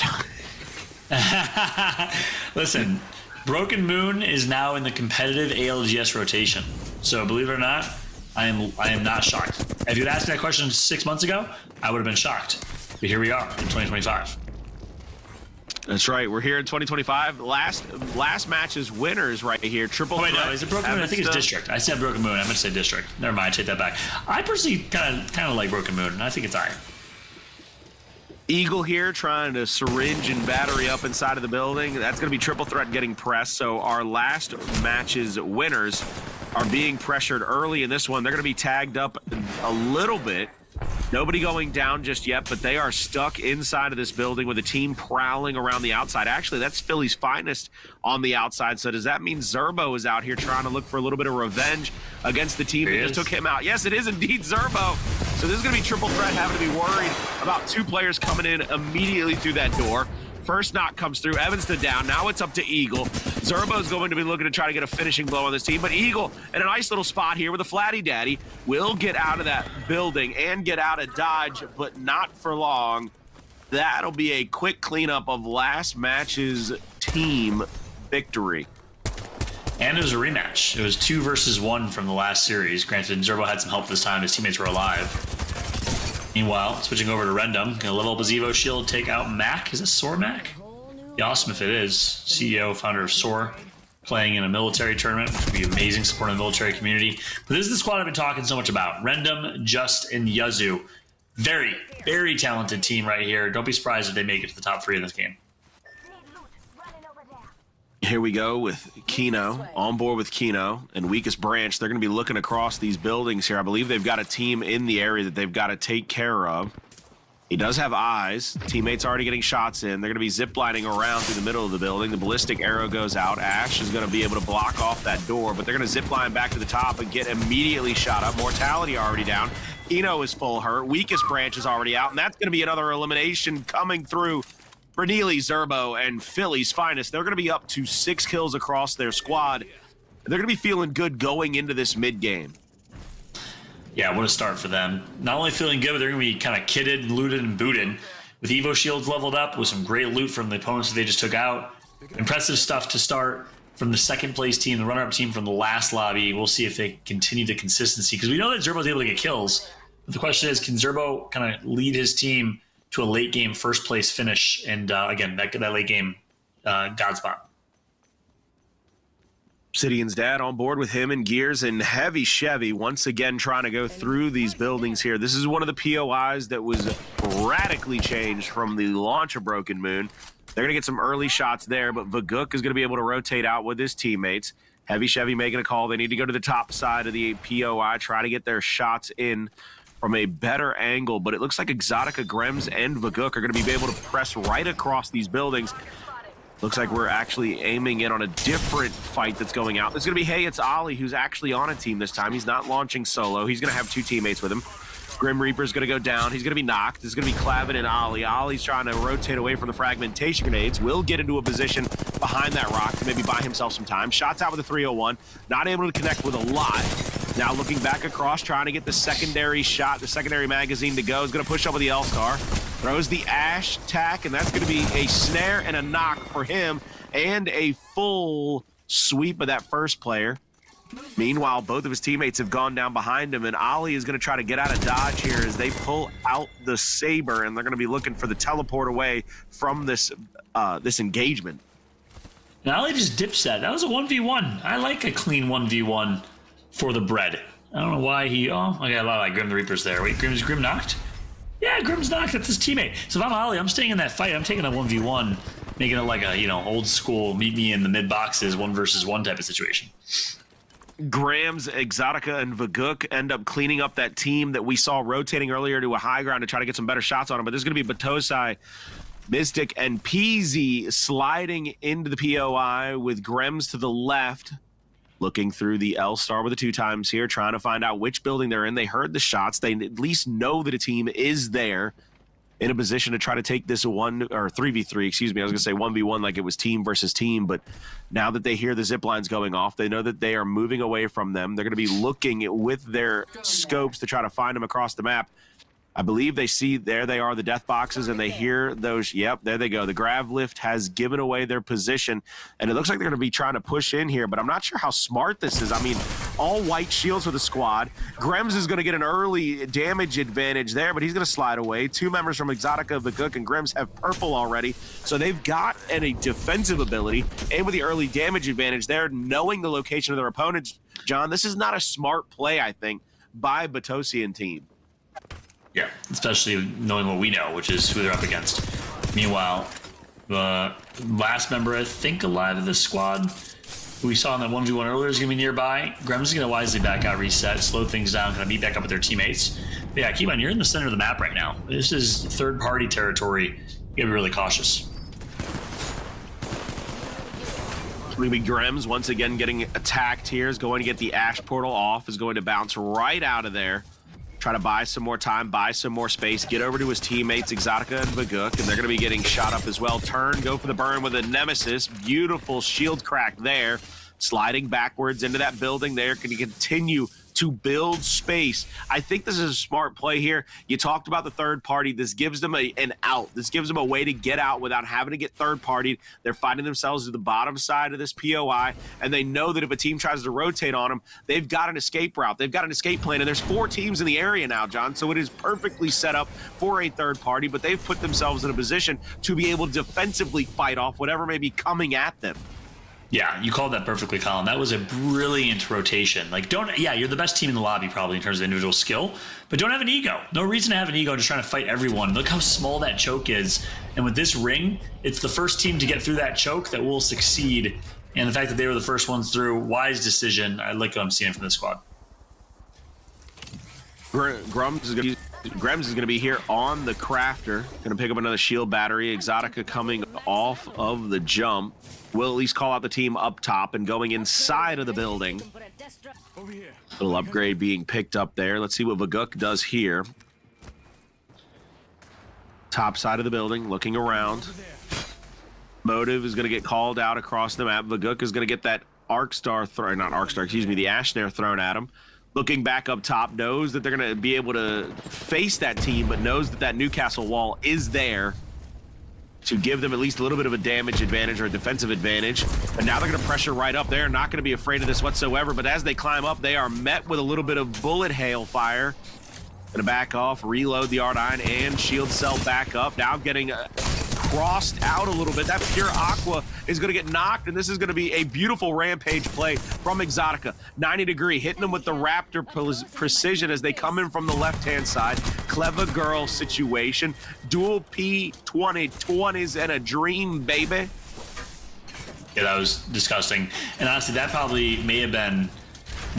Listen, Broken Moon is now in the competitive ALGS rotation. So believe it or not, I am not shocked. If you'd asked me that question 6 months ago, I would have been shocked. But here we are in 2025. That's right. We're here in 2025. Last match's winners right here. Triple. Oh wait, no, is it Broken Moon? I think it's District. I said Broken Moon. I meant to say District. Never mind. I take that back. I personally kind of like Broken Moon. I think it's alright. Eagle here trying to syringe and battery up inside of the building. That's going to be triple threat getting pressed. So our last match's winners are being pressured early in this one. They're going to be tagged up a little bit. Nobody going down just yet, but they are stuck inside of this building with a team prowling around the outside. Actually, that's Philly's finest on the outside. So does that mean Zerbo is out here trying to look for a little bit of revenge against the team that just took him out? Yes, it is indeed Zerbo. So this is going to be triple threat, having to be worried about two players coming in immediately through that door. First knock comes through, Evanston down. Now it's up to Eagle. Zerbo's going to be looking to try to get a finishing blow on this team, but Eagle in a nice little spot here with a Flatty Daddy will get out of that building and get out of Dodge, but not for long. That'll be a quick cleanup of last match's team victory. And it was a rematch. It was 2 versus 1 from the last series. Granted, Zerbo had some help this time. His teammates were alive. Meanwhile, switching over to Rendum, gonna level up his Evo shield, take out Mac. Is it Soar Mac? Be awesome if it is. CEO, founder of Soar, playing in a military tournament, which would be amazing, supporting the military community. But this is the squad I've been talking so much about. Rendum, Just, and Yazoo. Very, very talented team right here. Don't be surprised if they make it to the top 3 in this game. Here we go with Kino, on board with Kino and Weakest Branch. They're going to be looking across these buildings here. I believe they've got a team in the area that they've got to take care of. He does have eyes. Teammates already getting shots in. They're going to be ziplining around through the middle of the building. The ballistic arrow goes out. Ash is going to be able to block off that door, but they're going to zipline back to the top and get immediately shot up. Mortality already down. Kino is full hurt. Weakest Branch is already out, and that's going to be another elimination coming through for Neely, Zerbo, and Philly's finest. They're going to be up to 6 kills across their squad. They're going to be feeling good going into this mid-game. Yeah, what a start for them. Not only feeling good, but they're going to be kind of kitted, looted, and booted. With Evo shields leveled up, with some great loot from the opponents that they just took out. Impressive stuff to start from the second place team, the runner-up team from the last lobby. We'll see if they continue the consistency, because we know that Zerbo's able to get kills. But the question is, can Zerbo kind of lead his team to a late game first place finish, and again, that late game God spot. Obsidian's dad on board with him and Gears and Heavy Chevy once again trying to go through these buildings here. This is one of the POIs that was radically changed from the launch of Broken Moon. They're going to get some early shots there, but Vaguk is going to be able to rotate out with his teammates. Heavy Chevy making a call. They need to go to the top side of the POI, try to get their shots in from a better angle, but it looks like Exotica, Grems, and Vaguk are going to be able to press right across these buildings. Looks like we're actually aiming in on a different fight that's going out. There's going to be, hey, it's Ollie, who's actually on a team this time. He's not launching solo. He's going to have 2 teammates with him. Grim Reaper's going to go down. He's going to be knocked. There's going to be Clavin and Ollie. Ollie's trying to rotate away from the fragmentation grenades. Will get into a position behind that rock to maybe buy himself some time. Shots out with a 301. Not able to connect with a lot. Now looking back across, trying to get the secondary shot, the secondary magazine to go. Is going to push up with the L-Star. Throws the Ash tack, and that's going to be a snare and a knock for him, and a full sweep of that first player. Meanwhile, both of his teammates have gone down behind him, and Ollie is going to try to get out of dodge here as they pull out the Saber, and they're going to be looking for the teleport away from this this engagement. And Ali just dips that. That was a 1v1. I like a clean 1v1 for the bread. I don't know why he... Oh, I got a lot of like Grim the Reapers there. Wait, Grim knocked? Yeah, Grim's knocked. That's his teammate. So if I'm Ali, I'm staying in that fight. I'm taking a 1v1, making it like a, you know, old school meet me in the mid boxes 1 versus 1 type of situation. Grams, Exotica, and Vaguk end up cleaning up that team that we saw rotating earlier to a high ground to try to get some better shots on them. But there's going to be Batosai, Mystic, and Peasy sliding into the POI with Grems to the left, looking through the L-Star with the 2 times here, trying to find out which building they're in. They heard the shots. They at least know that a team is there in a position to try to take this 3v3, excuse me. I was going to say 1v1 like it was team versus team, but now that they hear the zip lines going off, they know that they are moving away from them. They're going to be looking with their scopes to try to find them across the map. I believe they see, there they are, the death boxes, and they hear those. Yep, there they go. The grav lift has given away their position, and it looks like they're going to be trying to push in here, but I'm not sure how smart this is. I mean, all white shields for the squad. Grems is going to get an early damage advantage there, but he's going to slide away. 2 members from Exotica, Vaguk, and Grems have purple already, so they've got a defensive ability, and with the early damage advantage there, knowing the location of their opponents, John, this is not a smart play, I think, by Batosian team. Yeah, especially knowing what we know, which is who they're up against. Meanwhile, the last member, I think, alive of this squad, who we saw in that 1v1 earlier, is going to be nearby. Grems is going to wisely back out, reset, slow things down, kind of meet back up with their teammates. But yeah, keep on, you're in the center of the map right now. This is third-party territory. You got to be really cautious. Maybe Grems, once again, getting attacked here, is going to get the Ash Portal off, is going to bounce right out of there. Try to buy some more time, buy some more space, get over to his teammates, Exotica and Vaguk, and they're going to be getting shot up as well. Turn, go for the burn with a Nemesis. Beautiful shield crack there. Sliding backwards into that building there. Going to continue to build space. I think this is a smart play here. You talked about the third party. This gives them an out. This gives them a way to get out without having to get third partied. They're finding themselves to the bottom side of this POI, and they know that if a team tries to rotate on them, they've got an escape route. They've got an escape plan, and there's 4 teams in the area now, John, so it is perfectly set up for a third party, but they've put themselves in a position to be able to defensively fight off whatever may be coming at them. Yeah, you called that perfectly, Colin. That was a brilliant rotation. Like, you're the best team in the lobby probably in terms of individual skill, but don't have an ego. No reason to have an ego just trying to fight everyone. Look how small that choke is. And with this ring, it's the first team to get through that choke that will succeed. And the fact that they were the first ones through, wise decision. I like what I'm seeing from this squad. Grems is going to be here on the crafter. Going to pick up another shield battery. Exotica coming off of the jump. We'll at least call out the team up top and going inside of the building. Little upgrade being picked up there. Let's see what Vaguk does here. Top side of the building, looking around. Motive is going to get called out across the map. Vaguk is going to get that the Ash Snare thrown at him. Looking back up top, knows that they're going to be able to face that team, but knows that that Newcastle wall is there to give them at least a little bit of a damage advantage or a defensive advantage. But now they're going to pressure right up. They're not going to be afraid of this whatsoever, but as they climb up, they are met with a little bit of bullet hail fire. Going to back off, reload the R9 and shield cell back up. Now getting crossed out a little bit. That pure aqua is going to get knocked, and this is going to be a beautiful rampage play from Exotica. 90 degree, hitting them with the Raptor precision as they come in from the left-hand side. Clever girl situation. Dual P2020s and a dream, baby. Yeah, that was disgusting. And honestly, that probably may have been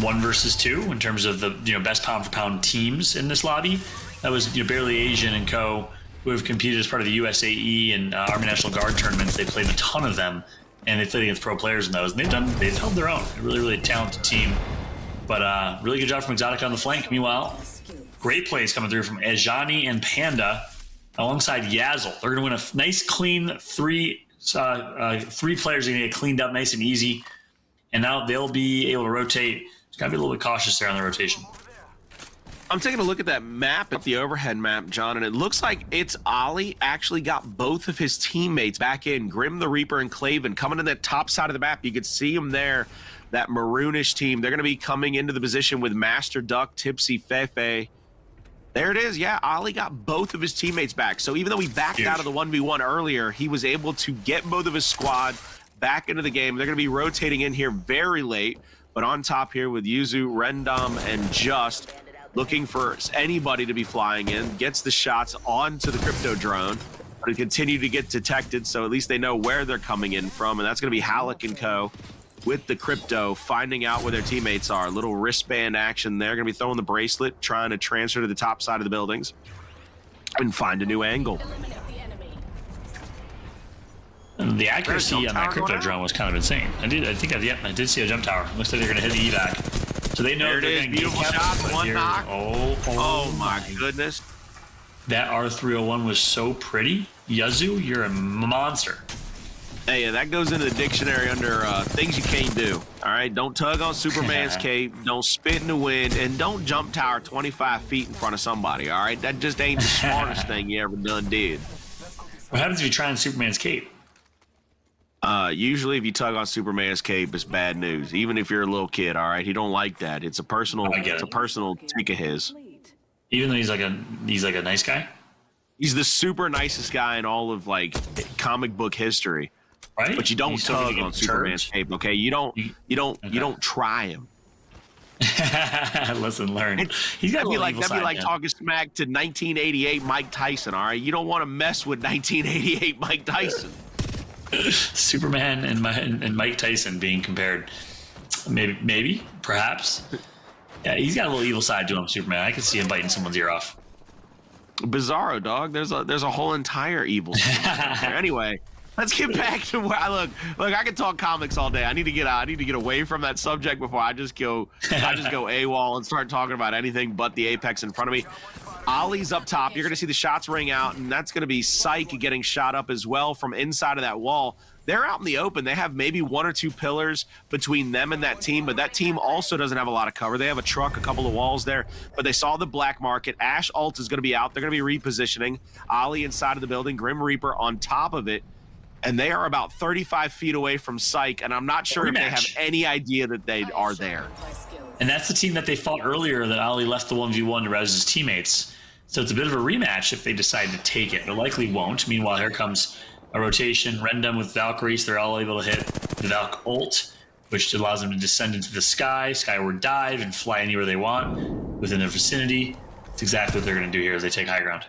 1 versus 2 in terms of the best pound for pound teams in this lobby. That was Barely Asian and co. who have competed as part of the USAE and Army National Guard tournaments. They played a ton of them, and they played against pro players in those. And they've held their own. A really, really talented team. But really good job from Exotica on the flank. Meanwhile, great plays coming through from Ejani and Panda alongside Yazzle. They're going to win a nice, clean 3 players are going to get cleaned up nice and easy. And now they'll be able to rotate. Just got to be a little bit cautious there on the rotation. I'm taking a look at that map, at the overhead map, John, and it looks like it's Ollie actually got both of his teammates back in, Grim the Reaper and Claven, coming to that top side of the map. You could see them there, that maroonish team. They're going to be coming into the position with Master Duck, Tipsy, Fefe. There it is. Yeah, Ollie got both of his teammates back. So even though he backed out of the 1v1 earlier, he was able to get both of his squad back into the game. They're going to be rotating in here very late, but on top here with Yuzu, Rendom, and Just looking for anybody to be flying in, gets the shots onto the crypto drone, but it continue to get detected, so at least they know where they're coming in from, and that's going to be Halleck and co. with the crypto, finding out where their teammates are. Little wristband action there. Going to be throwing the bracelet, trying to transfer to the top side of the buildings and find a new angle. The accuracy on that crypto drone was kind of insane. I did see a jump tower. Looks like they're going to hit the evac. So they know there it is. Beautiful shot. One knock. Oh my goodness. That R301 was so pretty. Yuzu, you're a monster. Hey, that goes into the dictionary under things you can't do. All right, don't tug on Superman's cape, don't spit in the wind, and don't jump tower 25 feet in front of somebody. All right, that just ain't the smartest thing you ever did. What happens if you try on Superman's cape? Usually, if you tug on Superman's cape, it's bad news. Even if you're a little kid, all right, he don't like that. It's a personal, take of his. Even though he's like a nice guy. He's the super nicest guy in all of like comic book history. Right? But you don't tug on Superman's cape, okay? You don't try him. Lesson learned. He's got that'd be like talking smack to 1988 Mike Tyson, all right? You don't want to mess with 1988 Mike Tyson. Superman and Mike Tyson being compared. Maybe, perhaps. Yeah, he's got a little evil side to him, Superman. I can see him biting someone's ear off. Bizarro, dog. There's a whole entire evil side there. Anyway, let's get back to where I look. I can talk comics all day. I need to get out. I need to get away from that subject before I just go AWOL and start talking about anything but the Apex in front of me. Ollie's up top. You're going to see the shots ring out, and that's going to be Psych getting shot up as well from inside of that wall. They're out in the open. They have maybe one or two pillars between them and that team, but that team also doesn't have a lot of cover. They have a truck, a couple of walls there, but they saw the black market. Ash Alt is going to be out. They're going to be repositioning. Ollie inside of the building, Grim Reaper on top of it, and they are about 35 feet away from Psych, and I'm not sure if they have any idea that they are there. And that's the team that they fought earlier that Ollie left the 1v1 to res his teammates. So it's a bit of a rematch if they decide to take it. They likely won't. Meanwhile, here comes a rotation. Rendom with Valkyries. They're all able to hit the Valk ult, which allows them to descend into the sky, skyward dive, and fly anywhere they want within their vicinity. That's exactly what they're going to do here as they take high ground.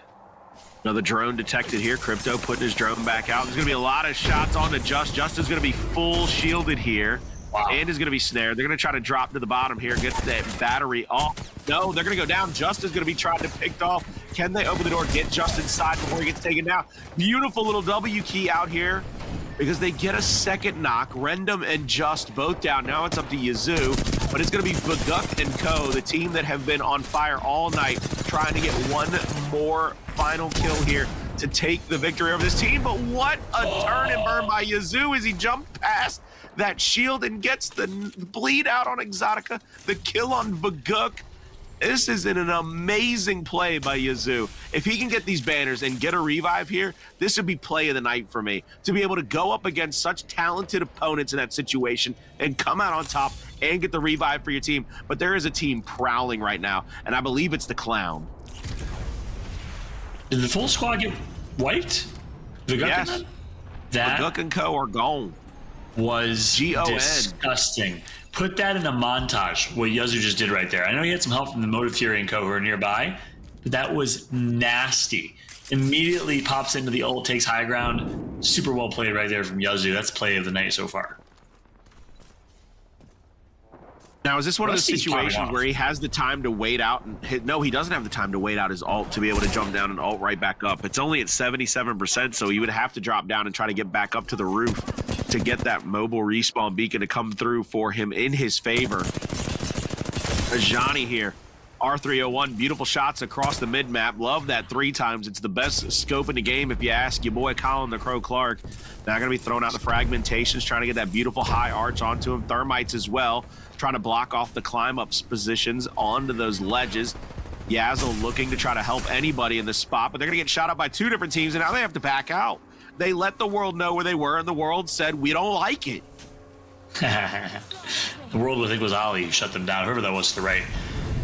Another drone detected here. Crypto putting his drone back out. There's going to be a lot of shots on to Just. Just is going to be full shielded here. Wow. And is going to be snared. They're going to try to drop to the bottom here, get that battery off. No, they're going to go down. Just is going to be trying to pick off. Can they open the door, get Just inside before he gets taken down? Beautiful little W key out here because they get a second knock. Rendom and Just both down. Now it's up to Yazoo, but it's going to be Baguk and Co., the team that have been on fire all night, trying to get one more final kill here to take the victory over this team. But what a turn and burn by Yazoo as he jumped past that shield and gets the bleed out on Exotica, the kill on Baguk. This is an amazing play by Yazoo. If he can get these banners and get a revive here, this would be play of the night for me. To be able to go up against such talented opponents in that situation and come out on top and get the revive for your team. But there is a team prowling right now, and I believe it's the Clown. Did the full squad get wiped? Yes. Baguk and Co. are gone. Was disgusting. Put that in a montage, what Yuzu just did right there. I know he had some help from the Motive Fury and Co. who are nearby, but that was nasty. Immediately pops into the ult, takes high ground. Super well played right there from Yuzu. That's play of the night so far. Now, is this one of those situations where he has the time to wait out and hit? No, he doesn't have the time to wait out his ult to be able to jump down and ult right back up. It's only at 77%, so he would have to drop down and try to get back up to the roof to get that mobile respawn beacon to come through for him in his favor. Ajani here. R301, beautiful shots across the mid-map. Love that 3 times. It's the best scope in the game if you ask your boy Colin the Crow Clark. Now going to be throwing out the fragmentations, trying to get that beautiful high arch onto him. Thermites as well, trying to block off the climb-up positions onto those ledges. Yazzle looking to try to help anybody in this spot, but they're going to get shot up by 2 different teams, and now they have to back out. They let the world know where they were, and the world said, we don't like it. The world, I think, was Ollie who shut them down, whoever that was to the right.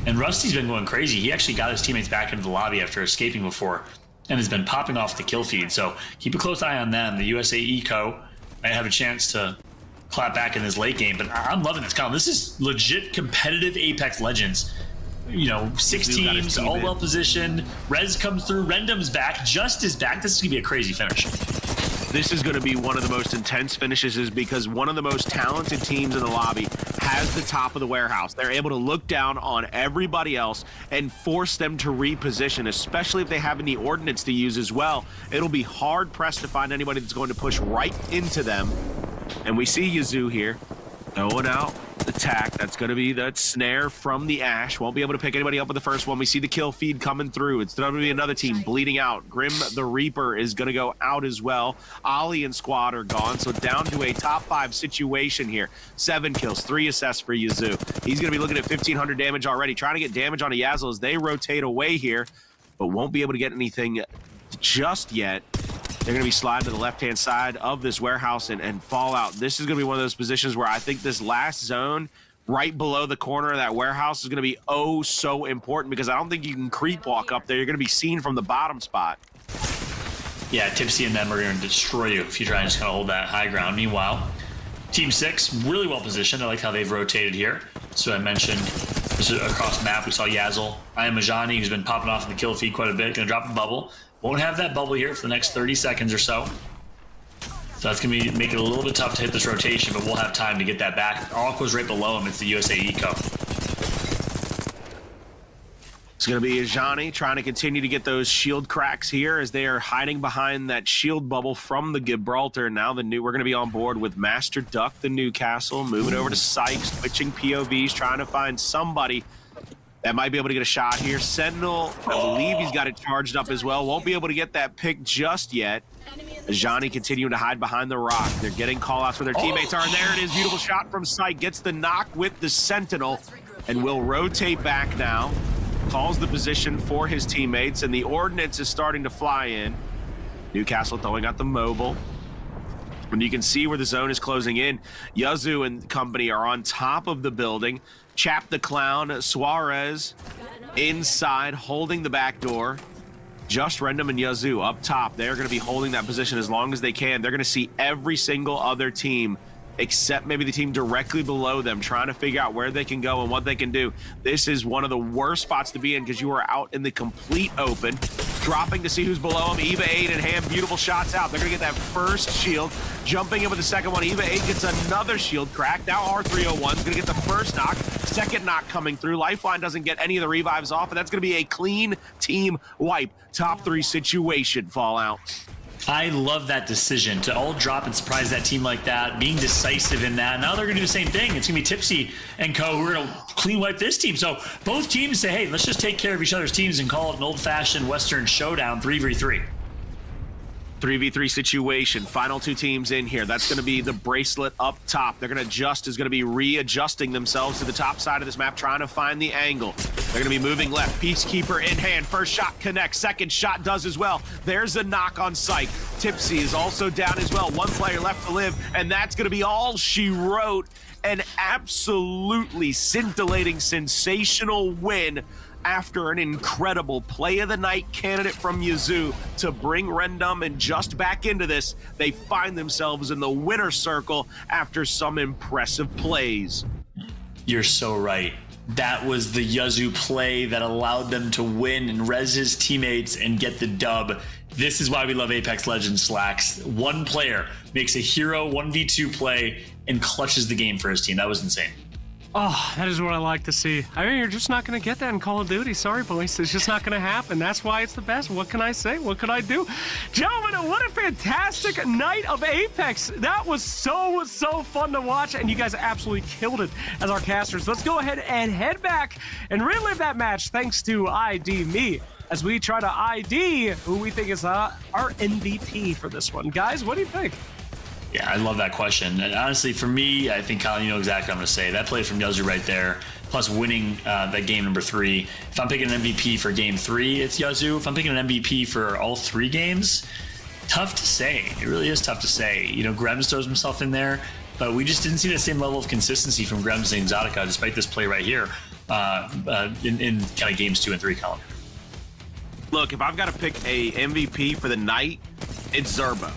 And Rusty's been going crazy. He actually got his teammates back into the lobby after escaping before and has been popping off the kill feed. So keep a close eye on them. The USA Eco might have a chance to clap back in this late game. But I'm loving this, Colin. This is legit competitive Apex Legends. You know, 6 teams, all well positioned. Rez comes through. Rendom's back. Just is back. This is going to be a crazy finish. This is going to be one of the most intense finishes is because one of the most talented teams in the lobby has the top of the warehouse. They're able to look down on everybody else and force them to reposition, especially if they have any ordnance to use as well. It'll be hard pressed to find anybody that's going to push right into them. And we see Yazoo here going out. Attack. That's going to be that snare from the Ash. Won't be able to pick anybody up with the first one. We see the kill feed coming through. It's going to be another team bleeding out. Grim the Reaper is going to go out as well. Ollie and squad are gone, so down to a top 5 situation here. 7 kills, 3 assists for Yazoo. He's going to be looking at 1,500 damage already, trying to get damage on a Yazzle as they rotate away here, but won't be able to get anything just yet. They're going to be sliding to the left-hand side of this warehouse and fall out. This is going to be one of those positions where I think this last zone right below the corner of that warehouse is going to be oh so important because I don't think you can creep walk up there. You're going to be seen from the bottom spot. Yeah, Tipsy and them are going to destroy you if you try and just kind of hold that high ground. Meanwhile, Team 6, really well positioned. I like how they've rotated here. So I mentioned this is across the map. We saw Yazzle. I am Majani, who's been popping off in the kill feed quite a bit. Going to drop a bubble. Won't have that bubble here for the next 30 seconds or so. So that's going to make it a little bit tough to hit this rotation, but we'll have time to get that back. Aqua's right below him. It's the USA Eco. It's going to be Ajani trying to continue to get those shield cracks here as they are hiding behind that shield bubble from the Gibraltar. Now we're going to be on board with Master Duck, the Newcastle, moving over to Sykes, switching POVs, trying to find somebody that might be able to get a shot here. Sentinel, I believe he's got it charged up as well. Won't be able to get that pick just yet. Ajani continuing to hide behind the rock. They're getting call-outs where their teammates are, and there it is. Beautiful shot from Syke. Gets the knock with the Sentinel, and will rotate back now. Calls the position for his teammates, and the ordnance is starting to fly in. Newcastle throwing out the mobile. And you can see where the zone is closing in. Yazoo and company are on top of the building. Chap the Clown, Suarez inside, holding the back door. Just Rendom and Yazoo up top. They're going to be holding that position as long as they can. They're going to see every single other team except maybe the team directly below them, trying to figure out where they can go and what they can do. This is one of the worst spots to be in because you are out in the complete open. Dropping to see who's below him. Eva 8 and Ham, beautiful shots out. They're going to get that first shield. Jumping in with the second one. Eva 8 gets another shield crack. Now R301's going to get the first knock. Second knock coming through. Lifeline doesn't get any of the revives off, and that's going to be a clean team wipe. Top 3 situation, Fallout. I love that decision to all drop and surprise that team like that, being decisive in that. Now they're going to do the same thing. It's going to be Tipsy and co who are going to clean wipe this team. So both teams say, hey, let's just take care of each other's teams and call it an old-fashioned Western showdown 3v3. 3v3 situation. Final 2 teams in here. That's going to be the bracelet up top. They're going to adjust, is going to be readjusting themselves to the top side of this map, trying to find the angle. They're going to be moving left. Peacekeeper in hand. First shot connects. Second shot does as well. There's a knock on sight. Tipsy is also down as well. One player left to live, and that's going to be all she wrote. An absolutely scintillating, sensational win after an incredible play of the night candidate from Yazoo to bring Rendom and Just back into this. They find themselves in the winner circle after some impressive plays. You're so right. That was the Yazoo play that allowed them to win and res his teammates and get the dub. This is why we love Apex Legends, Slacks. One player makes a hero 1v2 play and clutches the game for his team. That was insane. Oh, that is what I like to see. I mean, you're just not going to get that in Call of Duty. Sorry, boys. It's just not going to happen. That's why it's the best. What can I say? What can I do? Gentlemen, what a fantastic night of Apex. That was so fun to watch, and you guys absolutely killed it as our casters. Let's go ahead and head back and relive that match thanks to ID Me as we try to ID who we think is our MVP for this one. Guys, what do you think? Yeah, I love that question. And honestly, for me, I think, Colin, you know exactly what I'm going to say. That play from Yazoo right there, plus winning that game number 3. If I'm picking an MVP for game 3, it's Yazoo. If I'm picking an MVP for all 3 games, tough to say. It really is tough to say. You know, Grems throws himself in there, but we just didn't see the same level of consistency from Grems and Zadaka despite this play right here in kind of games 2 and 3, Colin. Look, if I've got to pick a MVP for the night, it's Zerbo.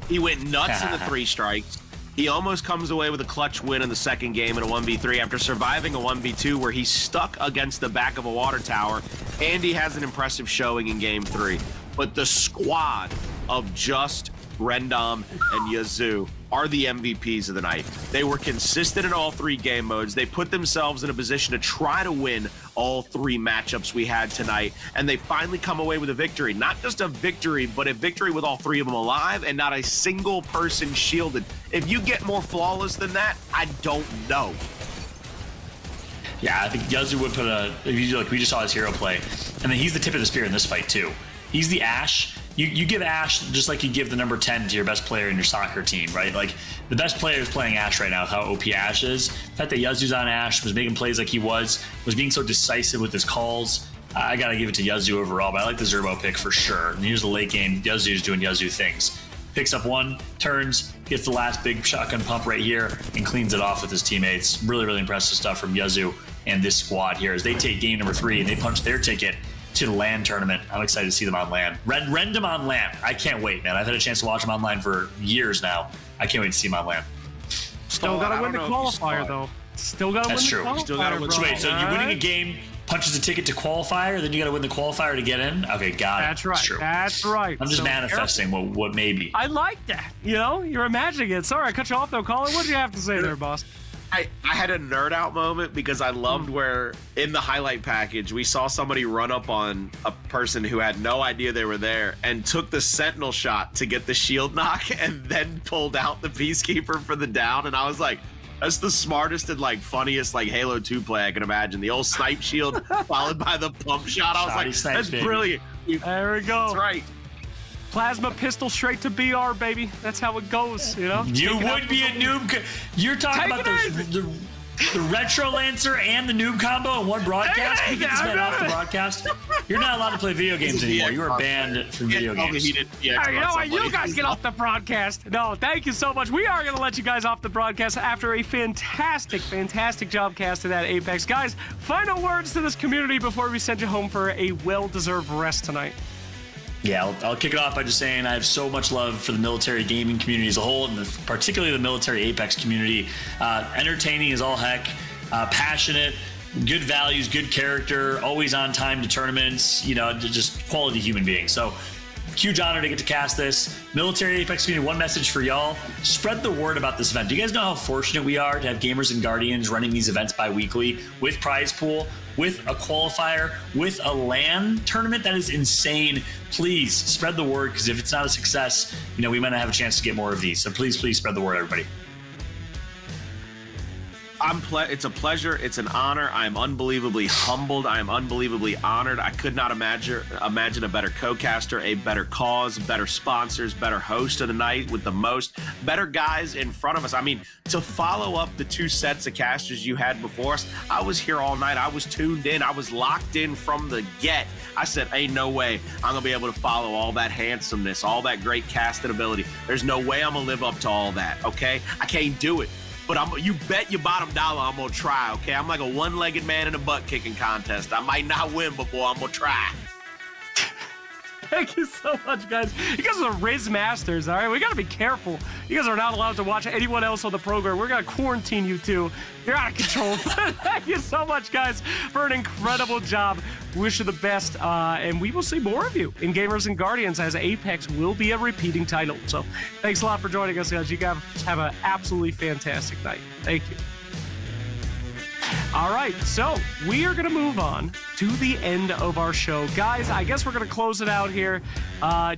He went nuts in the 3 strikes. He almost comes away with a clutch win in the second game in a 1v3 after surviving a 1v2 where he's stuck against the back of a water tower, and he has an impressive showing in game 3. But the squad of just Rendom and Yazoo are the MVPs of the night. They were consistent in all 3 game modes. They put themselves in a position to try to win all 3 matchups we had tonight, and they finally come away with a victory. Not just a victory, but a victory with all 3 of them alive and not a single person shielded. If you get more flawless than that, I don't know. Yeah, I think Yazoo would put we just saw his hero play, and then he's the tip of the spear in this fight too. He's the Ashe. You give Ashe just like you give the number 10 to your best player in your soccer team, right? Like, the best player is playing Ashe right now with how OP Ashe is. The fact that Yazoo's on Ashe, was making plays like he was being so decisive with his calls. I got to give it to Yazoo overall, but I like the Zerbo pick for sure. And here's the late game. Yazoo's doing Yazoo things. Picks up 1, turns, gets the last big shotgun pump right here, and cleans it off with his teammates. Really, really impressive stuff from Yazoo and this squad here as they take game number 3 and they punch their ticket to the LAN tournament. I'm excited to see them on LAN. Rendom on LAN. I can't wait, man. I've had a chance to watch them online for years now. I can't wait to see them on LAN. Still gotta win the qualifier, though. Still gotta win the qualifier. Still gotta win. So wait, so you're winning a game, punches a ticket to qualifier, then you gotta win the qualifier to get in? Okay, got it. That's right. That's true. That's right. I'm just manifesting what may be. I like that. You know, you're imagining it. Sorry, I cut you off though, Colin. What did you have to say there, boss? I had a nerd out moment because I loved where in the highlight package we saw somebody run up on a person who had no idea they were there and took the sentinel shot to get the shield knock and then pulled out the peacekeeper for the down. And I was like, that's the smartest and like funniest like Halo 2 play I can imagine. The old snipe shield followed by the pump shot. I was like, that's brilliant. There we go. That's right. Plasma pistol straight to BR, baby. That's how it goes, you know? You would be a noob. You're talking about the Retro Lancer and the noob combo in one broadcast? Can you get this man off the broadcast? You're not allowed to play video games anymore. You are banned from video games. Hey, you know what? You guys get off the broadcast. No, thank you so much. We are going to let you guys off the broadcast after a fantastic, fantastic job casting that Apex. Guys, final words to this community before we send you home for a well-deserved rest tonight. Yeah, I'll kick it off by just saying I have so much love for the military gaming community as a whole, and particularly the military Apex community. Entertaining as all heck, passionate, good values, good character, always on time to tournaments, you know, just quality human beings. So huge honor to get to cast this. Military Apex community, one message for y'all. Spread the word about this event. Do you guys know how fortunate we are to have Gamers and Guardians running these events bi-weekly with prize pool, with a qualifier, with a LAN tournament? That is insane. Please spread the word, because if it's not a success, you know, we might not have a chance to get more of these. So please spread the word, everybody. It's a pleasure. It's an honor. I'm unbelievably humbled. I am unbelievably honored. I could not imagine a better co-caster, a better cause, better sponsors, better host of the night with the most, better guys in front of us. I mean, to follow up the 2 sets of casters you had before us, I was here all night. I was tuned in. I was locked in from the get. I said, ain't no way I'm going to be able to follow all that handsomeness, all that great casting ability. There's no way I'm going to live up to all that, okay? I can't do it. But you bet your bottom dollar I'm going to try, okay? I'm like a one-legged man in a butt-kicking contest. I might not win, but boy, I'm going to try. Thank you so much, guys. You guys are Riz Masters, all right? We got to be careful. You guys are not allowed to watch anyone else on the program. We're going to quarantine you two. You're out of control. Thank you so much, guys, for an incredible job. Wish you the best, and we will see more of you in Gamers and Guardians, as Apex will be a repeating title. So thanks a lot for joining us, guys. You guys have an absolutely fantastic night. Thank you. All right, so we are going to move on to the end of our show. Guys, I guess we're going to close it out here.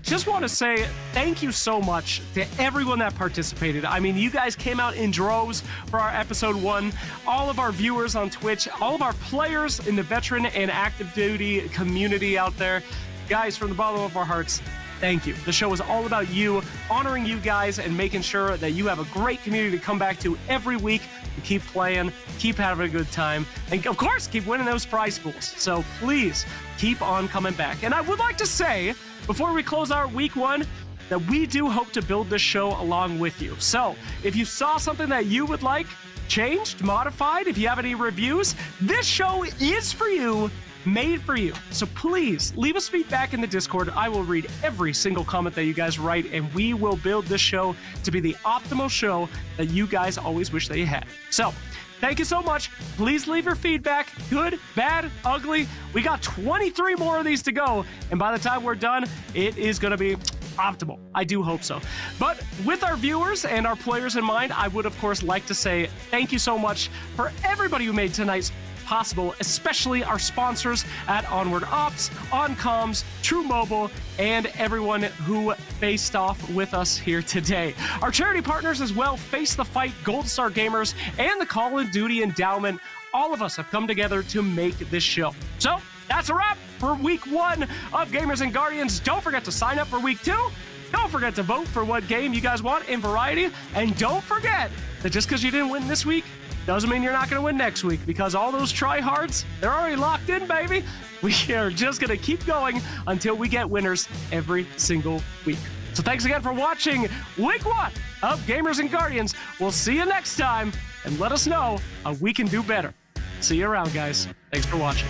Just want to say thank you so much to everyone that participated. I mean, you guys came out in droves for our episode 1. All of our viewers on Twitch, all of our players in the veteran and active duty community out there. Guys, from the bottom of our hearts, thank you. The show is all about you, honoring you guys, and making sure that you have a great community to come back to every week. Keep playing, keep having a good time, and of course, keep winning those prize pools. So please keep on coming back. And I would like to say, before we close our week 1, that we do hope to build this show along with you. So if you saw something that you would like changed, modified, if you have any reviews, this show is for you. made for you. So please leave us feedback in the Discord. I will read every single comment that you guys write, and we will build this show to be the optimal show that you guys always wish that you had. So thank you so much. Please leave your feedback, good, bad, ugly. We got 23 more of these to go, and by the time we're done, it is going to be optimal. I do hope so. But with our viewers and our players in mind, I would, of course, like to say thank you so much for everybody who made tonight's possible, especially our sponsors at Onward Ops, OnComs, True Mobile, and everyone who faced off with us here today. Our charity partners as well, Face the Fight, Gold Star Gamers, and the Call of Duty Endowment. All of us have come together to make this show. So that's a wrap for week 1 of Gamers and Guardians. Don't forget to sign up for week 2. Don't forget to vote for what game you guys want in variety. And don't forget that just because you didn't win this week doesn't mean you're not going to win next week, because all those tryhards, they're already locked in, baby. We are just going to keep going until we get winners every single week. So thanks again for watching week 1 of Gamers and Guardians. We'll see you next time, and let us know how we can do better. See you around, guys. Thanks for watching.